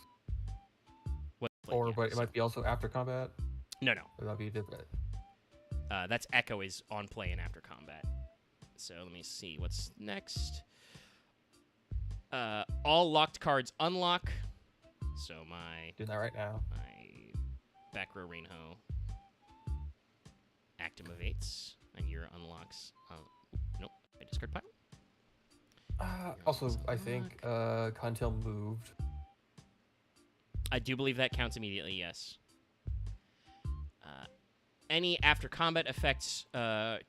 What, Or yeah, but it so- might be also after combat. No. Or that'd be different. That's Echo is on play and after combat. So let me see what's next. All locked cards unlock. So my Doing that right now. back row Rainho activates, and your unlocks. Nope, I discard pile. Also, I think Contil moved. I do believe that counts immediately. Yes. Any after combat effects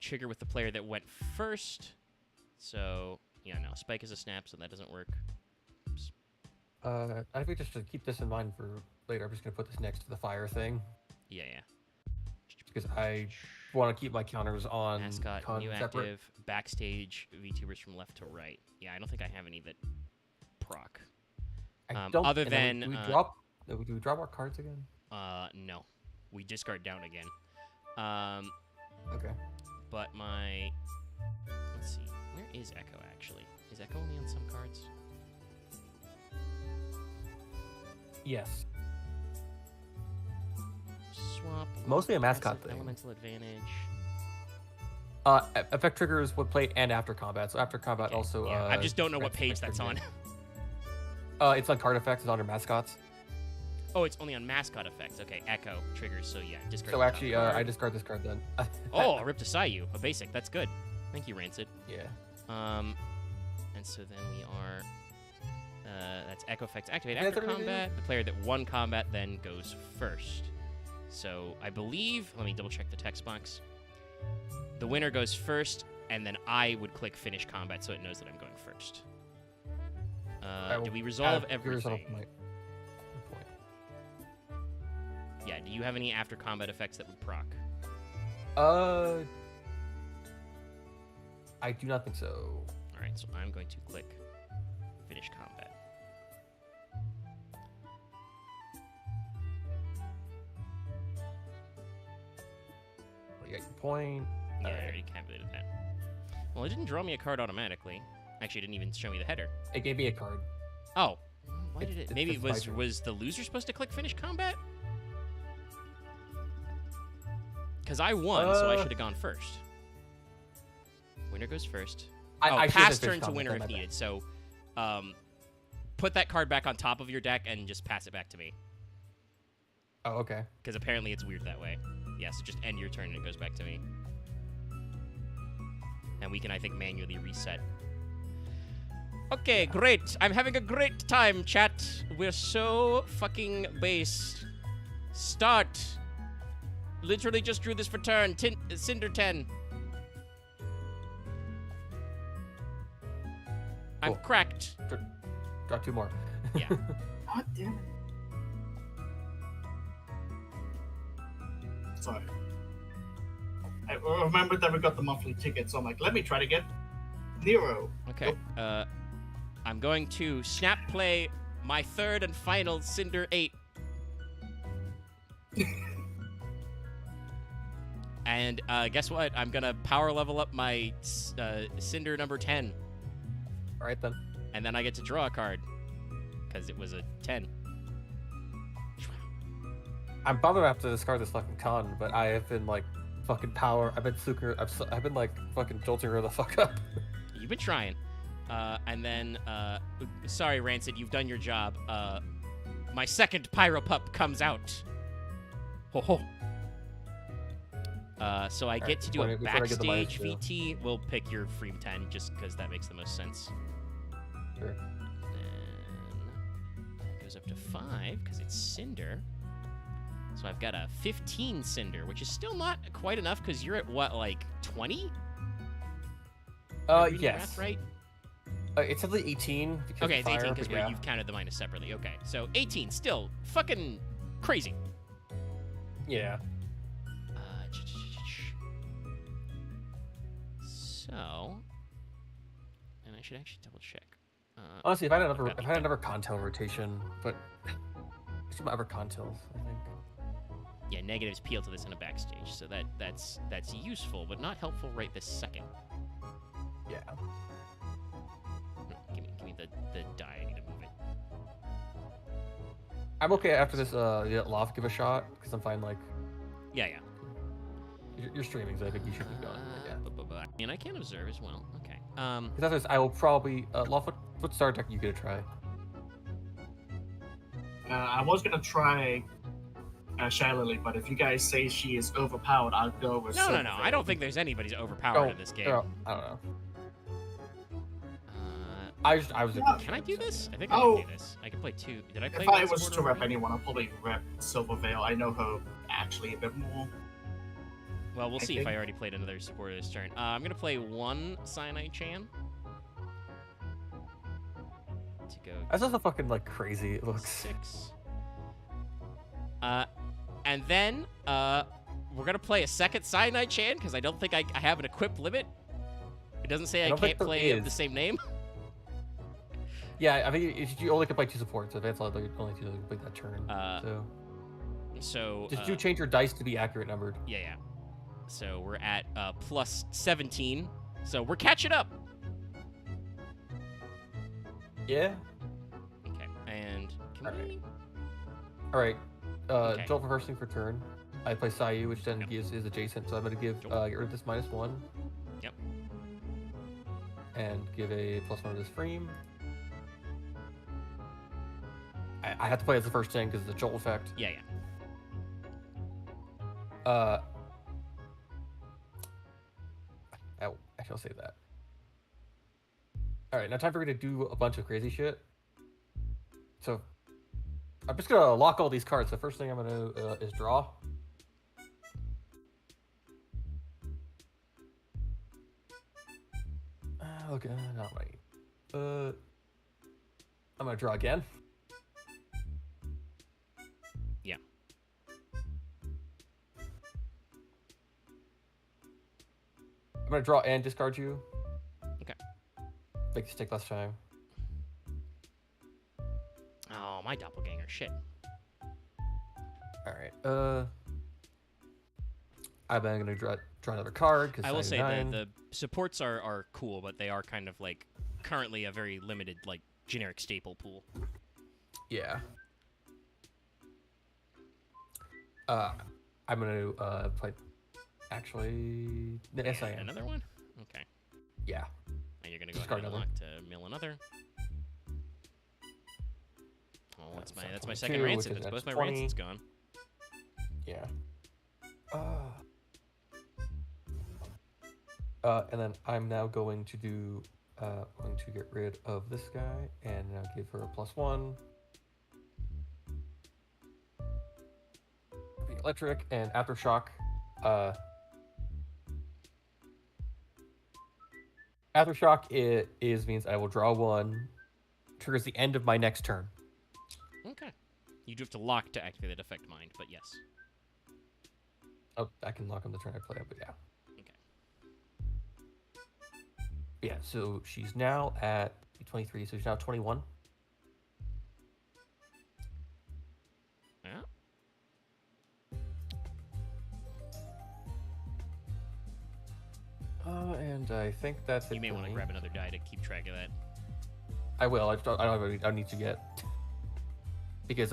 trigger with the player that went first. So yeah, no, Spike is a snap, so that doesn't work. Oops. I think just to keep this in mind for later, I'm just gonna put this next to the fire thing Yeah. because I want to keep my counters on Mascot, Con new separate. active, backstage, VTubers from left to right. Yeah, I don't think I have any that proc. I don't. Other and then than, we drop. Do we drop our cards again? No. We discard down again. Okay. But my... Let's see. Where is Echo, actually? Is Echo only on some cards? Yes. Swap. Mostly a mascot passive thing. Elemental advantage. Effect triggers would play and after combat. So after combat Okay, also. yeah, I just don't know what grants page that's effect on. triggers. It's on card effects. It's under mascots. Oh, it's only on mascot effects. Okay, Echo triggers, so yeah, discard. So the top actually, card. I discard this card then. Oh, I ripped a Sayu, a basic. That's good. Thank you, Rancid. Yeah. And so then we are. That's Echo effects activate Yeah, after that's everything. combat. The player that won combat then goes first. So I believe. Let me double check the text box. The winner goes first, and then I would click finish combat so it knows that I'm going first. Do we resolve everything? Yeah. Do you have any after combat effects that would proc? I do not think so. All right, so I'm going to click finish combat. You got your point. Yeah, I Alright. already calculated that. Well, it didn't draw me a card automatically. Actually, it didn't even show me the header. It gave me a card. Oh, why It's- did it? it's Maybe just my turn. was the loser supposed to click finish combat? Because I won, so I should have gone first. Winner goes first. I should have pass finished turn to combat, winner my if bad. needed. So, put that card back on top of your deck and just pass it back to me. Oh, okay. Because apparently it's weird that way. Yeah, so just end your turn and it goes back to me. And we can, I think, manually reset. Okay, great. I'm having a great time, chat. We're so fucking based. Start. Literally just drew this for turn. Cinder 10. I'm Cool. cracked. Draw two more. Yeah. God damn it. Sorry. I remembered that we got the monthly ticket, so I'm like, let me try to get Nero. Okay. I'm going to snap play my third and final Cinder 8. And guess what? I'm gonna power level up my Cinder number 10, All right then. and then I get to draw a card because it was a 10. I'm probably gonna have to discard this fucking con, but I have been like fucking power. I've been I've been like fucking jolting her the fuck up. You've been trying. And then, sorry, Rancid, you've done your job. My second Pyro Pup comes out. Ho ho. So I get to do a before I get the minus backstage two. VT. We'll pick your free 10 just because that makes the most sense. Sure. Then it goes up to 5 because it's Cinder. So I've got a 15 Cinder, which is still not quite enough because you're at what, like 20? Yes. Right? It's only 18. Because Okay, of it's 18 fire, because but yeah. you've counted the minus separately. Okay, so 18, still fucking crazy. Yeah. So, and I should actually double check. Honestly, if I had I've got another Contel rotation, but it's my other Contels, I think. Yeah, negatives peel to this in a backstage, so that's useful, but not helpful right this second. Yeah. Give me the die. I need to move it. I'm okay after this. Loft give a shot because I'm fine. Like, Yeah. you're streaming, so I think you should be going. Yeah. And I can observe as well. Okay. Because after this, I will probably Loft. What star deck you gonna try? I was gonna try Shadow Lily, but if you guys say she is overpowered, I'll go with. No. I don't think there's anybody's overpowered in this game. I don't know. Uh, I was. Can I do this? I think I Oh. can do this. I can play two. Did I play? If I one was support to rep already? anyone, I'll probably rep Silver Veil. I know her actually a bit more. Well, we'll I see if I think- already played another supporter this turn. I'm gonna play one Cyanide Chan. To go That's also fucking like crazy. It looks. 6. And then we're gonna play a second Cyanide Chan because I don't think I have an equipped limit. It doesn't say I don't think can't there play of is. the same name. Yeah, I think you only can play 2 supports. So that's only 2 that can play that turn. So Just do change your dice to be accurate numbered. Yeah. So we're at plus 17. So we're catching up. Yeah. Okay. And can Alright. we? All right. Okay. Jolt for first thing for turn. I play Sayu, which then Yep. is adjacent, so I'm gonna give Jolt. get rid of this -1. Yep. And give a +1 to this frame. I have to play as the first thing because of the jolt effect. Yeah. I shall say that. All right, now time for me to do a bunch of crazy shit. So I'm just gonna lock all these cards. The first thing I'm gonna do is draw. Okay, not right. I'm gonna draw again. Yeah. I'm gonna draw and discard you. Okay. Make this take less time. Oh, my doppelganger. Shit. All right. I'm gonna draw another card. Cause I will say 99. the supports are cool, but they are kind of like currently a very limited like generic staple pool. Yeah. I'm gonna play. Actually, yes, I am. Another one. Okay. Yeah. And you're gonna go Discard ahead and another. lock to mill another. Oh, that's my So second 22, rancid. which is That's both my 20. rancid's gone. Yeah. And then I'm now going to do. Going to get rid of this guy and now give her a +1. The electric and aftershock. Aftershock means I will draw 1. Triggers the end of my next turn. Okay. You do have to lock to activate that effect mind, but yes. Oh, I can lock on the turn I play, but yeah. Okay. Yeah, so she's now at 23, so she's now 21. Yeah. And I think that's it. You may for want to me. grab another die to keep track of that. I will. I don't have any, I need to get because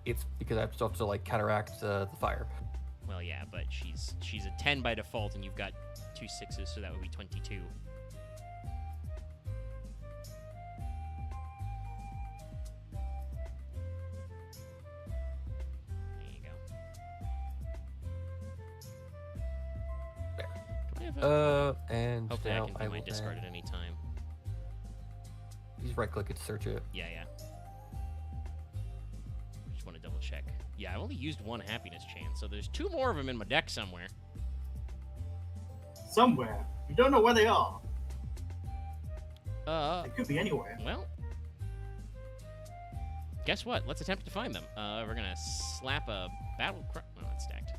it's because I still have to like counteract the fire. Well, yeah, but she's a 10 by default, and you've got 2 6s, so that would be 22. There you go. There. Can I have a... And Hopefully I now can I do my will discard at any time. Just right click it to search it. Yeah. Just want to double check. Yeah, I only used 1 happiness chain, so there's 2 more of them in my deck somewhere. Somewhere. You don't know where they are. It could be anywhere. Well, guess what? Let's attempt to find them. We're gonna slap a battle cry. Oh, it's stacked.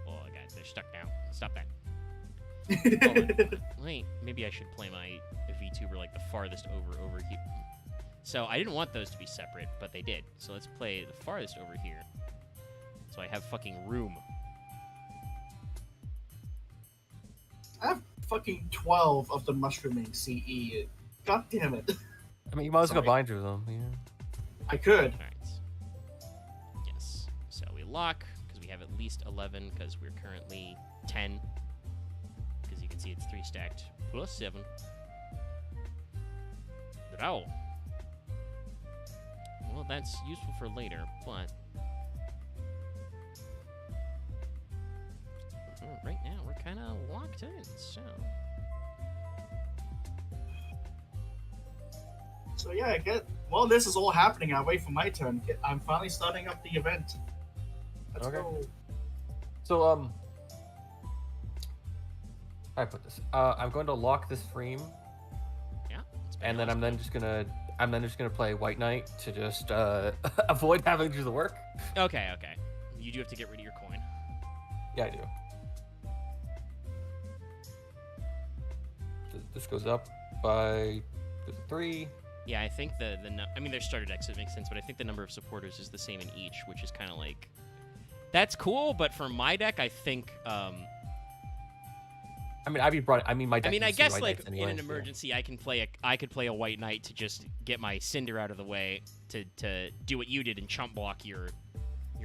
Oh, guys, they're stuck now. Stop that. Hold on. Wait, maybe I should play my VTuber like the farthest over here. So I didn't want those to be separate, but they did. So let's play the farthest over here. So I have fucking room. I have fucking 12 of the mushrooming CE. God damn it. I mean, you might as well Sorry. combine through them. Yeah. I could. All right. Yes. So we lock because we have at least 11 because we're currently 10. Because you can see it's 3 stacked plus 7. Draw. Well, that's useful for later, but right now we're kind of locked in. So yeah, I get. While this is all happening, I wait for my turn. I'm finally starting up the event. Let's Okay. go. So how do I put this? I'm going to lock this frame, Yeah. it's been and then awesome. I'm then just gonna play White Knight to just avoid having to do the work. Okay. You do have to get rid of your coin. Yeah, I do. This goes up by 3. Yeah, I think I mean, their starter decks, it makes sense, but I think the number of supporters is the same in each, which is kind of like, that's cool, but for my deck, I think, I mean, my deck. I uses guess White like Knights anyway, in an so- emergency, I could play a White Knight to just get my Cinder out of the way to do what you did and chump block your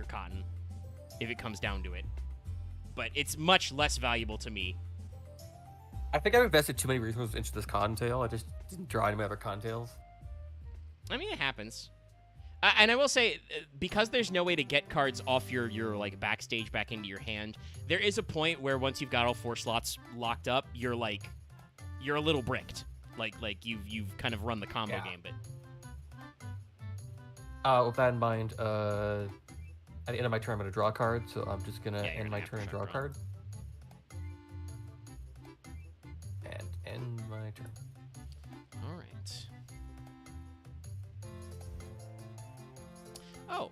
Cotton, if it comes down to it. But it's much less valuable to me. I think I've invested too many resources into this Cottontail. I just didn't draw any other Cottontails. I mean, it happens. And I will say, because there's no way to get cards off your like backstage back into your hand, there is a point where once you've got all 4 slots locked up, you're a little bricked. Like you've kind of run the combo Yeah. game bit. With that in mind, at the end of my turn, I'm gonna draw a card. So I'm just gonna Yeah, you're end gonna my have to turn and start draw a drawing. card. And end my turn. All right. Oh.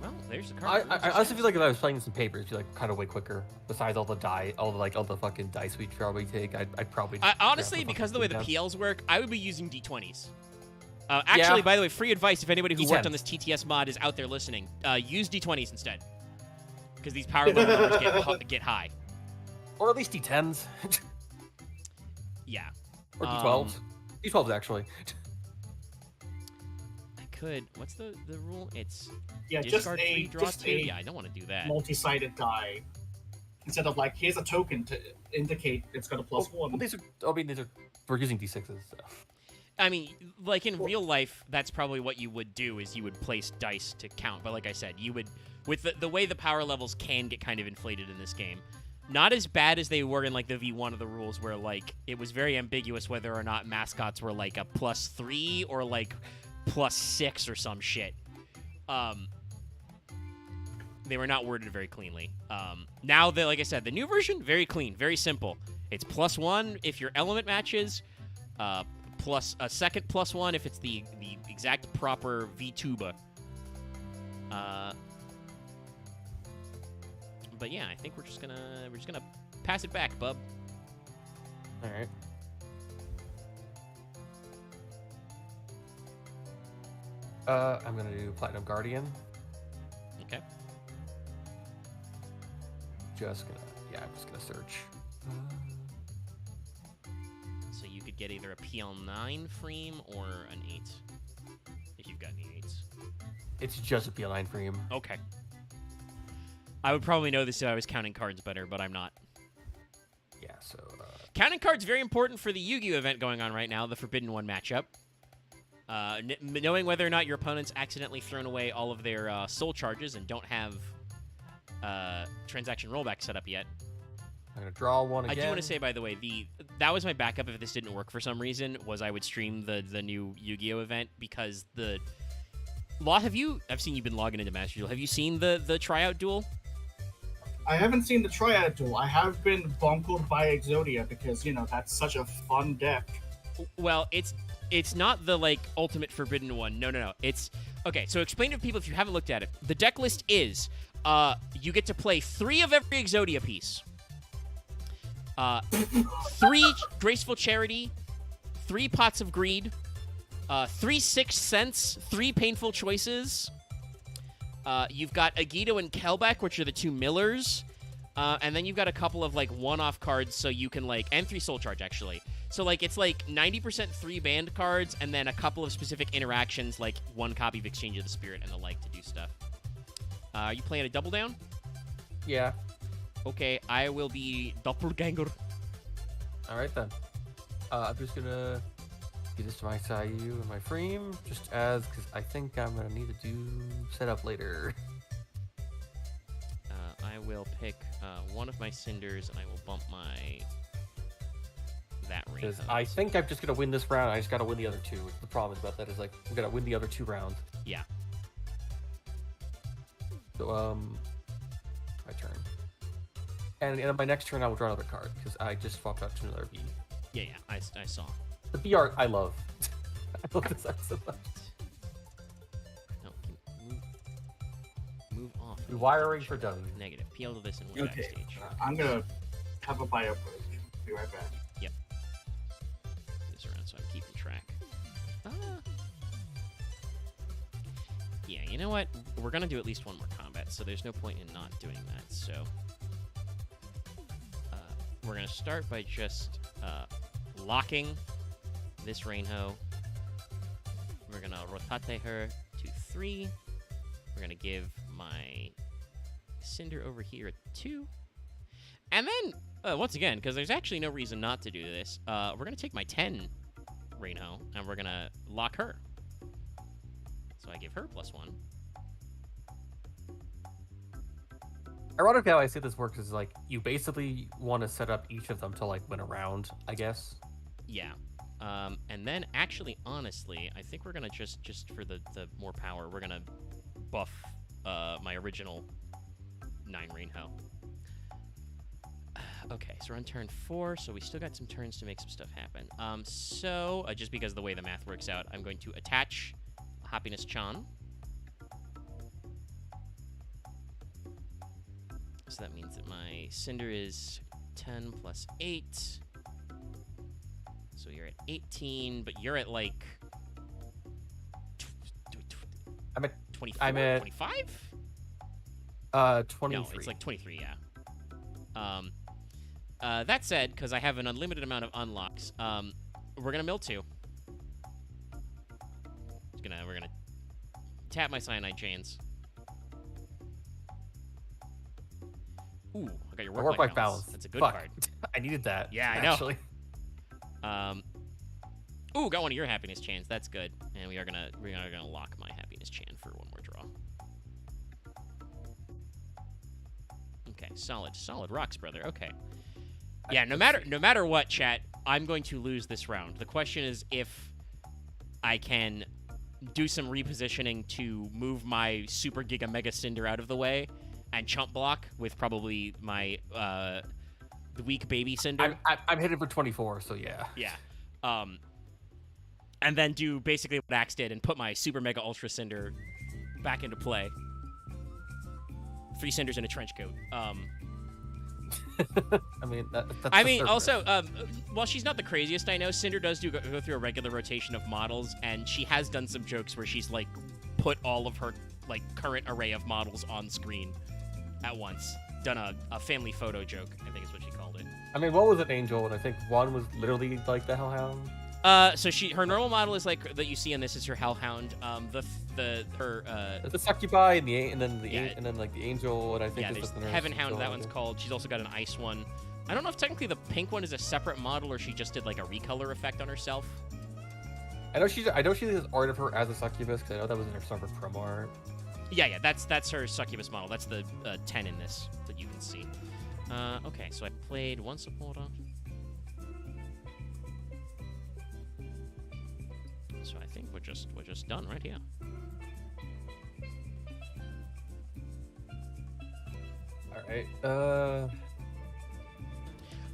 Well, there's the card. I honestly feel like if I was playing this in paper, it'd be like kind of way quicker. Besides all the fucking dice we'd probably take, I'd probably. Just honestly, grab the because of the way the fucking PLs work, I would be using D20s. Actually, by the way, free advice if anybody who worked D10. on this TTS mod is out there listening, use D20s instead. Because these power level numbers get high. Or at least D10s. Yeah. Or D12s. D12s, actually. I could. What's the rule? It's Yeah, just discard a 3, draw just 2. a Yeah, I don't want to do that. multi-sided die. Instead of like, here's a token to indicate it's got a +1. We're using D6s. So. I mean, like in real life, that's probably what you would do is you would place dice to count. But like I said, you would, with the way the power levels can get kind of inflated in this game, not as bad as they were in like the V1 of the rules where like it was very ambiguous whether or not mascots were like a +3 or like +6 or some shit. They were not worded very cleanly. Now, like I said, the new version, very clean, very simple. It's +1 if your element matches, plus a second +1 if it's the exact proper VTuber. But yeah, I think we're just gonna pass it back, bub. All right. I'm gonna do Platinum Guardian. Okay. I'm just gonna search. So you could get either a PL9 frame or an 8 if you've got any 8s. It's just a PL9 frame. Okay. I would probably know this if I was counting cards better, but I'm not. Yeah, so Counting cards very important for the Yu-Gi-Oh event going on right now, the Forbidden One matchup. Knowing whether or not your opponent's accidentally thrown away all of their soul charges and don't have transaction rollback set up yet. I'm gonna draw one again. I do want to say, by the way, that was my backup if this didn't work for some reason, was I would stream the new Yu-Gi-Oh event because I've seen you've been logging into Master Duel. Have you seen the tryout duel? I haven't seen the Triad duel. I have been bungled by Exodia because, that's such a fun deck. Well, it's not the like ultimate forbidden one. No. It's okay. So explain to people if you haven't looked at it. The deck list is you get to play 3 of every Exodia piece. 3 Graceful Charity, 3 Pots of Greed, 3 Sixth Sense, 3 Painful Choices. You've got Agito and Kelbeck, which are the 2 Millers. And then you've got a couple of like one-off cards, so you can like, and 3 Soul Charge actually. So like it's like 90% 3 banned cards, and then a couple of specific interactions, like 1 copy of Exchange of the Spirit and the like to do stuff. Are you playing a double down? Yeah. Okay, I will be Doppelganger. All right then. I'm just gonna get this to my Sayu and my frame, just as because I think I'm gonna need to do setup later. I will pick one of my Cinders, and I will bump my that ring. Because I think I'm just gonna win this round. I just gotta win the other 2. The problem about that is like I'm gonna win the other 2 rounds. Yeah. So my turn. And in my next turn, I will draw another card because I just swapped out to another V. Yeah, I saw. The V art I love. I love this art so much. No, move off. Rewiring for dummies. Negative. PL to this and one Okay, backstage. I'm gonna have a bio break. Be right back. Yep. This around, so I'm keeping track. Yeah, you know what? We're gonna do at least one more combat, so there's no point in not doing that. So we're gonna start by just locking this Rainho. We're gonna rotate her to 3. We're gonna give my Cinder over here a 2. And then, once again, because there's actually no reason not to do this, we're gonna take my 10 Rainho, and we're gonna lock her. So I give her +1. Ironically, how I see this works is like you basically want to set up each of them to like win a round, I guess. Yeah. And then actually, honestly, I think we're gonna just for the more power, we're gonna buff my original 9 Rainho. Okay, so we're on turn 4, so we still got some turns to make some stuff happen. So just because of the way the math works out, I'm going to attach Happiness Chan. So that means that my Cinder is 10 plus 8. So you're at 18, but you're at like... I'm at 24? I'm at 25? 23. No, it's like 23, yeah. That said, because I have an unlimited amount of unlocks, we're gonna mill 2. We're gonna tap my Cyanide Chains. Ooh, I got your work-life balance. That's a good card. I needed that. Yeah, I actually. know. Ooh, got one of your Happiness Chains. That's good. And we're gonna lock my Happiness Chain for one more draw. Okay, solid rocks, brother. Okay. Yeah, no matter what, chat, I'm going to lose this round. The question is if I can do some repositioning to move my Super Giga Mega Cinder out of the way and chump block with probably my the weak baby Cinder. I'm hitting for 24, so yeah. Yeah. And then do basically what Axe did and put my Super Mega Ultra Cinder back into play. 3 Cinders in a trench coat. I mean, also, while she's not the craziest I know, Cinder does go through a regular rotation of models, and she has done some jokes where she's like put all of her like current array of models on screen at once. Done a family photo joke, I think is what she called it. I mean, what was an angel? And I think one was literally like the Hellhound. So her normal model is like that you see in this is her Hellhound. The Succubi and then the angel, and I think there's the nurse. Heaven Hound. That one's called. She's also got an ice one. I don't know if technically the pink one is a separate model or she just did like a recolor effect on herself. I know she has art of her as a succubus because I know that was in her summer promo art. Yeah, that's her succubus model. That's the 10 in this that you can see. Okay, so I played one supporter. So I think we're just done right here. All right.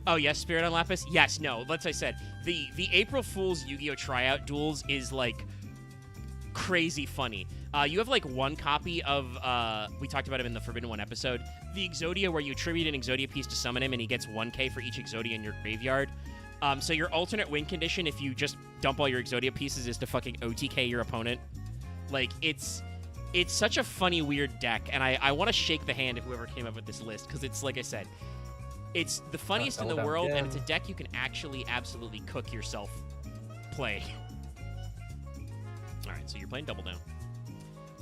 Oh yes, Spirit on Lapis. Yes, no. Let's I said the April Fool's Yu-Gi-Oh tryout duels is like crazy funny. You have like one copy of we talked about him in the Forbidden One episode, the Exodia, where you attribute an Exodia piece to summon him and he gets 1k for each Exodia in your graveyard. So your alternate win condition, if you just dump all your Exodia pieces, is to fucking OTK your opponent. Like it's such a funny, weird deck, and I want to shake the hand of whoever came up with this list, because it's like I said, it's the funniest in the world, and it's a deck you can actually absolutely cook yourself play. All right, so you're playing Double Down.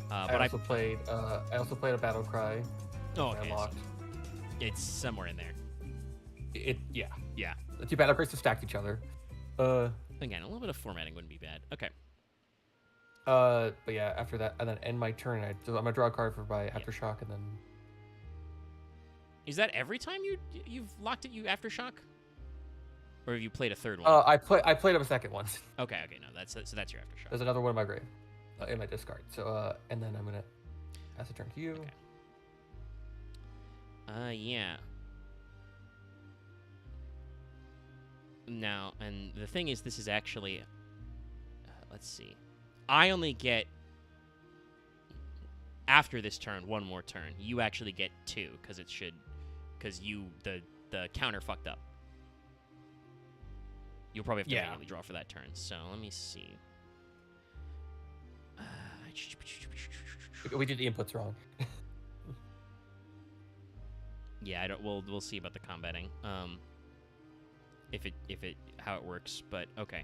But I also played a Battle Cry. Oh, okay. Unlocked. It's somewhere in there. Yeah. Yeah. The two Battle Cries to stack each other. Again, a little bit of formatting wouldn't be bad. Okay. But yeah, after that, and then end my turn. I'm gonna draw a card for my Aftershock, and then. Is that every time you've locked it, you Aftershock? Or have you played a third one? I played up a second one. Okay, no, that's your Aftershock. There's another one in my grave, in my discard. So and then I'm gonna pass a turn to you. Okay. Yeah. Now, and the thing is, this is actually, let's see. I only get, after this turn, one more turn. You actually get two, because the counter fucked up. You'll probably have to manually draw for that turn. So let me see. We did the inputs wrong. Yeah, I don't. We'll see about the combating. How it works, but okay.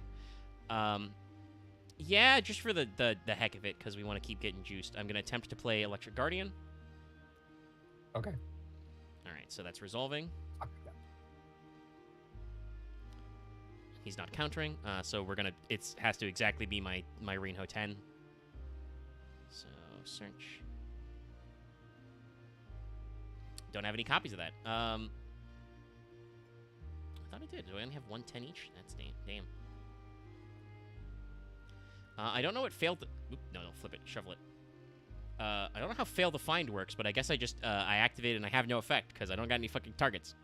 Yeah, just for the heck of it, because we want to keep getting juiced. I'm gonna attempt to play Electric Guardian. Okay. All right, so that's resolving. He's not countering, so we're gonna. It has to exactly be my Reinho 10. So search. Don't have any copies of that. I thought I did. Do I only have 110 each? That's damn. I don't know what failed. No, flip it, shovel it. I don't know how fail to find works, but I guess I just I activate it and I have no effect because I don't got any fucking targets.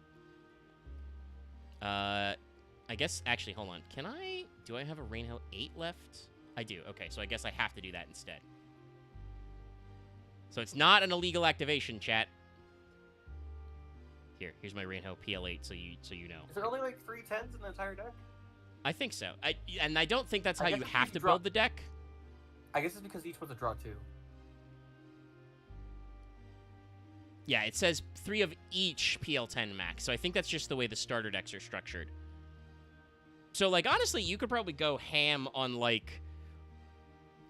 I guess actually, hold on. Do I have a Rainhill 8 left? I do. Okay, so I guess I have to do that instead. So it's not an illegal activation, chat. Here's my Rainhill PL8, so you know. Is there only like 3 10s in the entire deck? I think so. I don't think that's how you have to build the deck. I guess it's because each one's a draw 2. Yeah, it says 3 of each PL10 max, so I think that's just the way the starter decks are structured. So, like, honestly, you could probably go ham on, like,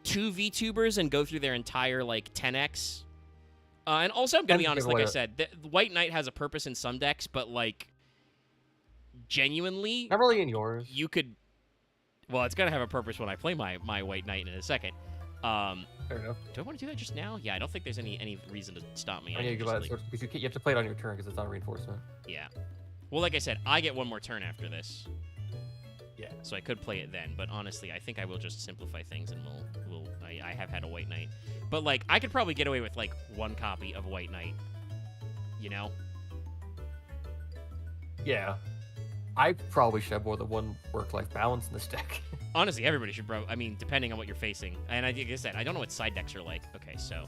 2 VTubers and go through their entire, like, 10x. And also, I'm going to be honest, like I said, the White Knight has a purpose in some decks, but, like, genuinely... Not really in yours. You could... Well, it's going to have a purpose when I play my White Knight in a second. Fair enough. Do I want to do that just now? Yeah, I don't think there's any reason to stop me. I need to go because you have to play it on your turn because it's not a reinforcement. Yeah. Well, like I said, I get one more turn after this. Yeah. So I could play it then, but honestly, I think I will just simplify things and I have had a White Knight. But, like, I could probably get away with, like, 1 copy of White Knight. You know? Yeah. I probably should have more than one work-life balance in this deck. Honestly, everybody should, bro. I mean, depending on what you're facing. And like I said, I don't know what side decks are like. Okay, so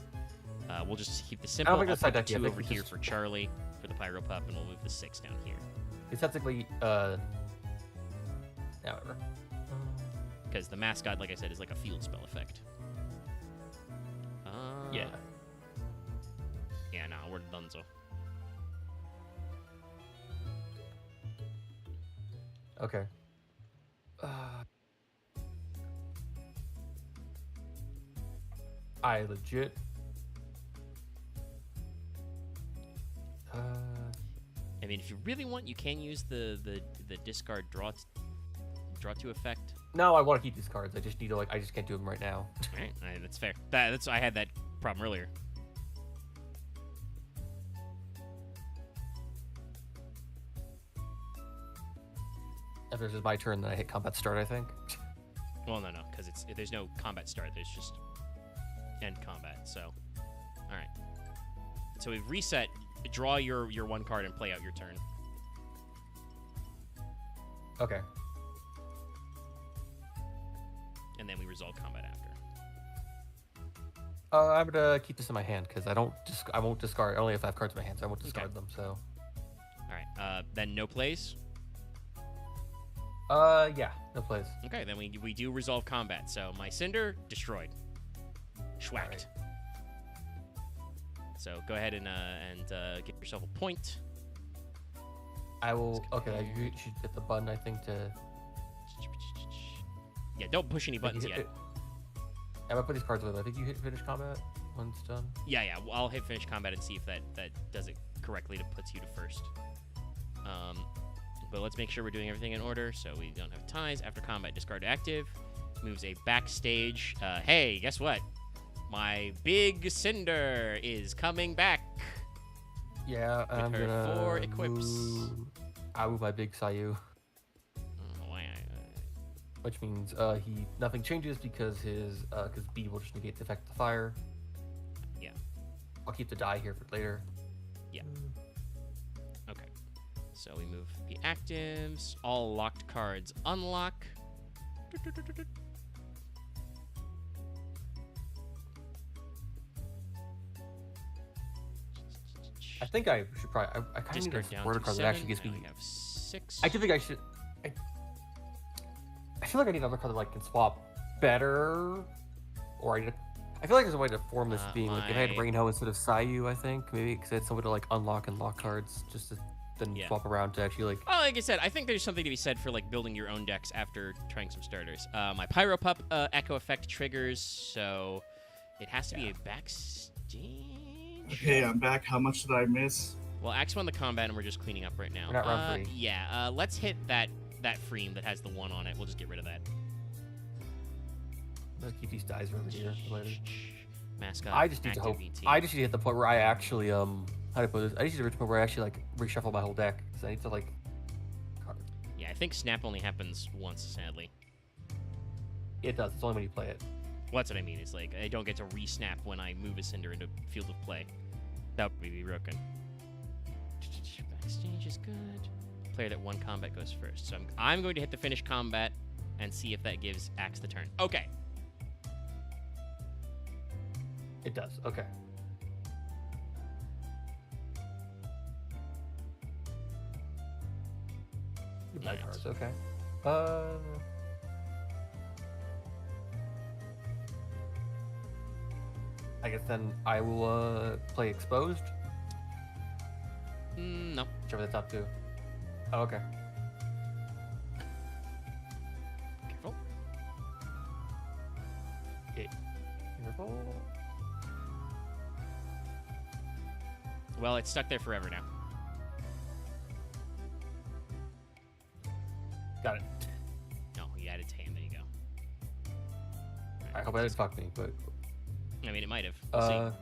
we'll just keep the simple. I don't think the side deck 2 over here for Charlie, for the Pyro Pup, and we'll move the 6 down here. It's technically, however. Because the mascot, like I said, is like a field spell effect. Yeah. Yeah, no, we're donezo. Okay. I legit. I mean, if you really want, you can use the discard draw 2 effect. No, I want to keep these cards. I just need to I just can't do them right now. All right, that's fair. I had that problem earlier. If this is my turn, then I hit combat start, I think. Well, no, because there's no combat start. There's just end combat. So, all right. So we've reset. Draw your 1 card and play out your turn. Okay. And then we resolve combat after. I'm gonna keep this in my hand because I won't discard. I only have 5 cards in my hand, so I won't discard them. So. All right. Then no plays. Yeah, no plays. Okay, then we do resolve combat. So my Cinder destroyed, schwacked. Right. So go ahead and get yourself a point. I will. Okay, you should hit the button. I think to. Yeah, don't push any buttons yet. I'm gonna put these cards with. I think you hit finish combat when it's done. Yeah. Well, I'll hit finish combat and see if that does it correctly to puts you to first. But let's make sure we're doing everything in order so we don't have ties. After combat, discard active. Moves a backstage. Hey, guess what? My big Cinder is coming back. Yeah, I'm her gonna 4 equips. I'll move my big Sayu, Why? which means nothing changes because because B will just negate the effect of the fire. Yeah. I'll keep the die here for later. Yeah. Okay. So we move the actives. All locked cards unlock. I think I should probably. I kind of need Discard a down supporter to card that 7. actually gives Now me. we have 6. I do think I should. I feel like I need another card that can swap better, or I feel like there's a way to form this being like if I had Rainho instead of Sayu. I think maybe because it's some way to like unlock and lock cards just to then swap around to actually like. Oh, like I said, I think there's something to be said for like building your own decks after trying some starters. My Pyro Pup Echo Effect triggers, so it has to be a backstage. Okay, I'm back. How much did I miss? Well, Axe won the combat, and we're just cleaning up right now. We're not round 3. Yeah, let's hit that Freem that has the 1 on it. We'll just get rid of that. Let's keep these dies over here for later. Mascot. I just need to hope. VT. I just need to hit the point where I actually how do I put this? I just need to reach the point where I actually like reshuffle my whole deck because I need to like. Yeah, I think snap only happens once, sadly. It does. It's only when you play it. Well, that's what I mean. It's like I don't get to re-snap when I move a Cinder into field of play. That would be broken. Backstage is good. Player that won combat goes first. So I'm going to hit the finish combat and see if that gives Axe the turn. Okay. It does. Okay. Right. Cards. Okay. I guess then I will play exposed. No. Whichever the top 2. Oh, okay. Careful. Okay. Careful. Well, it's stuck there forever now. Got it. No, he added to hand. There you go. I hope that didn't fuck me, but. I mean, it might have. We'll see.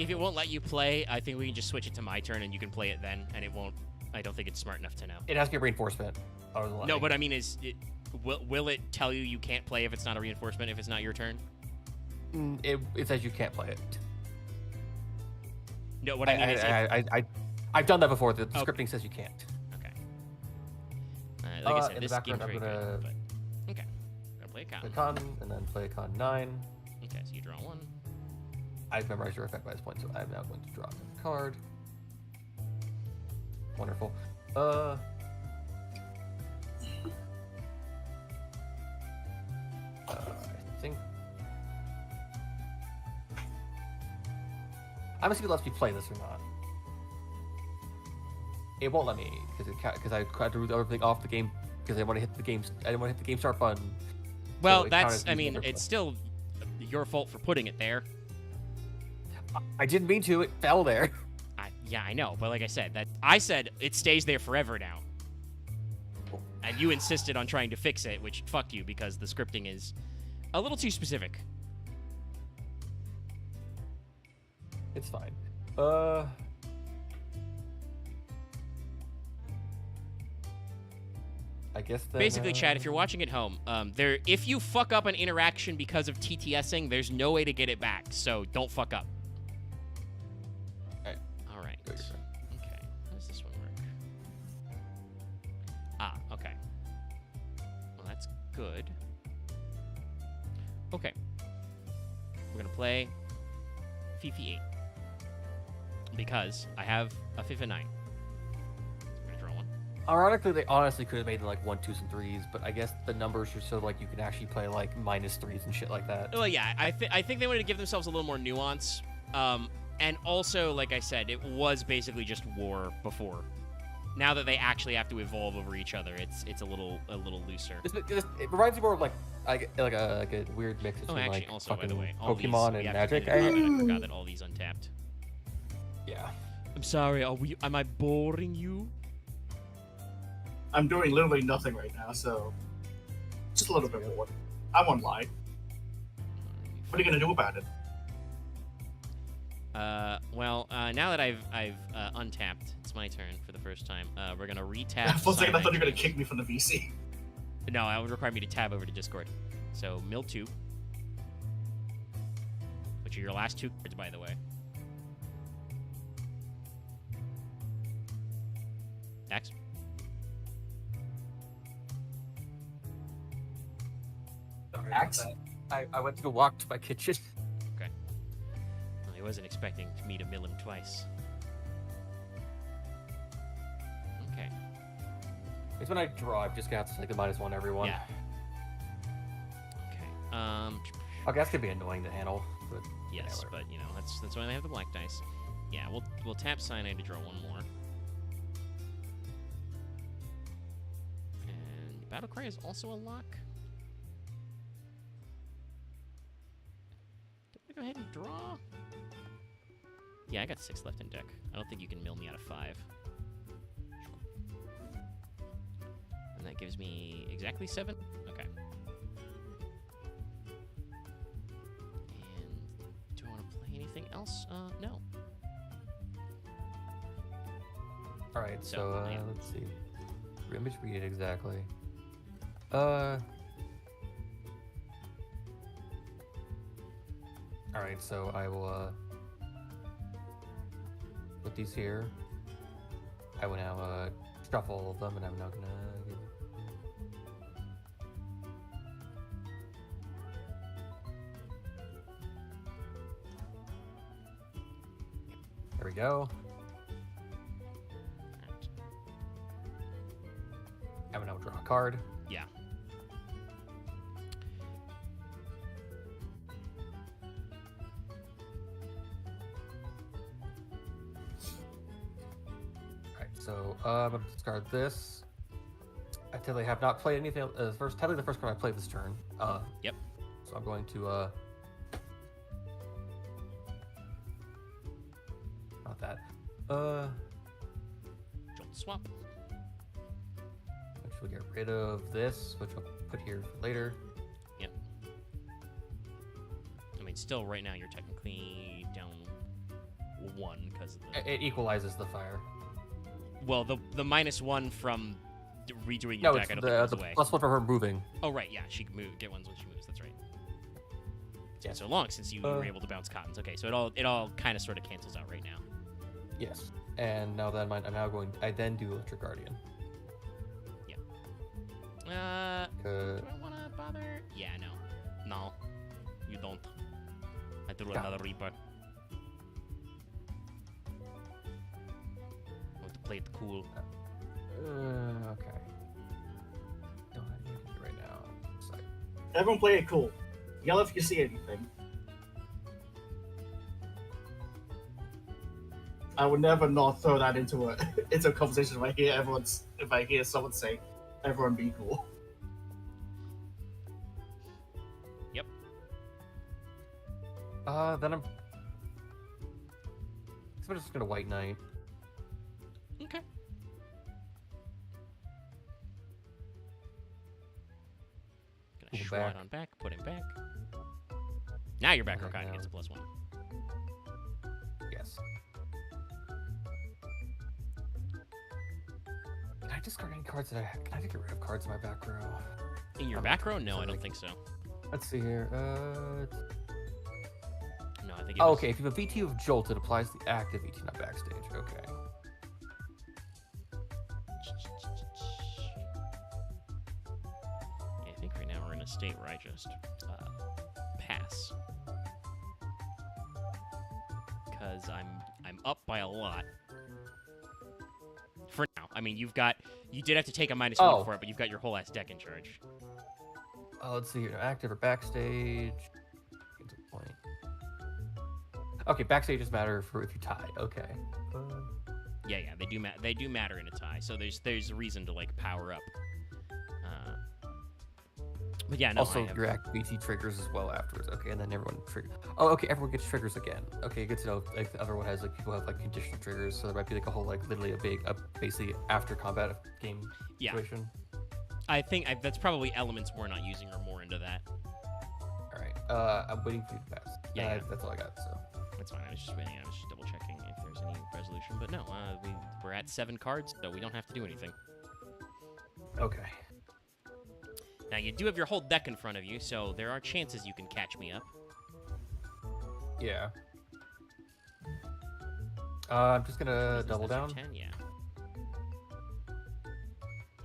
If it won't let you play, I think we can just switch it to my turn and you can play it then, and it won't. I don't think it's smart enough to know. It has to be a reinforcement. No, but I mean, will it tell you can't play if it's not a reinforcement if it's not your turn? It says you can't play it. No, what I mean is I've done that before. The scripting says you can't. Okay. Like I said, in this the game's background, very I'm gonna good, but okay. Gonna play a con. play con and then play a con 9. Okay, so you draw 1. I've memorized your effect by this point, so I'm now going to draw a card. Wonderful. I think I'm gonna see if it lets me play this or not. It won't let me because I tried to root everything off the game because I didn't want to hit the game. I didn't want to hit the game start button. Well, So that's. I mean, it's still your fault for putting it there. I didn't mean to. It fell there. Yeah, I know, but like I said, I said it stays there forever now, and you insisted on trying to fix it, which fuck you because the scripting is a little too specific. It's fine. I guess then, Basically, Chad, if you're watching at home, if you fuck up an interaction because of TTSing, there's no way to get it back. So don't fuck up. Alright. All right. Go your turn. Okay. good. Okay. We're gonna play Fifi 8. Because I have a Fifi 9. So I'm gonna draw one. Ironically, they honestly could have made like 1, 2s, and 3s, but I guess the numbers are so like you can actually play like -3s and shit like that. Well, yeah, I think they wanted to give themselves a little more nuance. And also, like I said, it was basically just war before. Now that they actually have to evolve over each other, it's a little looser. It reminds me more of like a weird mix between Actually, like also, by the fucking way, all Pokemon these, and Magic. I forgot that all these untapped. Yeah. I'm sorry. Am I boring you? I'm doing literally nothing right now, so just a little bit bored. I won't lie. What are you gonna do about it? Well, now that I've untapped, it's my turn for the first time. We're gonna retap. For a second, I thought you were gonna Cyanide kick me from the VC. No, it would require me to tab over to Discord. So, mill 2. Which are your last 2 cards, by the way. Next. Sorry Axe? about that. I went to go walk to my kitchen. Okay. Well, he wasn't expecting me to mill him twice. Okay. It's when I draw, I'm just gonna have to take the -1 everyone. Yeah. Okay. Okay, that's gonna be annoying to handle. But Yes, whatever. but you know that's why they have the black dice. Yeah, we'll tap Cyanide to draw one more. And Battle Cry is also a lock. Did I go ahead and draw? Yeah, I got 6 left in deck. I don't think you can mill me out of 5. And that gives me exactly 7? Okay. And do I want to play anything else? No. All right, So, so yeah. let's see. Let me just read it exactly. All right, so I will put these here. I will now shuffle all of them, and I'm now gonna. There we go. I will now draw a card. Yeah. Alright, so I'm gonna discard this. I technically have not played anything. Technically the first card I played this turn. Yep. So I'm going to not that. Jolt swap. Which will get rid of this, which I'll put here for later. Yep. I mean, still, right now you're technically down 1 because of the. It equalizes the fire. Well, the -1 from redoing No, your it's deck, I don't think goes the away. +1 for her moving. Oh right, yeah, she can move, get ones when she moves. That's right. It's been Yes. so long since you were able to bounce cottons. Okay, so it all kind of sort of cancels out right now. Yes. And now that I'm now going. I then do Electric Guardian. Do I want to bother? Yeah, no, you don't. I drew Got another Reaper. I want to play it cool. Okay. Don't have anything right now. Sorry. Everyone play it cool. Yell if you see anything. I would never not throw that into a into a conversation if I hear someone say, "Everyone be cool." Yep. Then I'm just gonna White Knight. Okay. Gonna Pull Shroud back. on back, put him back. Now your back row Right cotton now. gets a +1. Yes. Can I discard any cards that can I get rid of cards in my back row? In your I'm back not row? No, I don't like- think so. Let's see here. No, I think it Oh, was- okay. If you have a VT of Jolt, it applies the active VT, not backstage. Okay. Yeah, I think right now state where I just pass. Because I'm up by a lot. For now. I mean, you did have to take a -1 for it, but you've got your whole ass deck in charge. Let's see here. Active or backstage. Get to the point. Okay, backstages matter for if you tie. Okay. Yeah, they do matter in a tie. So there's a reason to like power up. But yeah, no. Also, your activity triggers as well afterwards. Okay, and then everyone triggers. Oh, okay, everyone gets triggers again. Okay, good to know. Like the other one has like people have like conditional triggers, so there might be like a whole like literally basically after combat game situation. I think that's probably elements we're not using or more into that. All right, I'm waiting for you to pass. Yeah. That's all I got. So that's fine. I was just waiting. I was just double checking if there's any resolution. But no, we're at 7 cards, so we don't have to do anything. Okay. Now, you do have your whole deck in front of you, so there are chances you can catch me up. Yeah. I'm just gonna double down. 10? Yeah.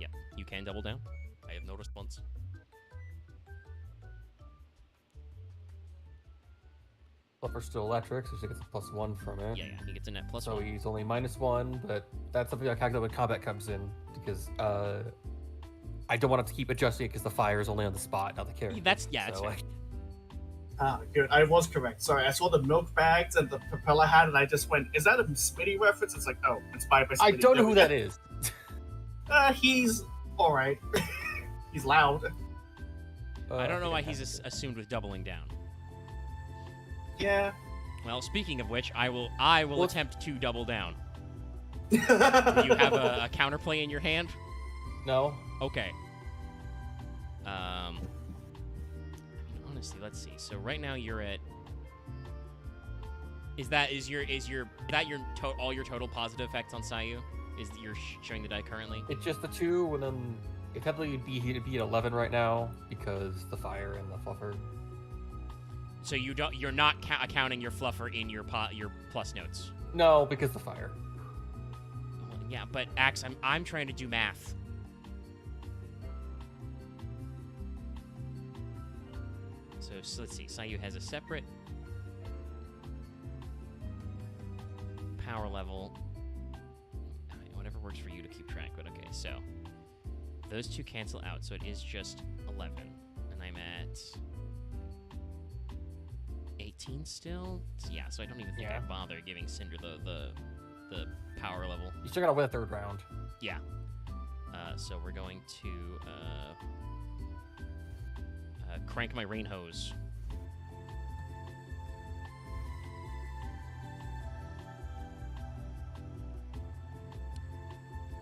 Yep, you can double down. I have no response. Fluffer's still electric, so he gets a +1 from it. Yeah, he gets a net +1. So he's only -1, but that's something I calculate when combat comes in, because I don't want it to keep adjusting it because the fire is only on the spot, not the character. That's fair. Good. I was correct. Sorry, I saw the milk bags and the propeller hat, and I just went, "Is that a Smitty reference?" It's like, oh, inspired by Smitty. I don't know who that is. He's all right. He's loud. I don't know why he's assumed with doubling down. Yeah. Well, speaking of which, I will attempt to double down. Do you have a counterplay in your hand? No. Okay. Honestly, let's see. So right now you're at. Is that all your total positive effects on Sayu? Is you're showing the die currently? It's just the 2, and then it technically it'd be at 11 right now because the fire and the fluffer. So you're not accounting your fluffer in your plus notes. No, because the fire. Well, yeah, but Axe, I'm trying to do math. So let's see. Sayu has a separate power level. Whatever works for you to keep track. But okay, so those 2 cancel out, so it is just 11, and I'm at 18 still. Yeah, so I don't even think I bother giving Cinder the power level. You still gotta win a 3rd round. Yeah. So we're going to crank my rain hose.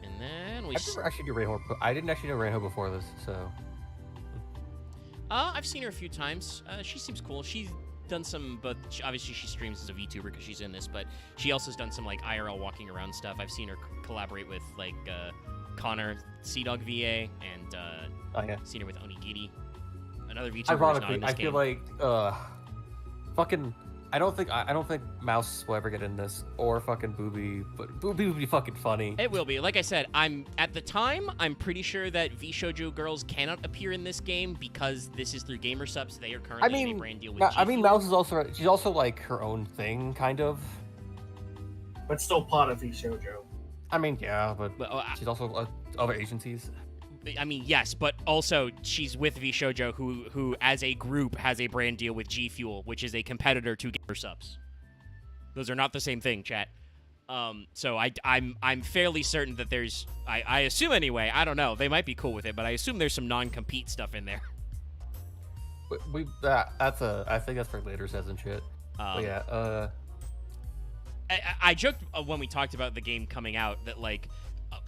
And then we. I've never actually do Reinho. I didn't actually know Reinho before this, so. I've seen her a few times. She seems cool. She's done some, but obviously she streams as a VTuber because she's in this, but she also has done some like IRL walking around stuff. I've seen her collaborate with like Connor, Seadog VA, and seen her with Onigiri. Another VTuber ironically, not in this feel like fucking I don't think Mouse will ever get in this, or fucking Booby, but Booby would be fucking funny. It will be. Like I said, I'm pretty sure that V-Shoujo girls cannot appear in this game because this is through GamerSupps. They are currently in a brand deal with G Mouse is she's also like her own thing, kind of. But still part of V-Shoujo. I mean, yeah, but she's also other agencies. I mean, yes, but also she's with V-Shoujo, who as a group has a brand deal with G Fuel, which is a competitor to GamerSupps. Those are not the same thing, chat. So I'm fairly certain that there's I assume anyway. I don't know. They might be cool with it, but I assume there's some non-compete stuff in there. I think that's for later says and shit. Yeah. I joked when we talked about the game coming out that like.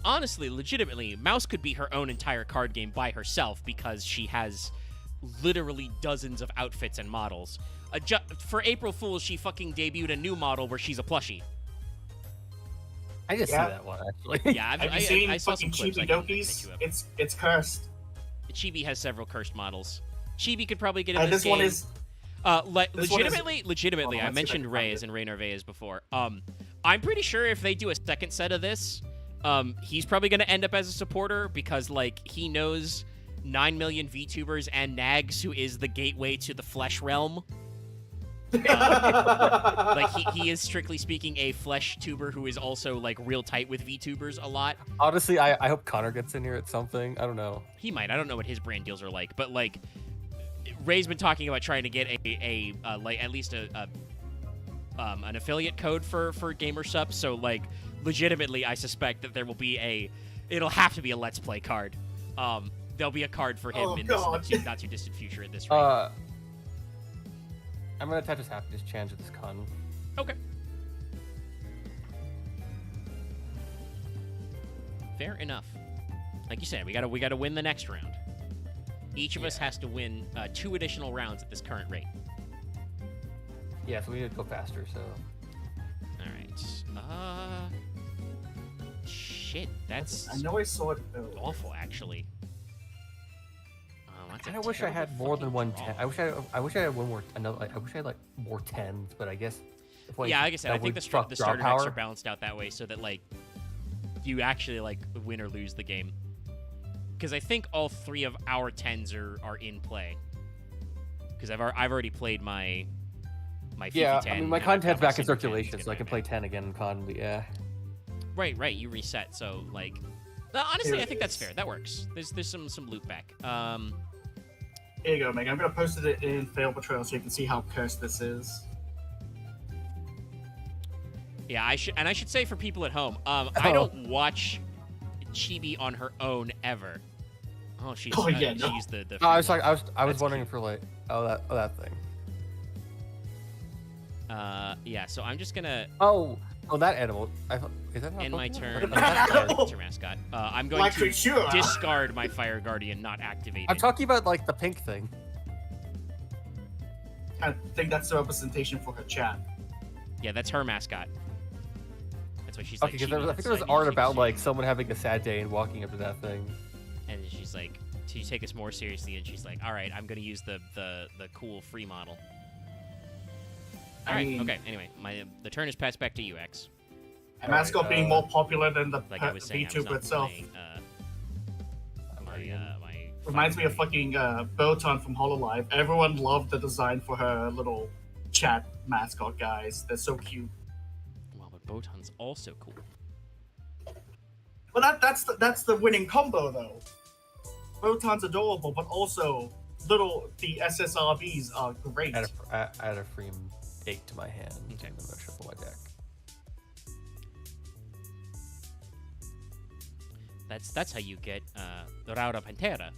Honestly, legitimately, Mouse could be her own entire card game by herself because she has literally dozens of outfits and models. For April Fool's, she fucking debuted a new model where she's a plushie. I just see that one, actually. Yeah, Have you seen I saw fucking some clips. Chibi Dokis? It's cursed. Chibi has several cursed models. Chibi could probably get in this this game. one is... legitimately, I mentioned Reyes and Rey Narvaez before. I'm pretty sure if they do a second set of this, he's probably going to end up as a supporter because, like, he knows 9 million VTubers and Nags, who is the gateway to the flesh realm. Like he is strictly speaking a flesh tuber who is also like real tight with VTubers a lot. Honestly, I hope Connor gets in here at something. I don't know. He might. I don't know what his brand deals are like, but like Ray's been talking about trying to get a like at least an affiliate code for GamerSup. So like legitimately, I suspect that there will be it'll have to be a Let's Play card. There'll be a card for him in the not too distant future at this rate. I'm gonna attach his happiness chant to this con. Okay. Fair enough. Like you said, we gotta win the next round. Each of us has to win 2 additional rounds at this current rate. Yeah, so we need to go faster. So. All right. Shit. That's. I know I saw it. Awful, actually. I kind of wish I had more than one 10. I wish I had one more. I wish I had like more 10s, but I guess. Like I guess I think the starter decks are balanced out that way, so that like you actually like win or lose the game. Because I think all 3 of our 10s are in play. Because I've already played my FIFA 10. I mean my content's back in circulation, so I can play 10 again in con. But yeah. Right. You reset, so like. Honestly, I think that's fair. That works. There's some loop back. Here you go, Meg. I'm gonna post it in Fail Portrayal so you can see how cursed this is. Yeah, I should say for people at home, I don't watch Chibi on her own ever. Oh, she's she's the. I was wondering for like that thing. Yeah. So I'm just gonna. Oh, that animal. Is that not end my Pokemon? turn. That's her mascot. I'm going to discard my Fire Guardian, not activate. I'm talking about like the pink thing. I think that's the representation for her chat. Yeah, that's her mascot. That's why she's okay, like. Because I think there was art about like someone having a sad day and walking up to that thing. And she's like, "Do you take us more seriously?" And she's like, "All right, I'm gonna use the cool free model." All right. Okay. Anyway, the turn is passed back to you, X. A mascot being more popular than the like I was saying, VTuber itself. My reminds me of fucking Botan from HoloLive. Everyone loved the design for her little chat mascot guys. They're so cute. Well, but Botan's also cool. Well, that's the winning combo though. Botan's adorable, but also the SSRBs are great. I had a free 8 to my hand. Okay. I'm gonna shuffle my deck. That's how you get Raura Pantera,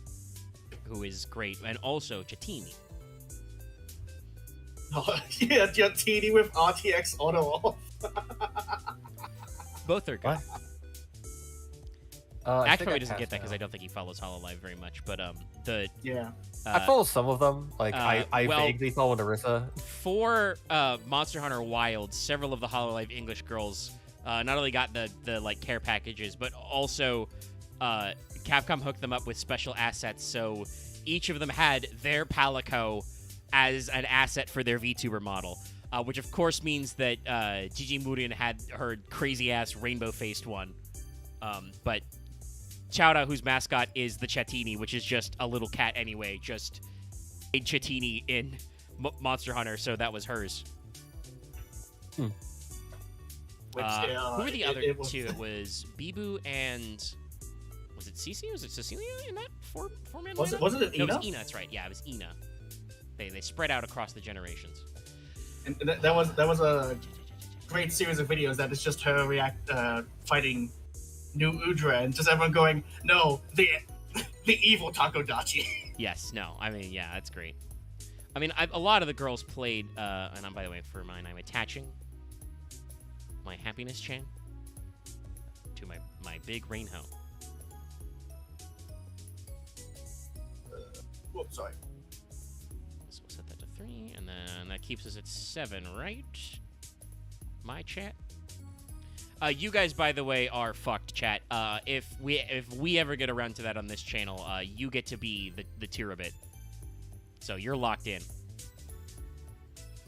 who is great, and also Chatini. Oh, yeah, Chatini with RTX auto off. Both are good. What? Act probably doesn't get that because I don't think he follows HoloLive very much, but I follow some of them. Like I vaguely follow Narissa. For Monster Hunter Wilds, several of the HoloLive English girls not only got the like care packages, but also Capcom hooked them up with special assets. So each of them had their Palico as an asset for their VTuber model, which of course means that Gigi Murian had her crazy ass rainbow faced one, but Chowda, whose mascot is the Chatini, which is just a little cat anyway, just a Chatini in Monster Hunter, so that was hers. Which, who were the other two? It was Bibu and... Was it Cece? Was it Cecilia in that four-man lineup? Was it Ina? No, it was Ina, that's right. Yeah, it was Ina. They spread out across the generations. And that was a great series of videos that is just her fighting New Udra, and just everyone going, no, the evil Takodachi. Yes, no, I mean, yeah, that's great. I mean, a lot of the girls played, and by the way, for mine, I'm attaching my happiness chain to my big Rainho. Whoops, sorry. So we'll set that to 3, and then that keeps us at 7, right? My chat. You guys, by the way, are fucked, chat. If we ever get around to that on this channel, you get to be the Tirabit. So you're locked in.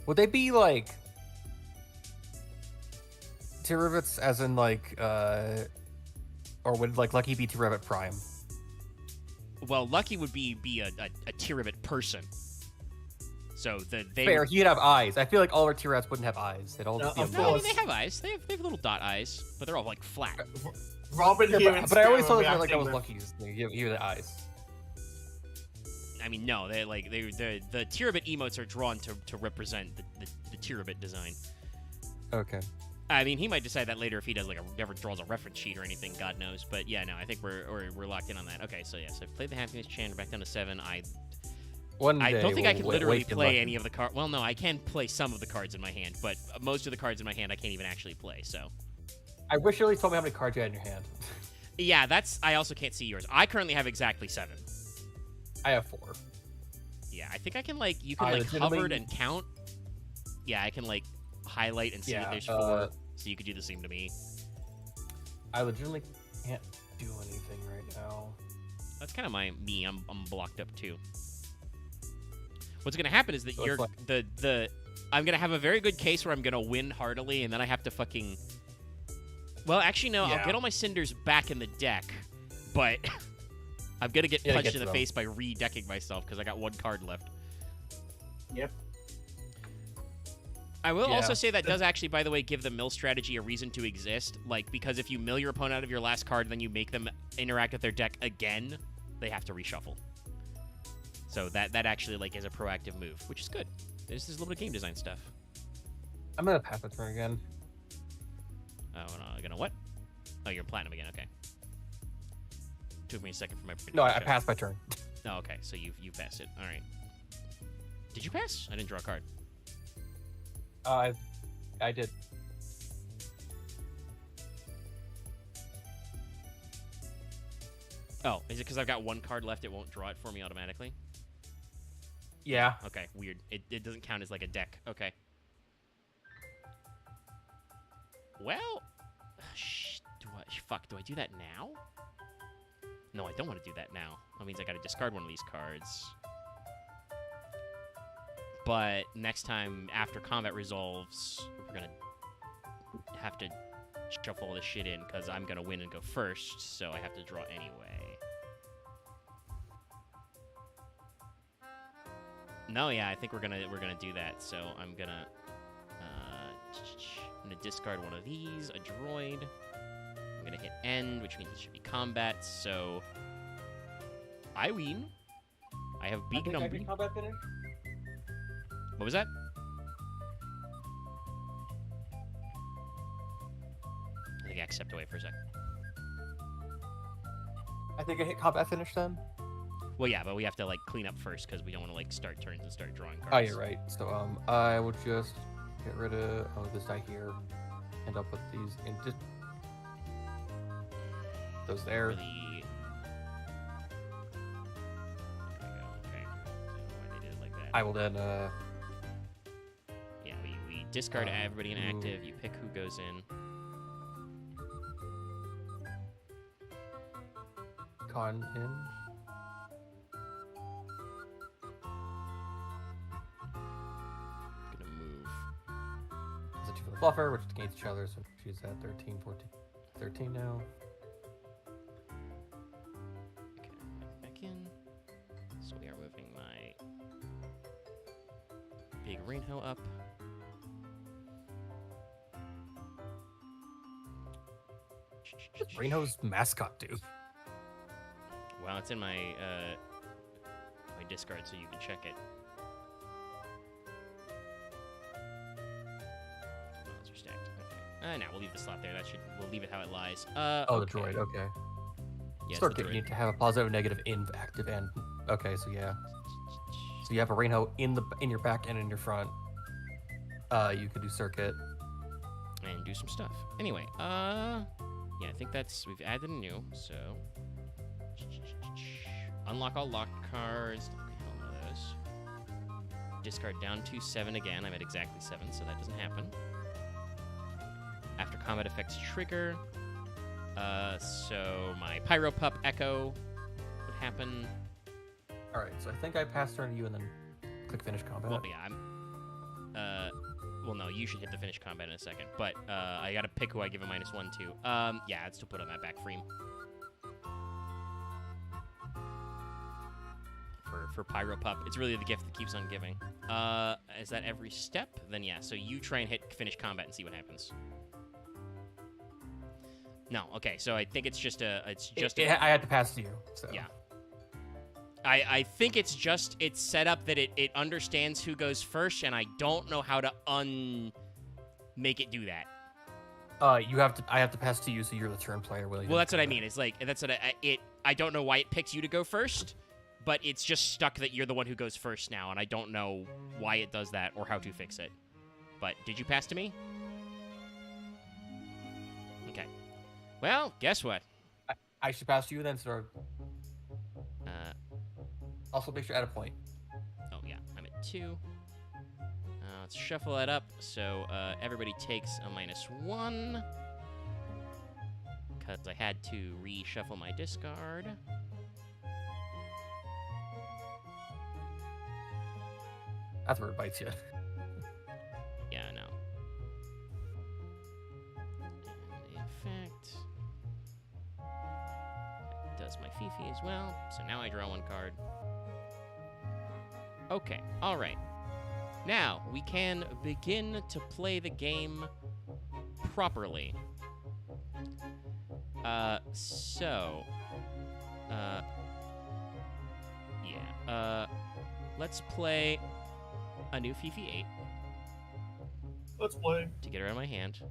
Would they be like Tirabits as in like or would like Lucky be Tirabit Prime? Well, Lucky would be a Tirabit person. So they Fair, he'd have eyes. I feel like all our T-Rats wouldn't have eyes. They'd all No, just be of No, I mean, course. they have eyes. They have little dot eyes, but they're all like flat. Robin Yeah, here but I always thought instead that like that was reacting Lucky's. You had the eyes. I mean, no, the Tirabit emotes are drawn to represent the Tirabit design. Okay. I mean, he might decide that later if he does like ever draws a reference sheet or anything. God knows. But yeah, no, I think we're locked in on that. Okay, so yeah, so I've played the Happiness Chan. We're back down to 7. I don't think I can literally play any of the cards. Well, no, I can play some of the cards in my hand, but most of the cards in my hand I can't even actually play. So. I wish you at least told me how many cards you had in your hand. Yeah, I also can't see yours. I currently have exactly 7. I have 4. Yeah, I think I can like you can I like hover it legitimately- and count. Yeah, I can like highlight and see that Yeah, there's 4, so you could do the same to me. I legitimately can't do anything right now. That's kind of me. I'm blocked up too. What's gonna happen is that So you're it's like- the I'm gonna have a very good case where I'm gonna win heartily, and then I have to fucking. Well, actually, no. I'll Yeah. get all my cinders back in the deck, but I'm gonna get Yeah, punched get in the them. face by redecking myself because I got 1 card left. Yep. I will also Yeah. say that does actually, by the way, give the mill strategy a reason to exist. Like, because if you mill your opponent out of your last card, then you make them interact with their deck again, they have to reshuffle. So that actually like is a proactive move, which is good. There's a little bit of game design stuff. I'm gonna pass my turn again. Oh, no, gonna what? Oh, you're platinum again. Okay. Took me a second for my. No, I passed my turn. Oh, okay. So you passed it. All right. Did you pass? I didn't draw a card. I did. Oh, is it because I've got 1 card left? It won't draw it for me automatically. Yeah. Okay, weird. It doesn't count as like a deck. Okay. Well, do I do that now? No, I don't want to do that now. That means I got to discard one of these cards. But next time after combat resolves, we're gonna have to shuffle all this shit in because I'm gonna win and go first, so I have to draw anyway. No, yeah, I think we're gonna do that. So I'm gonna discard one of these, a droid. I'm gonna hit end, which means it should be combat. So I win. I have big number. Combat finish. What was that? I think I stepped away for a second. I think I hit combat finish then. Well, yeah, but we have to like clean up first because we don't want to like start turns and start drawing cards. Oh, you're right. So I would just get rid of this die here. End up with these and just those there. For the... There we go. Okay. I don't know why they did it like that. I will then Yeah, we discard everybody in active. You pick who goes in. con in. Gonna move. It's a 2 for the fluffer, which against each other, so she's at 13, 14, 13 now. Okay, back in. So we are moving my big Rainho up. Reno's mascot, dude. Well, it's in my my discard, so you can check it. Those are stacked. Okay. Now we'll leave the slot there. We'll leave it how it lies. Oh, okay. the droid. Okay. Yeah, Start it's the getting you droid. to have a positive, and negative in active and. Okay, so yeah. So you have a Reno in your back and in your front. You could do circuit. And do some stuff. Anyway, yeah, I think we've added a new, so unlock all locked cards. Hell no those. Discard down to 7 again. I'm at exactly 7, so that doesn't happen. After combat effects trigger, so my Pyro Pup Echo would happen. All right, so I think I passed turn to you and then click finish combat. Well, yeah, well, no, you should hit the finish combat in a second, but I gotta pick who I give a -1 to. Yeah, I'd still put on that back frame. for Pyro Pup. It's really the gift that keeps on giving. Is that every step? Then yeah. So you try and hit finish combat and see what happens. No. Okay. So I think it's just a. I had to pass to you. So. Yeah. I think it's set up that it understands who goes first, and I don't know how to make it do that. I have to pass to you, so you're the turn player, William. Well, that's what I mean. It's like that's what I don't know why it picks you to go first, but it's just stuck that you're the one who goes first now, and I don't know why it does that or how to fix it. But did you pass to me? Okay. Well, guess what? I should pass to you then, sir. Also, make sure add a point. Oh yeah, I'm at 2. Let's shuffle that up. So everybody takes a -1. Because I had to reshuffle my discard. That's where it bites you. Yeah, I know. And the effect does my Fifi as well. So now I draw 1 card. Okay, all right. Now, we can begin to play the game properly. Let's play a new Fifi 8. Let's play. To get it out of my hand.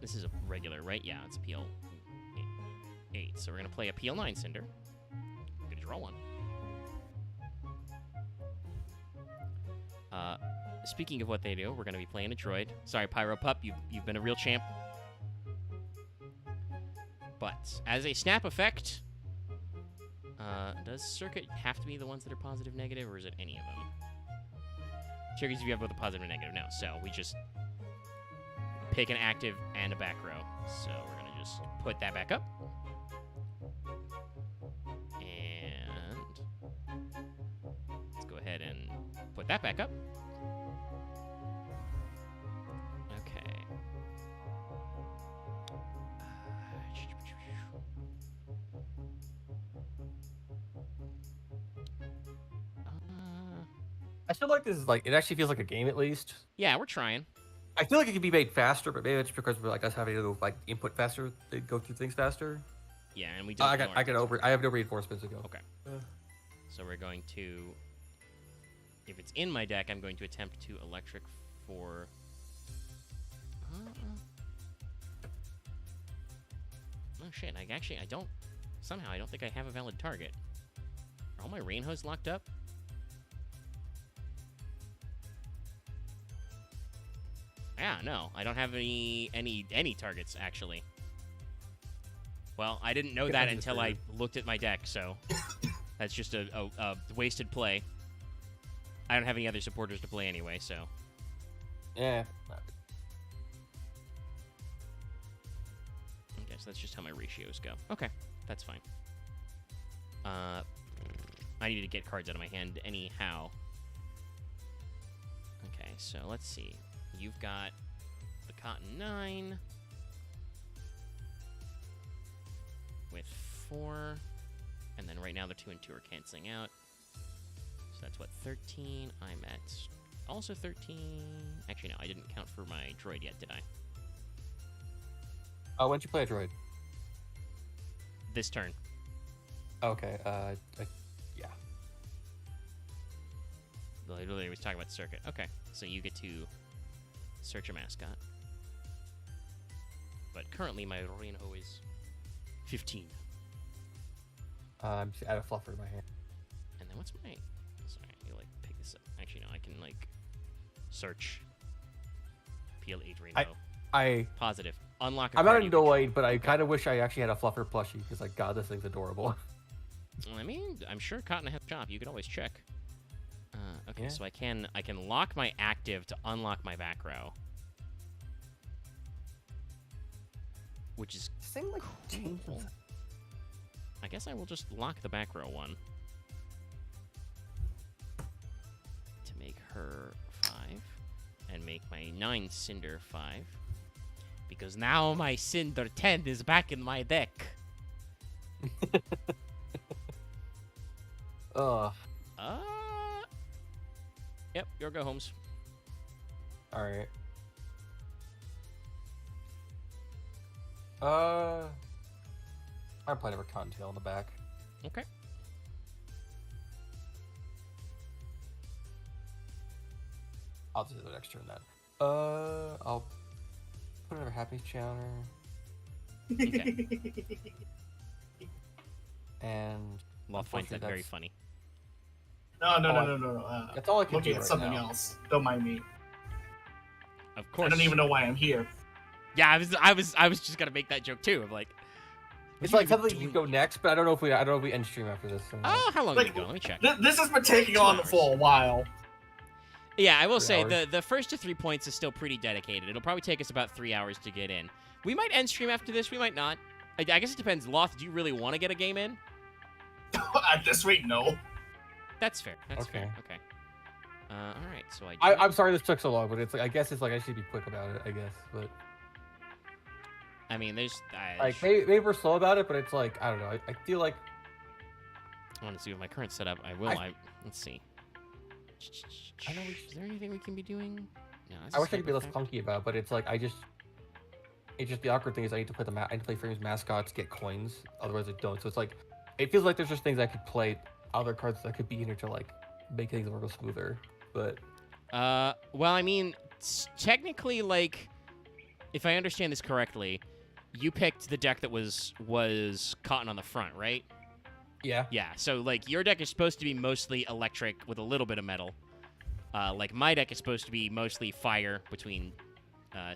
This is a regular, right? Yeah, it's Appeal 8. So we're going to play Appeal 9 Cinder. I'm going to draw 1. Speaking of what they do, we're going to be playing a droid. Sorry, Pyro Pup, you've been a real champ. But, as a snap effect, does Circuit have to be the ones that are positive, negative, or is it any of them? Checkers if you have both a positive and negative. No, so we just pick an active and a back row. So we're going to just put that back up. And let's go ahead and put that back up. Okay. I feel like this is it actually feels like a game at least. Yeah, we're trying. I feel like it could be made faster, but maybe it's because we're us having to input faster, they go through things faster. Yeah, and we don't. I have no reinforcements to go. Okay. So we're going to, if it's in my deck, I'm going to attempt to electric for. Oh shit! I don't. Somehow I don't think I have a valid target. Are all my rain hose locked up? Yeah, no, I don't have any targets actually. Well, I didn't know that until I looked at my deck, so that's just a wasted play. I don't have any other supporters to play anyway, so. Yeah. Okay, so that's just how my ratios go. Okay, that's fine. I needed to get cards out of my hand anyhow. Okay, so let's see. You've got the Cotton 9 with 4, and then right now the 2 and 2 are canceling out. So that's what, 13? I'm at also 13. Actually, no, I didn't count for my droid yet, did I? When'd you play a droid? This turn. Okay. Yeah. Literally, was talking about circuit. Okay, so you get to search a mascot. But currently, my Reinho is 15. Just add a fluffer in my hand. And then what's my? Sorry, you pick this up. Actually, no, I can search. Peel 8 Reinho. Positive. Unlock. I'm not annoyed, but I kind of wish I actually had a fluffer plushie because God, this thing's adorable. I mean, I'm sure Cotton has a shop. You could always check. Okay, Yeah. so I can lock my active to unlock my back row, which is This thing cool. I guess I will just lock the back row one to make her 5 and make my 9 Cinder 5, because now my Cinder 10 is back in my deck. Ugh. Yep, your go homes. All right. I'm playing over Cottontail in the back. Okay. I'll do the next turn then. I'll put another happy counter Okay. and Loth finds that Unfortunately, very that's- funny. No. that's all I can Looking do at right something now. else. Don't mind me. Of I course. don't even know why I'm here. Yeah, I was just gonna make that joke too. Of like, what It's are you like even something you doing go here? next, but I don't know if we end stream after this. Or not. Oh, how long Like, did it go? Let me check. This has been taking 2 on hours. for a while. Yeah, I will 3 say hours. the first to 3 points is still pretty dedicated. It'll probably take us about 3 hours to get in. We might end stream after this. We might not. I guess it depends. Loth, do you really want to get a game in? At this rate, no. That's fair. That's Okay. fair. Okay. All right. So I'm sorry this took so long, but it's like I guess it's like I should be quick about it. I guess, but I mean, there's. like maybe we're slow about it, but it's like I don't know. I feel like I want to see with my current setup. I will. Let's see. I know Is there anything we can be doing? No. that's I a wish I could be less sniper clunky about, it, but it's like it's just the awkward thing is I need to play I need to play Frames mascots, get coins, otherwise I don't. So it's like it feels like there's just things I could play, other cards that could be in here to like make things a little smoother. But well, I mean, technically, like, if I understand this correctly, you picked the deck that was cotton on the front, right? yeah, Yeah. So like your deck is supposed to be mostly electric with a little bit of metal. Like my deck is supposed to be mostly fire between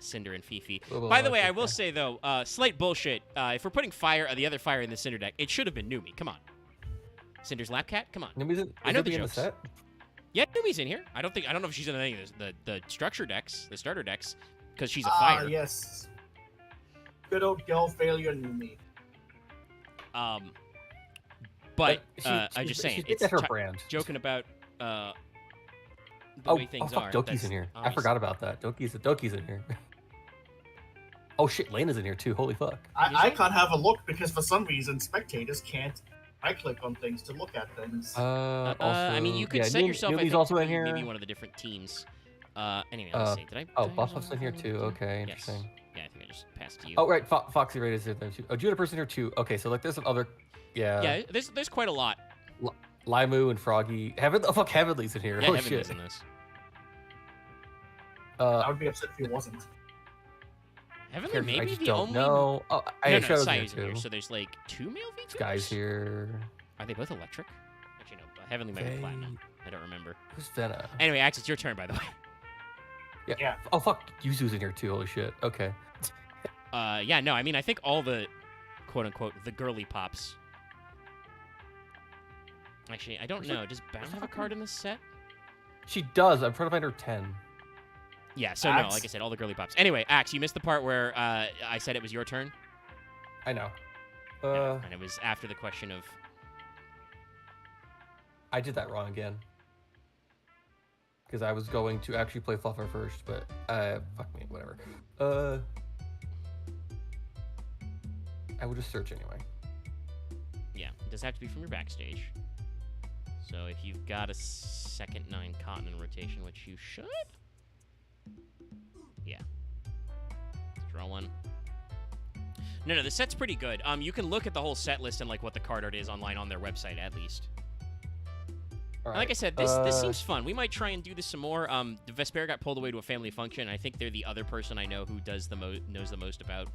Cinder and Fifi. By the way, I will say though, slight bullshit. If we're putting the other fire in the Cinder deck, it should have been Numi. Come on, Cinder's Lapcat. Come on. I know the in the jokes. set. Yeah, Numi's in here. I don't know if she's in any of the structure decks, the starter decks, because she's a fire. Yes. Good old girl failure Numi. But she- I'm just she saying, did it's that her brand. joking about the Oh, way things fuck, are. Doki's that's in here. I obvious. forgot about that. Doki's in here. Oh shit, Lena's in here too. Holy fuck. I can't have a look because for some reason spectators can't right-click on things to look at things. Also, I mean, you could yeah, set yourself. I Numi's think, also in to here. Maybe one of the different teams. Anyway, let's see. Did I? Oh, did I Buffalo's in here use too. all of Okay, them? interesting. Yes. Yeah, I think I just passed to you. Oh right, Foxy Raid is in there too. Oh, Juniper's in here too. Okay, so like there's some other, Yeah, there's quite a lot. Limu and Froggy. Heavenly's in here. Yeah, Oh Heaven shit. is in this. I would be upset if he wasn't. Heavenly, I maybe just the don't only. know. Oh, No, Shadow's in Sai's here in here. too. So there's like 2 male V2s? Sky's here. Are they both electric? Actually, no. Heavenly might be platinum. I don't remember. Who's Vena? Anyway, Axe, it's your turn, by the way. Yeah. Oh fuck, Yuzu's in here too. Holy shit. Okay. Yeah, no, I mean, I think all the quote-unquote the girly pops. Actually, I don't know. Does Bound have a card in this set? She does. I'm trying to find her 10. Yeah, so no, Axe? like I said, all the girly pops. Anyway, Axe, you missed the part where I said it was your turn. I know. And it was after the question of... I did that wrong again. Because I was going to actually play Fluffer first, but fuck me, whatever. I would just search anyway. Yeah, it does have to be from your backstage. So if you've got a second 9 cotton in rotation, which you should... Yeah. Let's draw one. No, the set's pretty good. You can look at the whole set list and like what the card art is online on their website at least. All And like I said, this seems fun. We might try and do this some more. The Vesper got pulled away to a family function. I think they're the other person I know who does knows the most about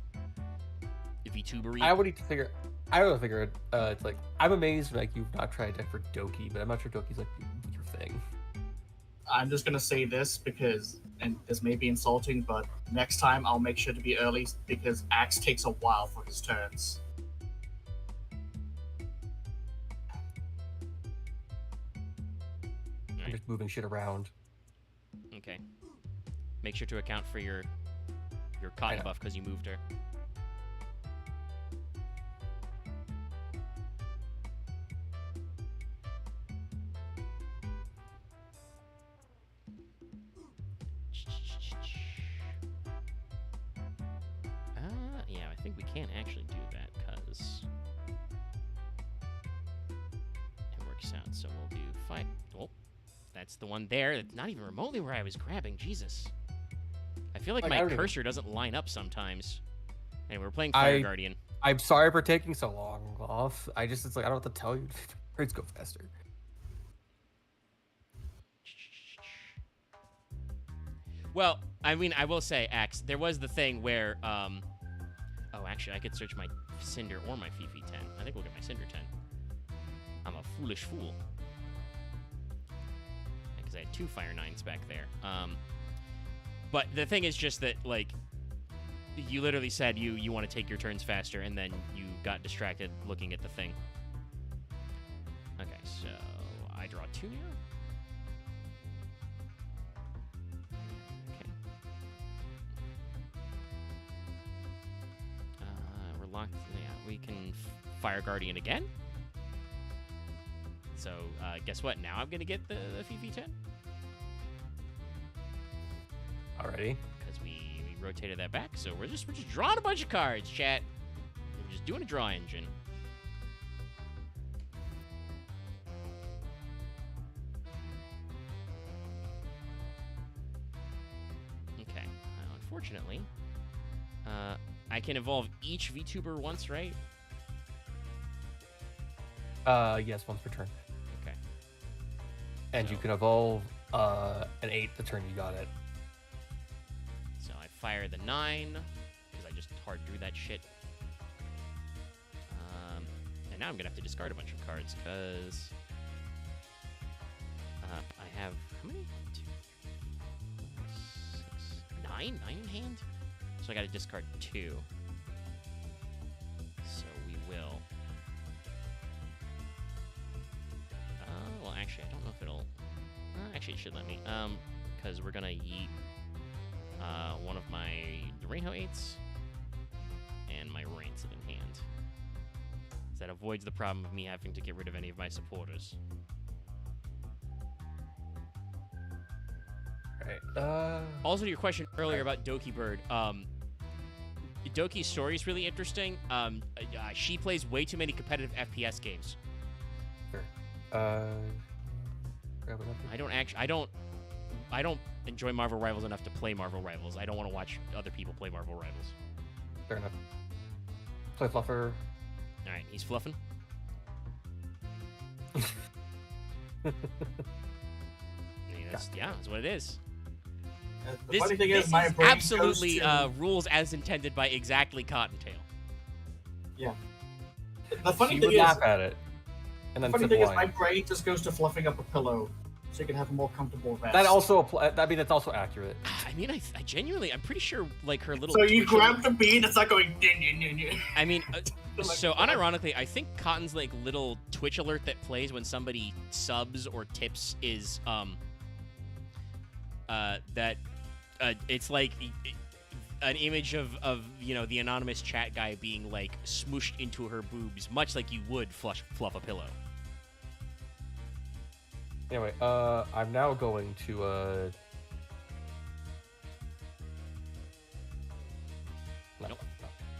VTubery. I would need to figure. I would figure it. It's like I'm amazed like you've not tried a deck for Doki, but I'm not sure Doki's like your thing. I'm just gonna say this because, and this may be insulting, but next time I'll make sure to be early because Axe takes a while for his turns. I'm just moving shit around. Okay. Make sure to account for your cotton know. buff because you moved her. Yeah, I think we can actually do that because... And we're works out. So we'll do fight. Oh, that's the one there. It's not even remotely where I was grabbing. Jesus. I feel like my cursor doesn't line up sometimes. Anyway, we're playing Fire Guardian. I'm sorry for taking so long off. It's like I don't know what to tell you. Let's go faster. Well, I mean, I will say, Axe, there was the thing where, oh, actually, I could search my Cinder or my Fifi 10. I think we'll get my Cinder 10. I'm a foolish fool. Because I had 2 Fire 9s back there. But the thing is just that, like, you literally said you want to take your turns faster, and then you got distracted looking at the thing. Okay, so I draw 2 here. Okay. We're locked. Yeah, we can Fire Guardian again. So guess what? Now I'm gonna get the Fifi 10. Alrighty. Because we rotated that back, so we're just drawing a bunch of cards, chat. We're just doing a draw engine. Okay. Unfortunately, I can evolve each VTuber once, right? Yes, once per turn. Okay. And So- you can evolve an 8 the turn you got it. So I fire the 9, because I just hard drew that shit. And now I'm going to have to discard a bunch of cards, because I have, how many? 2, 3, 4, 6, 9? 9 in hand? So I got to discard 2. So we will. Well, actually, I don't know if it'll. Actually, it should let me. Because we're gonna yeet one of my Reho 8s and my Rancid in hand. So that avoids the problem of me having to get rid of any of my supporters. Right. Also, to your question earlier about Doki Bird, Doki's story is really interesting. She plays way too many competitive FPS games. Sure. Grab it up. I don't enjoy Marvel Rivals enough to play Marvel Rivals. I don't want to watch other people play Marvel Rivals. Fair enough. Play Fluffer. All right, he's fluffing. That's what it is. The funny thing is, my is brain absolutely goes to, rules as intended by exactly Cottontail. Yeah. The funny She thing would is, laugh at it. And then funny flip thing is, line. my brain just goes to fluffing up a pillow so you can have a more comfortable rest. That also that's also accurate. I mean, I genuinely, I'm pretty sure, like, her little... So you Twitch grab the bean, it's not going... Din, din, din, din. I mean, Like, so unironically, I think Cotton's, like, little Twitch alert that plays when somebody subs or tips is, it's like an image of the anonymous chat guy being, like, smooshed into her boobs, much like you would fluff a pillow. Anyway, I'm now going to Nope.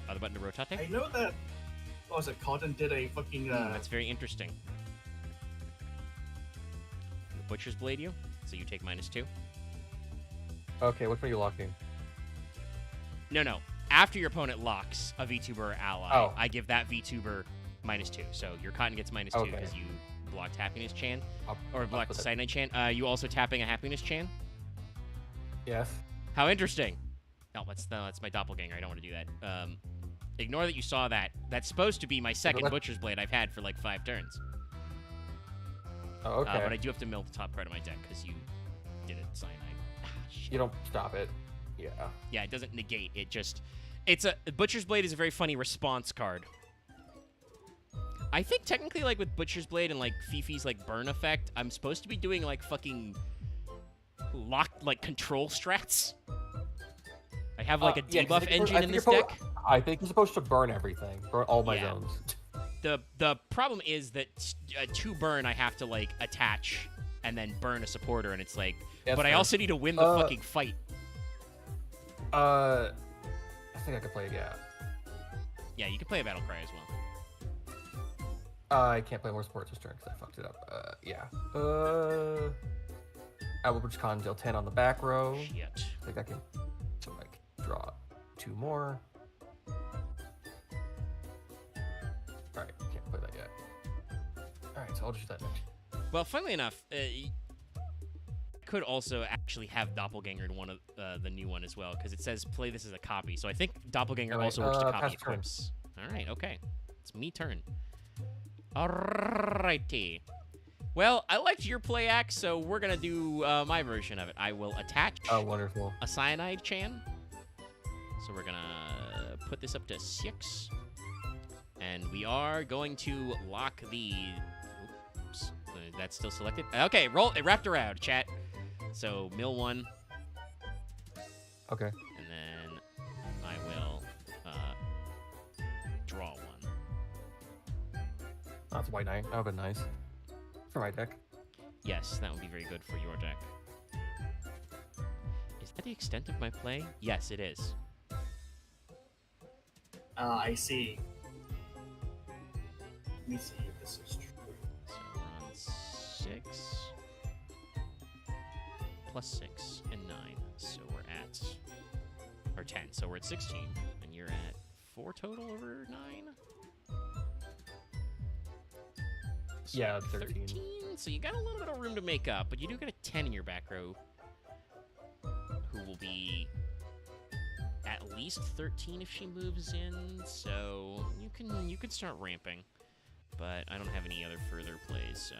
Other button to rotate. I know that... What was it? Cotton did a fucking... That's very interesting. The Butcher's Blade you, so you take -2. Okay, which one are you locking? No. After your opponent locks a VTuber ally, Oh. I give that VTuber -2. So your Cotton gets -2 Okay. because you blocked Happiness Chan, I'll blocked put it- Cyanide Chan. You also tapping a Happiness Chan. Yes. How interesting. No, that's my doppelganger. I don't want to do that. Ignore that you saw that. That's supposed to be my second What? Butcher's Blade I've had for like 5 turns. Oh, okay. But I do have to mill the top part of my deck because you did it, Cyanide. Shit. You don't stop it. Yeah. Yeah, it doesn't negate. It's a Butcher's Blade is a very funny response card. I think technically, like with Butcher's Blade and like Fifi's like burn effect, I'm supposed to be doing like fucking locked like control strats. I have like a Yeah, 'cause I debuff think engine in this you're deck. I think you're supposed to burn everything. Burn all my Yeah. zones. The problem is that to burn I have to like attach and then burn a supporter, and it's like, Yeah, but I fair. also need to win the fucking fight. I think I could play it, yeah. Yeah, you can play a Battle Cry as well. I can't play more sports this turn because I fucked it up. Yeah. I will just con deal 10 on the back row. Shit. I think I can. So I can draw 2 more. All right, can't play that yet. All right, so I'll just do that next. Well, funnily enough, could also actually have Doppelganger in one of the new one as well, because it says play this as a copy. So I think Doppelganger Alright, also works to copy pass a turn. corpse. All right, okay. It's me turn. Alrighty. Well, I liked your play act, so we're going to do my version of it. I will attach Oh, wonderful. a cyanide Chan. So we're going to put this up to 6. And we are going to lock the... Oops. That's still selected. Okay, roll. It wrapped around, chat. So, mill 1. Okay. And then I will draw 1. That's white knight. That would have been nice. For my deck. Yes, that would be very good for your deck. Is that the extent of my play? Yes, it is. I see. Let me see if this is true. So we're on 6. Plus 6 and 9. So we're at... Or 10. So we're at 16. And you're at 4 total over 9? So Yeah, 13. So you got a little bit of room to make up, but you do get a 10 in your back row, who will be at least 13 if she moves in. So you can start ramping, but I don't have any other further plays. So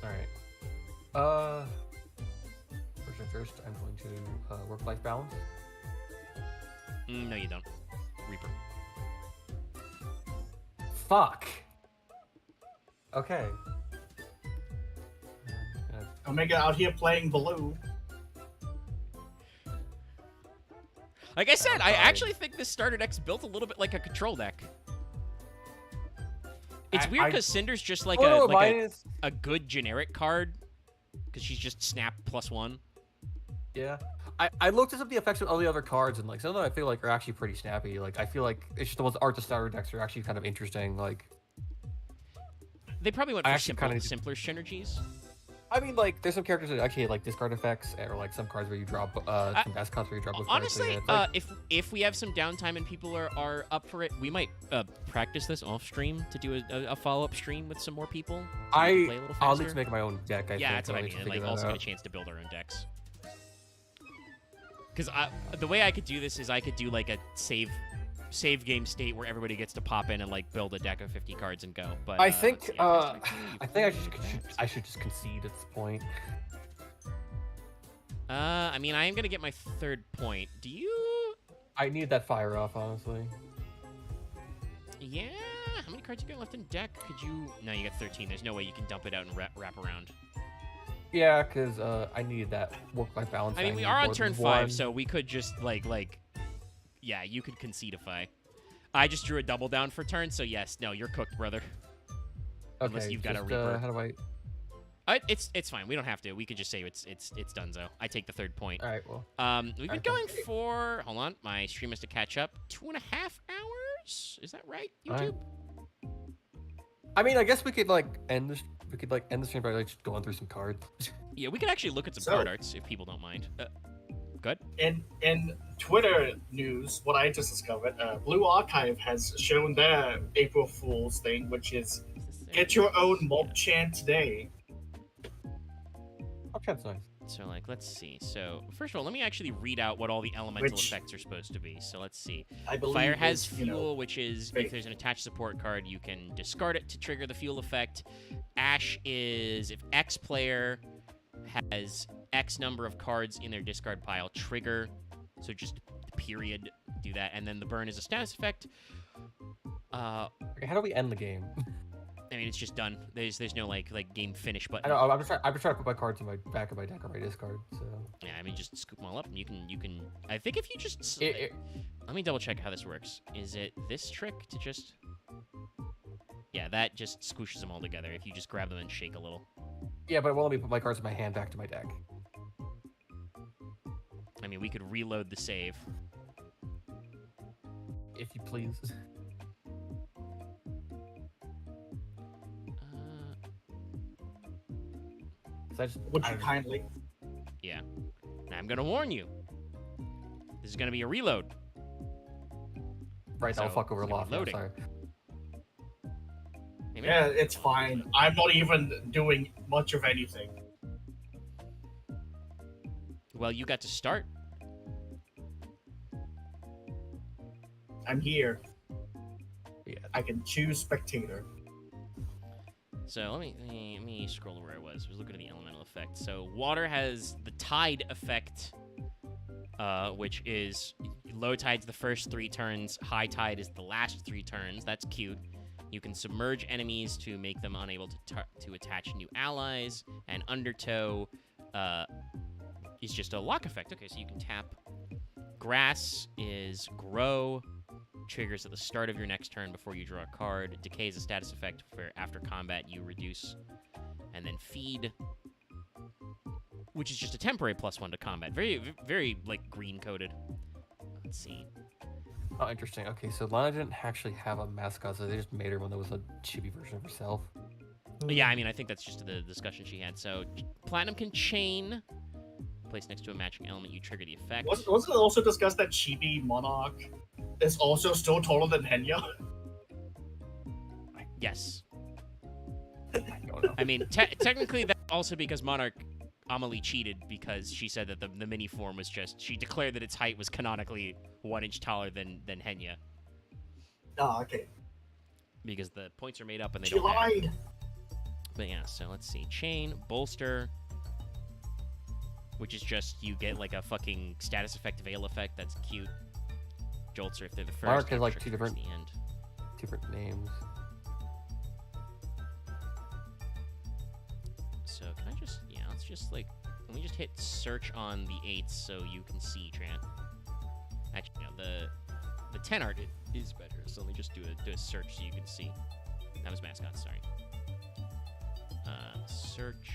All right. First, I'm going to work-life balance. no, you don't. Reaper. Fuck. Okay. Omega out here playing Baloo. Like I said, I fine. actually think this starter deck's built a little bit like a control deck. It's weird because Cinder's just like a good generic card, because she's just snap +1. Yeah. I looked at some of the effects of all the other cards, and like some of them I feel like are actually pretty snappy. Like I feel like it's just the ones art to starter decks are actually kind of interesting. Like They probably went I for actually kinda need to- simpler synergies. I mean, like there's some characters that actually like discard effects, or like some cards where you draw some best cards where you draw both cards, so Honestly, yeah, it's like, if we have some downtime and people are up for it, we might practice this off stream to do a follow-up stream with some more people. So we can play a little I'll faster. need to make my own deck. I Yeah, think. that's what I I'll need mean. to And like figure also that get a out. chance to build our own decks. Because the way I could do this is I could do like a save game state where everybody gets to pop in and like build a deck of 50 cards and go. But I think yeah, I should just concede at this point. I mean, I am gonna get my 3rd point. Do you? I need that fire off, honestly. Yeah. How many cards you got left in deck? Could you? No, you got 13. There's no way you can dump it out and wrap around. Yeah, because I needed that work-life balance. I mean, we need are on more turn than 5, one. so we could just yeah, you could concedify. I just drew a double down for turn, so yes, no, you're cooked, brother. Okay, unless you've got a just, Reaper. how do I? It's fine. We don't have to. We could just say it's donezo. I take the 3rd point. All right, well. We've been Okay. going for. Hold on, my stream has to catch up. 2.5 hours. Is that right, YouTube? I mean, I guess we could like end this. We could like end the stream by like just going through some cards. Yeah, we could actually look at some So- card arts if people don't mind. Good. In Twitter news, what I just discovered, Blue Archive has shown their April Fool's thing, which is get your own mob chant today. Okay, that's nice. So, like, let's see. So, first of all, let me actually read out what all the elemental Which- effects are supposed to be. So, let's see. I believe Fire has is, fuel, which is fake. if there's an attached support card, you can discard it to trigger the fuel effect. Ash is if X player has X number of cards in their discard pile, trigger. So just period, do that. And then the burn is a status effect. Okay, how do we end the game? I mean, it's just done. There's no like game finish I button. know. I'm just trying to put my cards in my back of my deck or my discard. So Yeah, I mean, just scoop them all up, and you can. I think if you just It- let me double check how this works. Is it this trick to just? Yeah, that just squishes them all together. If you just grab them and shake a little. yeah, but it won't let me put my cards in my hand back to my deck. I mean, we could reload the save. If you please. Would you kindly? Yeah. And I'm gonna warn you. This is gonna be a reload. Right, that'll So, fuck over it's gonna Loft. be Yeah, loading. sorry. Maybe Yeah, it's fine. I'm not even doing much of anything. Well, you got to start. I'm here. Yeah. I can choose spectator. So let me scroll to where I was. I was looking at the elemental effect. So water has the tide effect, which is low tide's the first 3 turns, high tide is the last 3 turns. That's cute. You can submerge enemies to make them unable to attach new allies, and undertow is just a lock effect. Okay, so you can tap. Grass is grow. Triggers at the start of your next turn before you draw a card. Decay is a status effect where after combat you reduce. And then feed, which is just a temporary +1 to combat. Very, very like green coded. Let's see. Oh, interesting. Okay, so Lana didn't actually have a mascot, so they just made her one that was a chibi version of herself. Yeah, I mean, I think that's just the discussion she had. So Platinum can chain. Placed next to a matching element, you trigger the effect. Wasn't it also discussed that Chibi Monarch is also still taller than Henya? Yes. I don't know. I mean, technically that's also because Monarch Amelie cheated because she said that the mini form was just, she declared that its height was canonically 1 inch taller than Henya. Ah, okay. Because the points are made up and they She don't add. lied. But yeah, so let's see. Chain, bolster, which is just you get like a fucking status effect, veil effect. That's cute. Jolts are if they're the first. Monarch has like extra two towards different the end. names. So can I just, yeah, let's just like, let me just hit search on the 8s so you can see, Tran. Actually, no, the 10 art is better, so let me just do a search so you can see. That was mascot, sorry. Search.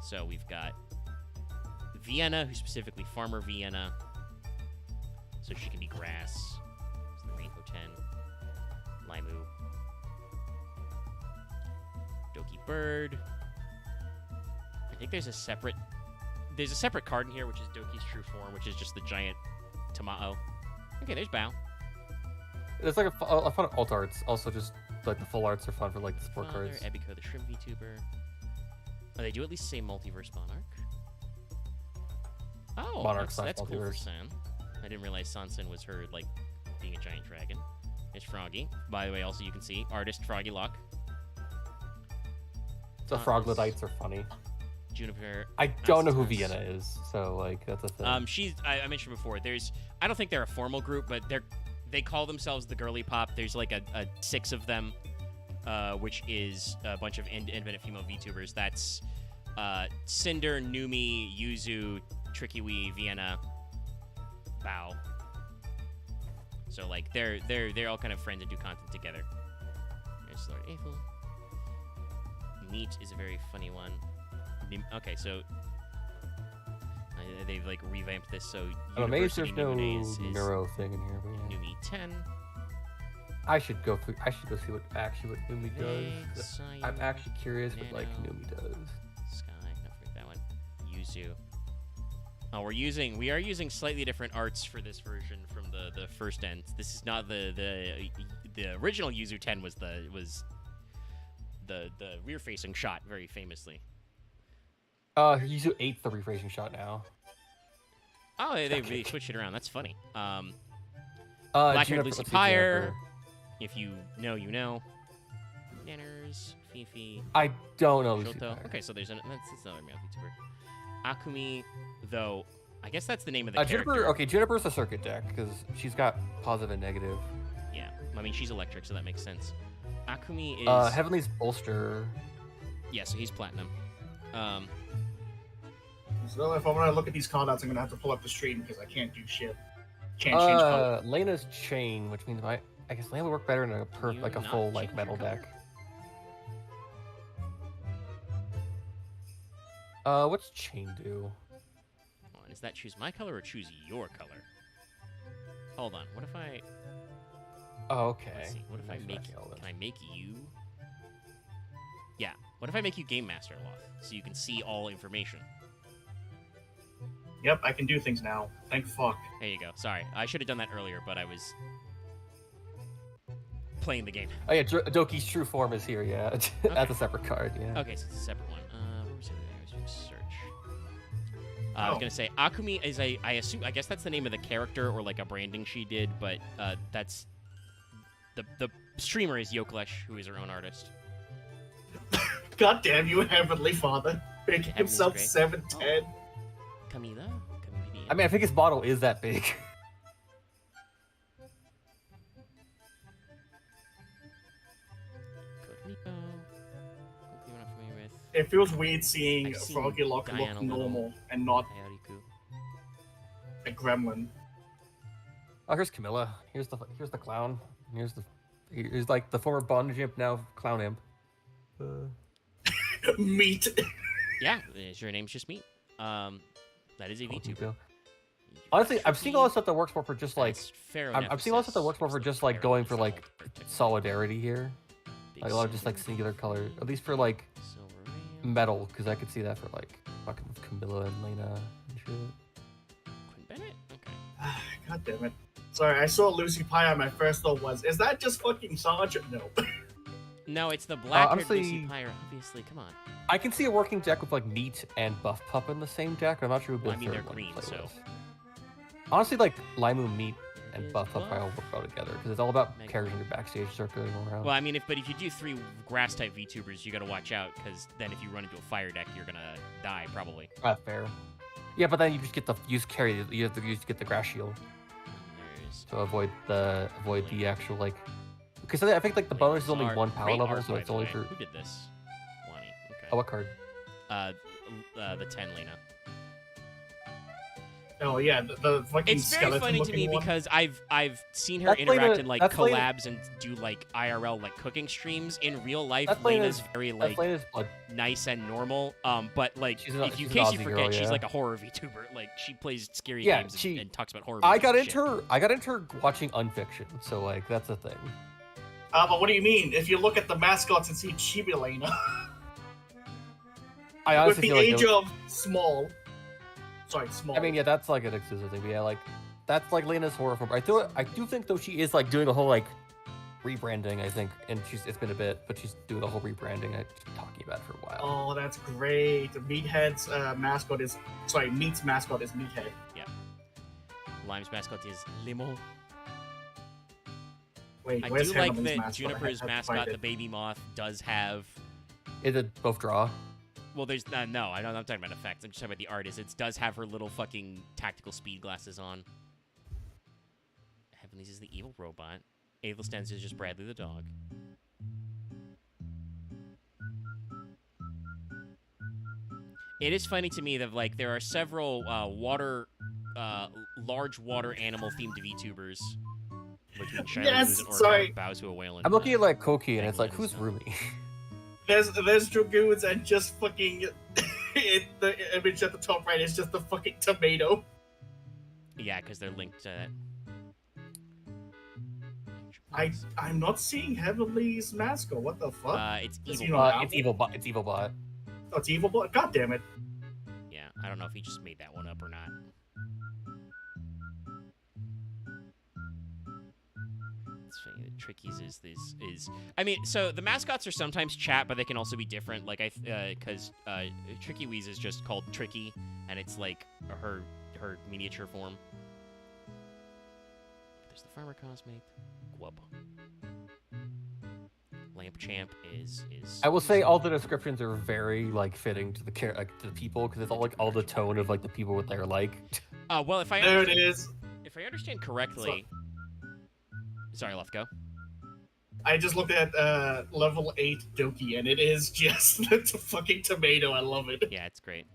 So we've got Vienna, who's specifically Farmer Vienna. So she can be grass. It's the Rainbow 10. Limu. Doki Bird. I think there's a separate card in here, which is Doki's true form, which is just the giant Tamao. Okay, there's Bao. It's like a fun alt arts. Also, just like the full arts are fun for like the sport Father, cards. Ebiko, the Shrimp VTuber. Oh, they do at least say Multiverse Monarch. Oh, Monarch that's cool for Multiverse. San. I didn't realize Sansen was her, like, being a giant dragon. There's Froggy. By the way, also you can see artist Froggy Lock. So Froglodites are funny. Juniper. I don't know who Nice. Vienna is, so like that's a thing. I mentioned before. I don't think they're a formal group, but they call themselves the Girly Pop. There's like a 6 of them, which is a bunch of independent female VTubers. That's Cinder, Numi, Yuzu, Tricky Wee, Vienna, Bao. So like they're all kind of friends and do content together. There's Lord Eiffel. Meat is a very funny one. Okay, so they've like revamped this. So I'm amazed there's University no Numine is neuro thing in here, but yeah. Numi 10. I should go see what Numi does. I'm actually curious what like Nano. Numi does. Sky, don't forget that one. Yuzu. Oh, we are using slightly different arts for this version from the first end. This is not the original Yuzu 10 was the rear facing shot very famously. Yuzu 8's the rephrasing shot now. Oh, they really switched it around. That's funny. Juniper- Black-haired Lucy let's see, Pyre. Juniper. If you know, you know. Nanners, Fifi. I don't know. Lucy Shoto. Pyre. Okay, so that's another male VTuber. Akumi, though, I guess that's the name of the character. Juniper. Okay, Juniper's a circuit deck because she's got positive and negative. Yeah, I mean she's electric, so that makes sense. Akumi is Heavenly's bolster. yeah, so he's platinum. So if I want to look at these call outs, I'm gonna have to pull up the stream because I can't do shit. Can't change color. Lena's chain, which means I guess Lena would work better in a You like a not full like change metal your color? deck. What's chain do? Hold on, is that choose my color or choose your color? Hold on, what if I? Oh, okay. Let's see. What if I Nice make? fucking all this. Can I make you? Yeah. What if I make you Game Master, Loth, so you can see all information? Yep, I can do things now. Thank fuck. There you go. Sorry, I should have done that earlier, but I was playing the game. Oh yeah, Doki's true form is here. Yeah, that's a separate card. Yeah. Okay, so it's a separate one. Where was it? I was doing search. I was gonna say Akumi is I assume, I guess that's the name of the character or like a branding she did, but that's the streamer is Yoklesh, who is her own artist. God damn you, Heavenly Father. Making Heavenly's himself great. 7'10". Camila. I mean, I think his bottle is that big. It feels weird seeing I've seen Froggy Lock Diana look Little. normal and not Hayariku. a gremlin. Oh, here's Camilla. Here's the clown. Here's like the former bondage imp, now clown imp. Meat. Yeah, your name's just me. That is a VTuber. Honestly, I'm seeing all this stuff that works more for just like I'm seeing all this stuff that works more for Nemesis, just like going for like Particular. solidarity here. Big Like a lot of just like Silver, singular color, at least for like Silver Ram, metal, because I could see that for like fucking with Camilla and Lena and shit. Quinn Bennett? Okay. God damn it. Sorry, I saw Lucy Pie and my first thought was, is that just fucking Sergeant? No. No, it's the black honestly, Lucy Pyre, obviously. Come on. I can see a working deck with like Meat and Buff Pup in the same deck. I'm not sure who Well, I the mean, third they're one green, to play so. with. Honestly, like Limu, Meat, It and is Buff Pup Buff. probably all work well together because it's all about Mega characters in Man. your backstage circulating around. Well, I mean, but if you do 3 grass type VTubers, you gotta watch out, because then if you run into a fire deck, you're gonna die, probably. Fair. Yeah, but then you just get the you have to get the grass shield There's to avoid the actual like. Because I think like the bonus is only art. one power Great level, art, so by it's the only way. for. Who did this? Wani. Okay. Oh, what card? The 10 Lena. Oh yeah, the fucking It's very skeleton funny to me looking one. because I've seen her That's interact Lena- in like that's Lena- collabs and do like IRL like cooking streams. In real life, That's Lena's Lena's- very That's like Lena's blood. nice and normal. But like She's an- if you she's in an case you Aussie forget, girl, she's yeah. like a horror VTuber. Like she plays scary Yeah, games she- and talks about horror. I movies got and into her. I got into her watching Unfiction, so like that's a thing. But what do you mean? If you look at the mascots and see Chibi Lena I with honestly the feel like age it- of small. Sorry, small. I mean, yeah, that's like an exclusive thing. But yeah, like that's like Lena's horror form. I do think though she is like doing a whole like rebranding. I think, and it's been a bit, but she's doing a whole rebranding. I've been talking about it for a while. Oh, that's great. Meathead's mascot is Meat's mascot is Meathead. Lime's mascot is Limo. Wait, I where's do like Heavenly's that mascot? Juniper's I have to find mascot, the it. baby moth, does have. Is it both draw? Well, there's no. I'm not talking about effects. I'm just talking about the artist. It does have her little fucking tactical speed glasses on. Heavenly's is the evil robot. Aethelstan's is just Bradley the dog. It is funny to me that like there are several large water animal themed VTubers. Between Shiloh, Yes, who's an orca, sorry. Bowser, a whale, and, I'm looking at like Koki, and it's like, Penguins, who's Rumi? There's dragoons and just fucking the image at the top right is just the fucking tomato. yeah, because they're linked to that. I'm not seeing Heavenly's mascot. What the fuck? It's Does evil. he not have It's evil bot. It's evil bot. Oh, it's evil boy. God damn it! Yeah, I don't know if he just made that one up or not. It's funny. The Trickies is. I mean, so the mascots are sometimes chat, but they can also be different. Like because Tricky Wheeze is just called Tricky, and it's like her miniature form. There's the Farmer Cosmate. Gwub. Lamp Champ is. I will say all the descriptions are very like fitting to the to the people because it's all like all the tone of like the people what they're like. Well, if I There it is. if I understand correctly. Sorry, Left, go. I just looked at level 8 Doki, and it is just the fucking tomato. I love it. Yeah, it's great.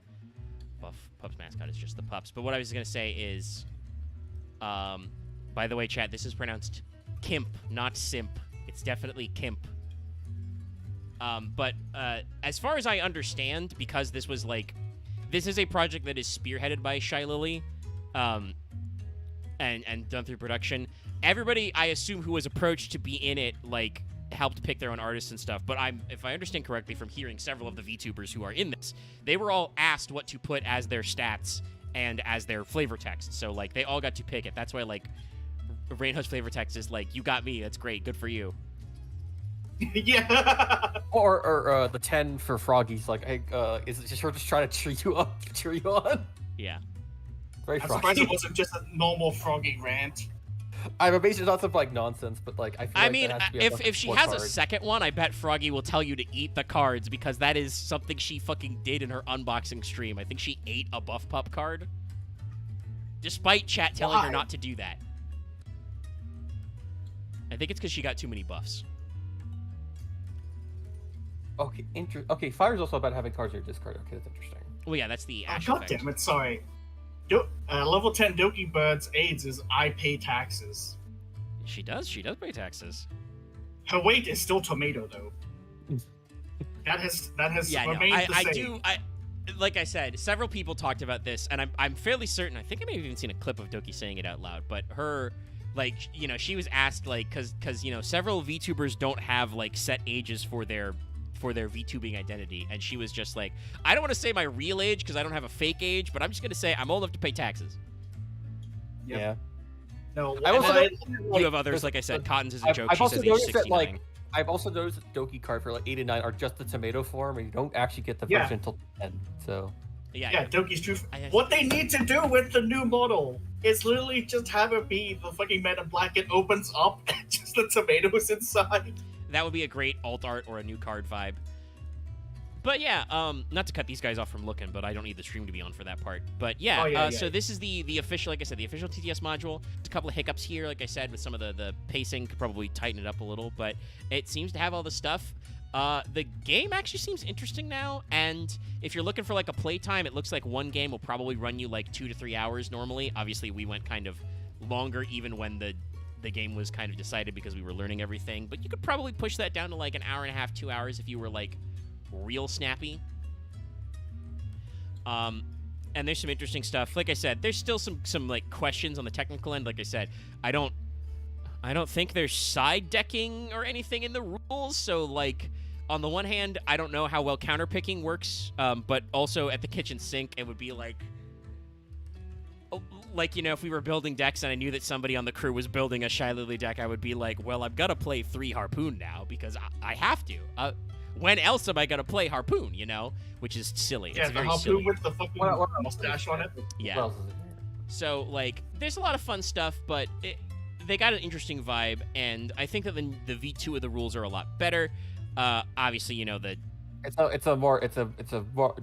Pup's mascot is just the pups. But what I was gonna say is, by the way, chat, this is pronounced Kimp, not Simp. It's definitely Kimp. But as far as I understand, because this is a project that is spearheaded by Shy Lily, and done through production. Everybody, I assume, who was approached to be in it, like, helped pick their own artists and stuff. But if I understand correctly from hearing several of the VTubers who are in this, they were all asked what to put as their stats and as their flavor text. So like they all got to pick it. That's why like Rainhow's flavor text is like, "You got me. That's great. Good for you." Yeah. Or the 10 for Froggy's like, hey, is it just her just trying to cheer you on? Yeah. Very I'm Froggy. surprised it wasn't just a normal Froggy rant. I'm amazed it's not some like nonsense, but like I feel like mean, that has to be if she has a second one, I bet Froggy will tell you to eat the cards because that is something she fucking did in her unboxing stream. I think she ate a Buff Pup card, despite chat telling her Why? not to do that. I think it's because she got too many buffs. Okay, okay, Fire's also about having cards in your discard. Okay, that's interesting. Well, yeah, that's the Oh, Ash God effect. damn it, sorry. Level 10 Doki Bird's AIDS is I pay taxes. She does pay taxes. Her weight is still tomato, though. that has Yeah, no, remained the I same. do. Like I said, several people talked about this, and I'm fairly certain. I think I may have even seen a clip of Doki saying it out loud. But her, like, you know, she was asked like, because you know, several VTubers don't have like set ages for their VTubing identity, and she was just like, I don't want to say my real age because I don't have a fake age, but I'm just gonna say I'm old enough to pay taxes. Yep. Yeah. No, I also and You have others, like I said. Cottons is a joke. I've She also says age noticed that 69. like I've also noticed that Doki card for like 8 and 9 are just the tomato form, and you don't actually get the Yeah. version until 10. So Yeah. Doki's true. I- What they need to do with the new model is literally just have it be the fucking Man in Black. It opens up and just the tomatoes inside. That would be a great alt art or a new card vibe. But yeah, not to cut these guys off from looking, but I don't need the stream to be on for that part. But yeah, Oh, yeah. So this is the official, like I said, the official TTS module. There's a couple of hiccups here, like I said, with some of the pacing. Could probably tighten it up a little, but it seems to have all the stuff. The game actually seems interesting now, and if you're looking for like a playtime, it looks like one game will probably run you like 2 to 3 hours normally. Obviously, we went kind of longer even when the game was kind of decided because we were learning everything, but you could probably push that down to like an hour and a half, 2 hours if you were like real snappy. And there's some interesting stuff. Like I said, there's still some like questions on the technical end. Like I said, I don't think there's side decking or anything in the rules. So like on the one hand, I don't know how well counterpicking works. But also at the kitchen sink, it would be like you know, if we were building decks and I knew that somebody on the crew was building a Shy Lily deck, I would be like, well, I've got to play 3 Harpoon now because I have to. When else am I going to play Harpoon, you know? Which is silly. Yeah, It's the very harpoon silly. with the fucking What mustache on it. Yeah. What else is in here? So, like, there's a lot of fun stuff, but they got an interesting vibe, and I think that the V2 of the rules are a lot better. Obviously, you know, It's a more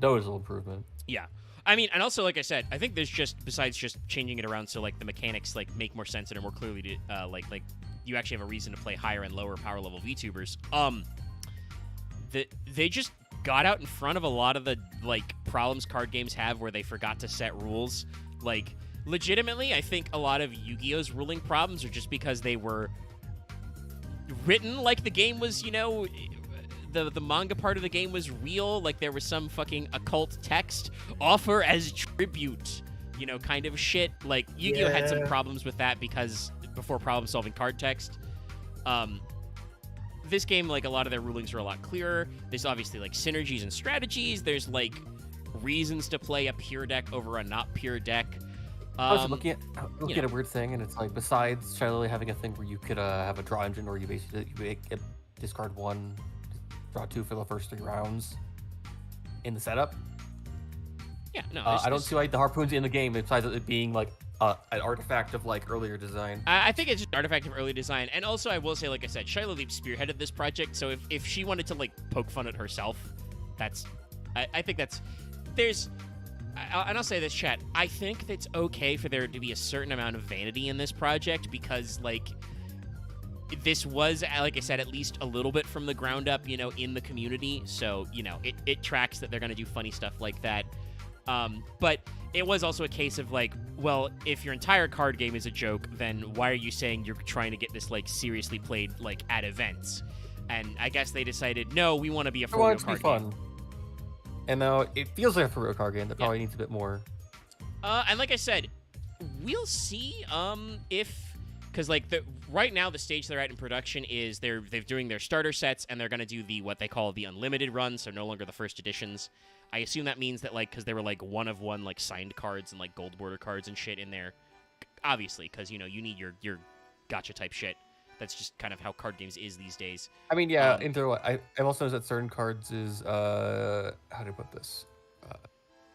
noticeable improvement. yeah. I mean, and also, like I said, I think there's besides just changing it around so, like, the mechanics, like, make more sense and are more clearly, like, you actually have a reason to play higher and lower power level VTubers. They just got out in front of a lot of the, like, problems card games have where they forgot to set rules. Like, legitimately, I think a lot of Yu-Gi-Oh's ruling problems are just because they were written like the game was, you know, the manga part of the game was real, like there was some fucking occult text, offer as tribute, you know, kind of shit. Like, Yu-Gi-Oh had some Yeah. problems with that because before problem-solving card text. This game, like, a lot of their rulings are a lot clearer. There's obviously, like, synergies and strategies. There's, like, reasons to play a pure deck over a not pure deck. I was looking you at know. a weird thing, and it's like besides Shy Lily having a thing where you could have a draw engine, or you basically discard 1, draw 2 for the first 3 rounds in the setup. Yeah, no, I don't see why the harpoon's in the game besides it being like an artifact of like earlier design. I think it's just an artifact of early design, and also I will say, like I said, Shy Lily spearheaded this project, so if she wanted to like poke fun at herself, I think that's and I'll say this, chat. I think it's okay for there to be a certain amount of vanity in this project because like this was, like I said, at least a little bit from the ground up, you know, in the community. So you know, it tracks that they're gonna do funny stuff like that. But it was also a case of like, well, if your entire card game is a joke, then why are you saying you're trying to get this like seriously played like at events? And I guess they decided, no, we want to be a I want for it to real be card game. fun. And now it feels like a for real card game that probably needs a bit more. And like I said, we'll see if because like right now the stage they're at in production is they're doing their starter sets, and they're gonna do what they call the unlimited run, so no longer the first editions. I assume that means that like because they were like one of one like signed cards and like gold border cards and shit in there, obviously because you need your gotcha type shit. That's just kind of how card games is these days. I mean, yeah. I've also noticed that certain cards is how do I put this?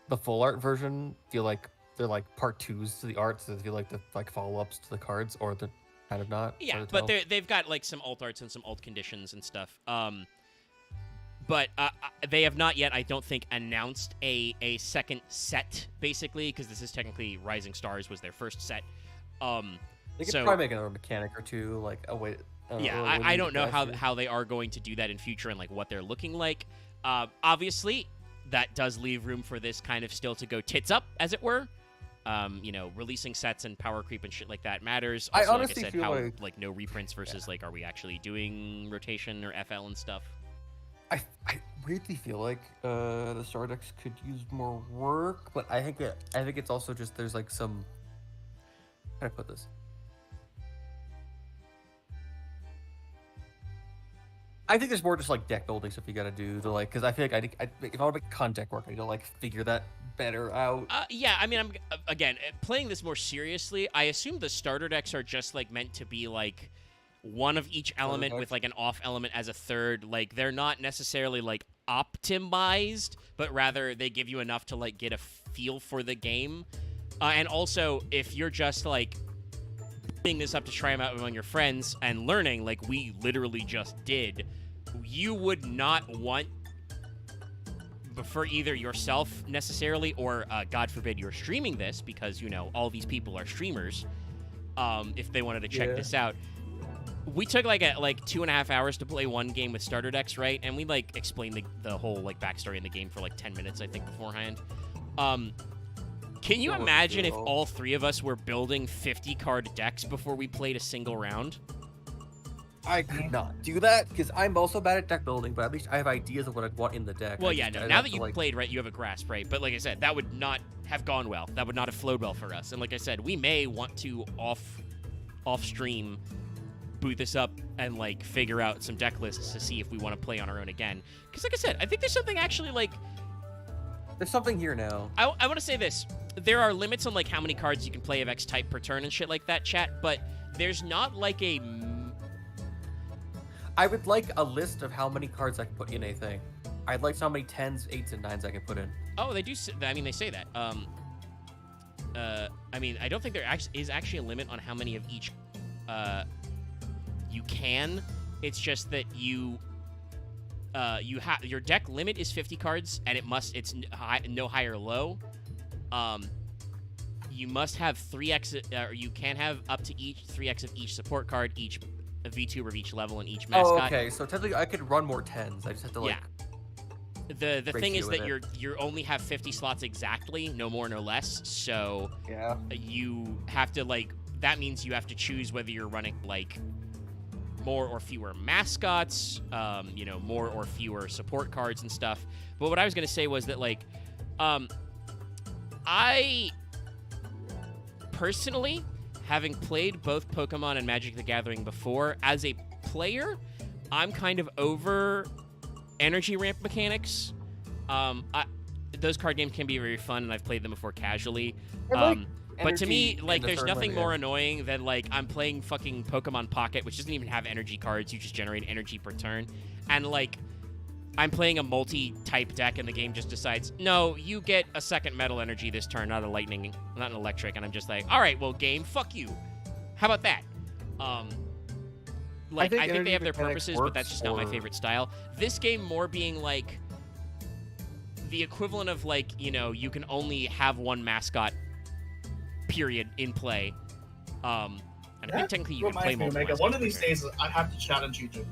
The full art version feel like they're like part twos to the art, so they feel like the like follow ups to the cards, or they're kind of not. Yeah, but they've got like some alt arts and some alt conditions and stuff. But they have not yet, I don't think, announced a second set, basically, because this is technically Rising Stars was their first set. They could probably make another mechanic or two, like a way. I don't know how they are going to do that in future and like what they're looking like. Obviously, that does leave room for this kind of still to go tits up, as it were. Releasing sets and power creep and shit like that matters. Also, I honestly like I said, feel how like no reprints versus like are we actually doing rotation or FL and stuff. I weirdly feel like the Star decks could use more work, but I think it's also just there's like some. How do I put this? I think there's more just like deck building stuff you gotta do to like, because I feel like if I want to make con deck work, I need to like figure that better out. Yeah, I mean, I'm again playing this more seriously. I assume the starter decks are just like meant to be like one of each element with like an off element as a third. Like they're not necessarily like optimized, but rather they give you enough to like get a feel for the game. And also, if you're just like putting this up to try them out among your friends and learning, like we literally just did, you would not want for either yourself necessarily or, God forbid, you're streaming this because, all these people are streamers, if they wanted to check this out. We took like 2.5 hours to play one game with starter decks, right? And we like explained the whole like backstory in the game for like 10 minutes, I think, beforehand. Can you imagine if all three of us were building 50-card decks before we played a single round? I could not do that because I'm also bad at deck building, but at least I have ideas of what I want in the deck. Well, now that you've played, right, you have a grasp, right? But like I said, that would not have gone well. That would not have flowed well for us. And like I said, we may want to off-stream boot this up and like figure out some deck lists to see if we want to play on our own again. Because like I said, I think there's something actually like... There's something here now. I want to say this. There are limits on like how many cards you can play of X type per turn and shit like that, chat, but there's not like a... I would like a list of how many cards I can put in a thing. I'd like how many 10s, 8s, and 9s I can put in. Oh, they do. I mean, they say that. I mean, I don't think there is actually a limit on how many of each you can. It's just that you have your deck limit is 50 cards, and it's no higher or low. You must have 3x, or you can have up to 3x of each support card, each a VTuber of each level and each mascot. Oh, okay. So technically, I could run more 10s. I just have to like. Yeah. The thing is that you only have 50 slots exactly, no more, no less. So yeah, you have to like. That means you have to choose whether you're running like more or fewer mascots, more or fewer support cards and stuff. But what I was gonna say was that like, I personally, having played both Pokemon and Magic the Gathering before, as a player, I'm kind of over energy ramp mechanics. Those card games can be very fun, and I've played them before casually. But to me, like, there's nothing more annoying than, like, I'm playing fucking Pokemon Pocket, which doesn't even have energy cards. You just generate energy per turn. And, like, I'm playing a multi-type deck, and the game just decides, no, you get a second metal energy this turn, not a lightning, not an electric. And I'm just like, all right, well, game, fuck you. How about that? I think they have their purposes, but that's just not my favorite style. This game more being, like, the equivalent of, like, you can only have one mascot, period, in play. And I think technically you can play multiple. One of these days, I have to challenge you to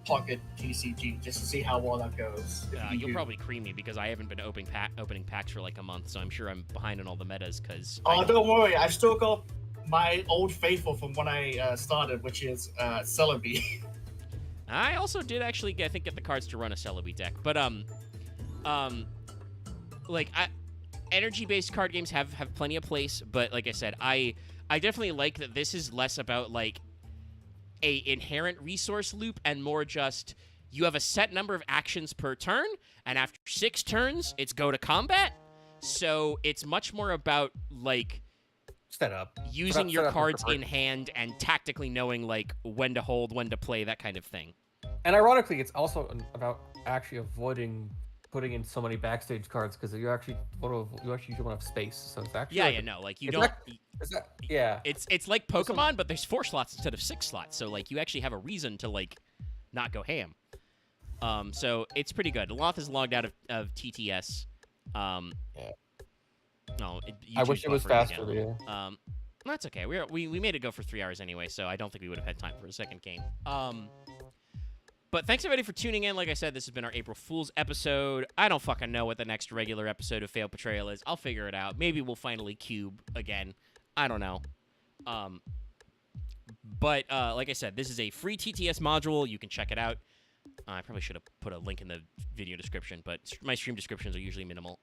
Pocket TCG just to see how well that goes. You'll probably cream me because I haven't been opening packs for like a month, so I'm sure I'm behind on all the metas. Because don't worry, I've still got my old faithful from when I started, which is Celebi. I also did actually, I think, get the cards to run a Celebi deck, but energy-based card games have plenty of place, but like I said, I I definitely like that this is less about like a inherent resource loop and more just you have a set number of actions per turn, and after 6 turns, it's go to combat. So it's much more about like Set up. using your set up and cards prepare. in hand and tactically knowing like when to hold, when to play, that kind of thing. And ironically, it's also about actually avoiding putting in so many backstage cards because you actually don't have space. So it's actually Like you it's don't. not- yeah. It's like Pokemon, but there's 4 slots instead of 6 slots. So like you actually have a reason to like not go ham. So it's pretty good. Loth is logged out of TTS. Yeah. No, I wish it was faster. Yeah. That's okay. We made it go for 3 hours anyway, so I don't think we would have had time for a second game. But thanks everybody for tuning in. Like I said, this has been our April Fool's episode. I don't fucking know what the next regular episode of Failed Portrayal is. I'll figure it out. Maybe we'll finally cube again. I don't know. But like I said, this is a free TTS module. You can check it out. I probably should have put a link in the video description, but my stream descriptions are usually minimal.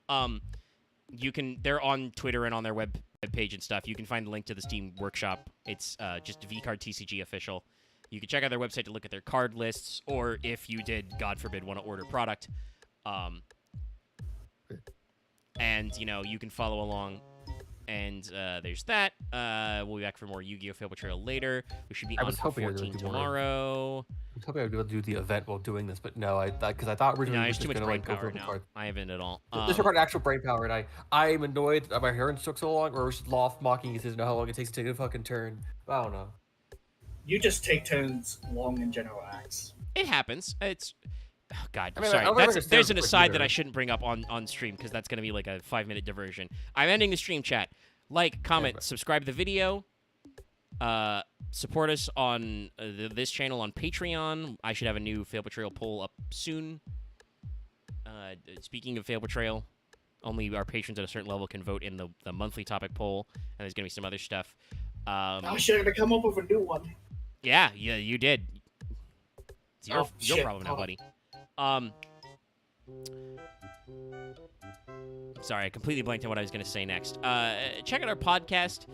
They're on Twitter and on their web page and stuff. You can find the link to the Steam Workshop. It's just Vcard TCG official. You can check out their website to look at their card lists, or if you did, God forbid, want to order product. And, you can follow along. And there's that. We'll be back for more Yu-Gi-Oh! Failed Portrayal later. We should be on for 14 tomorrow. I was hoping I'd be able to do the event while doing this, but no, because I thought originally No, we there's too much gonna, brain like, go power for the now. card. I haven't at all. This required actual brain power, and I'm annoyed that my hearing took so long, or it was just Loft mocking. He doesn't know how long it takes to take a fucking turn. I don't know. You just take turns long in general acts. It happens. It's... Oh, God, I mean, sorry. There's an aside that I either. shouldn't bring up on stream, because that's going to be like a 5-minute diversion. I'm ending the stream chat. Like, comment, subscribe to the video. Support us on this channel on Patreon. I should have a new Failed Portrayal poll up soon. Speaking of Failed Portrayal, only our patrons at a certain level can vote in the monthly topic poll, and there's going to be some other stuff. I should have come up with a new one. Yeah, you did. It's your shit. problem now, buddy. Sorry, I completely blanked on what I was going to say next. Check out our podcast.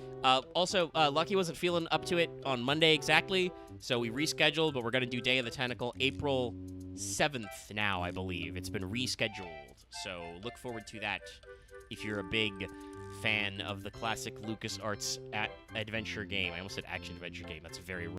Also, Lucky wasn't feeling up to it on Monday exactly, so we rescheduled, but we're going to do Day of the Tentacle April 7th now, I believe. It's been rescheduled, so look forward to that if you're a big fan of the classic LucasArts adventure game. I almost said action-adventure game. That's very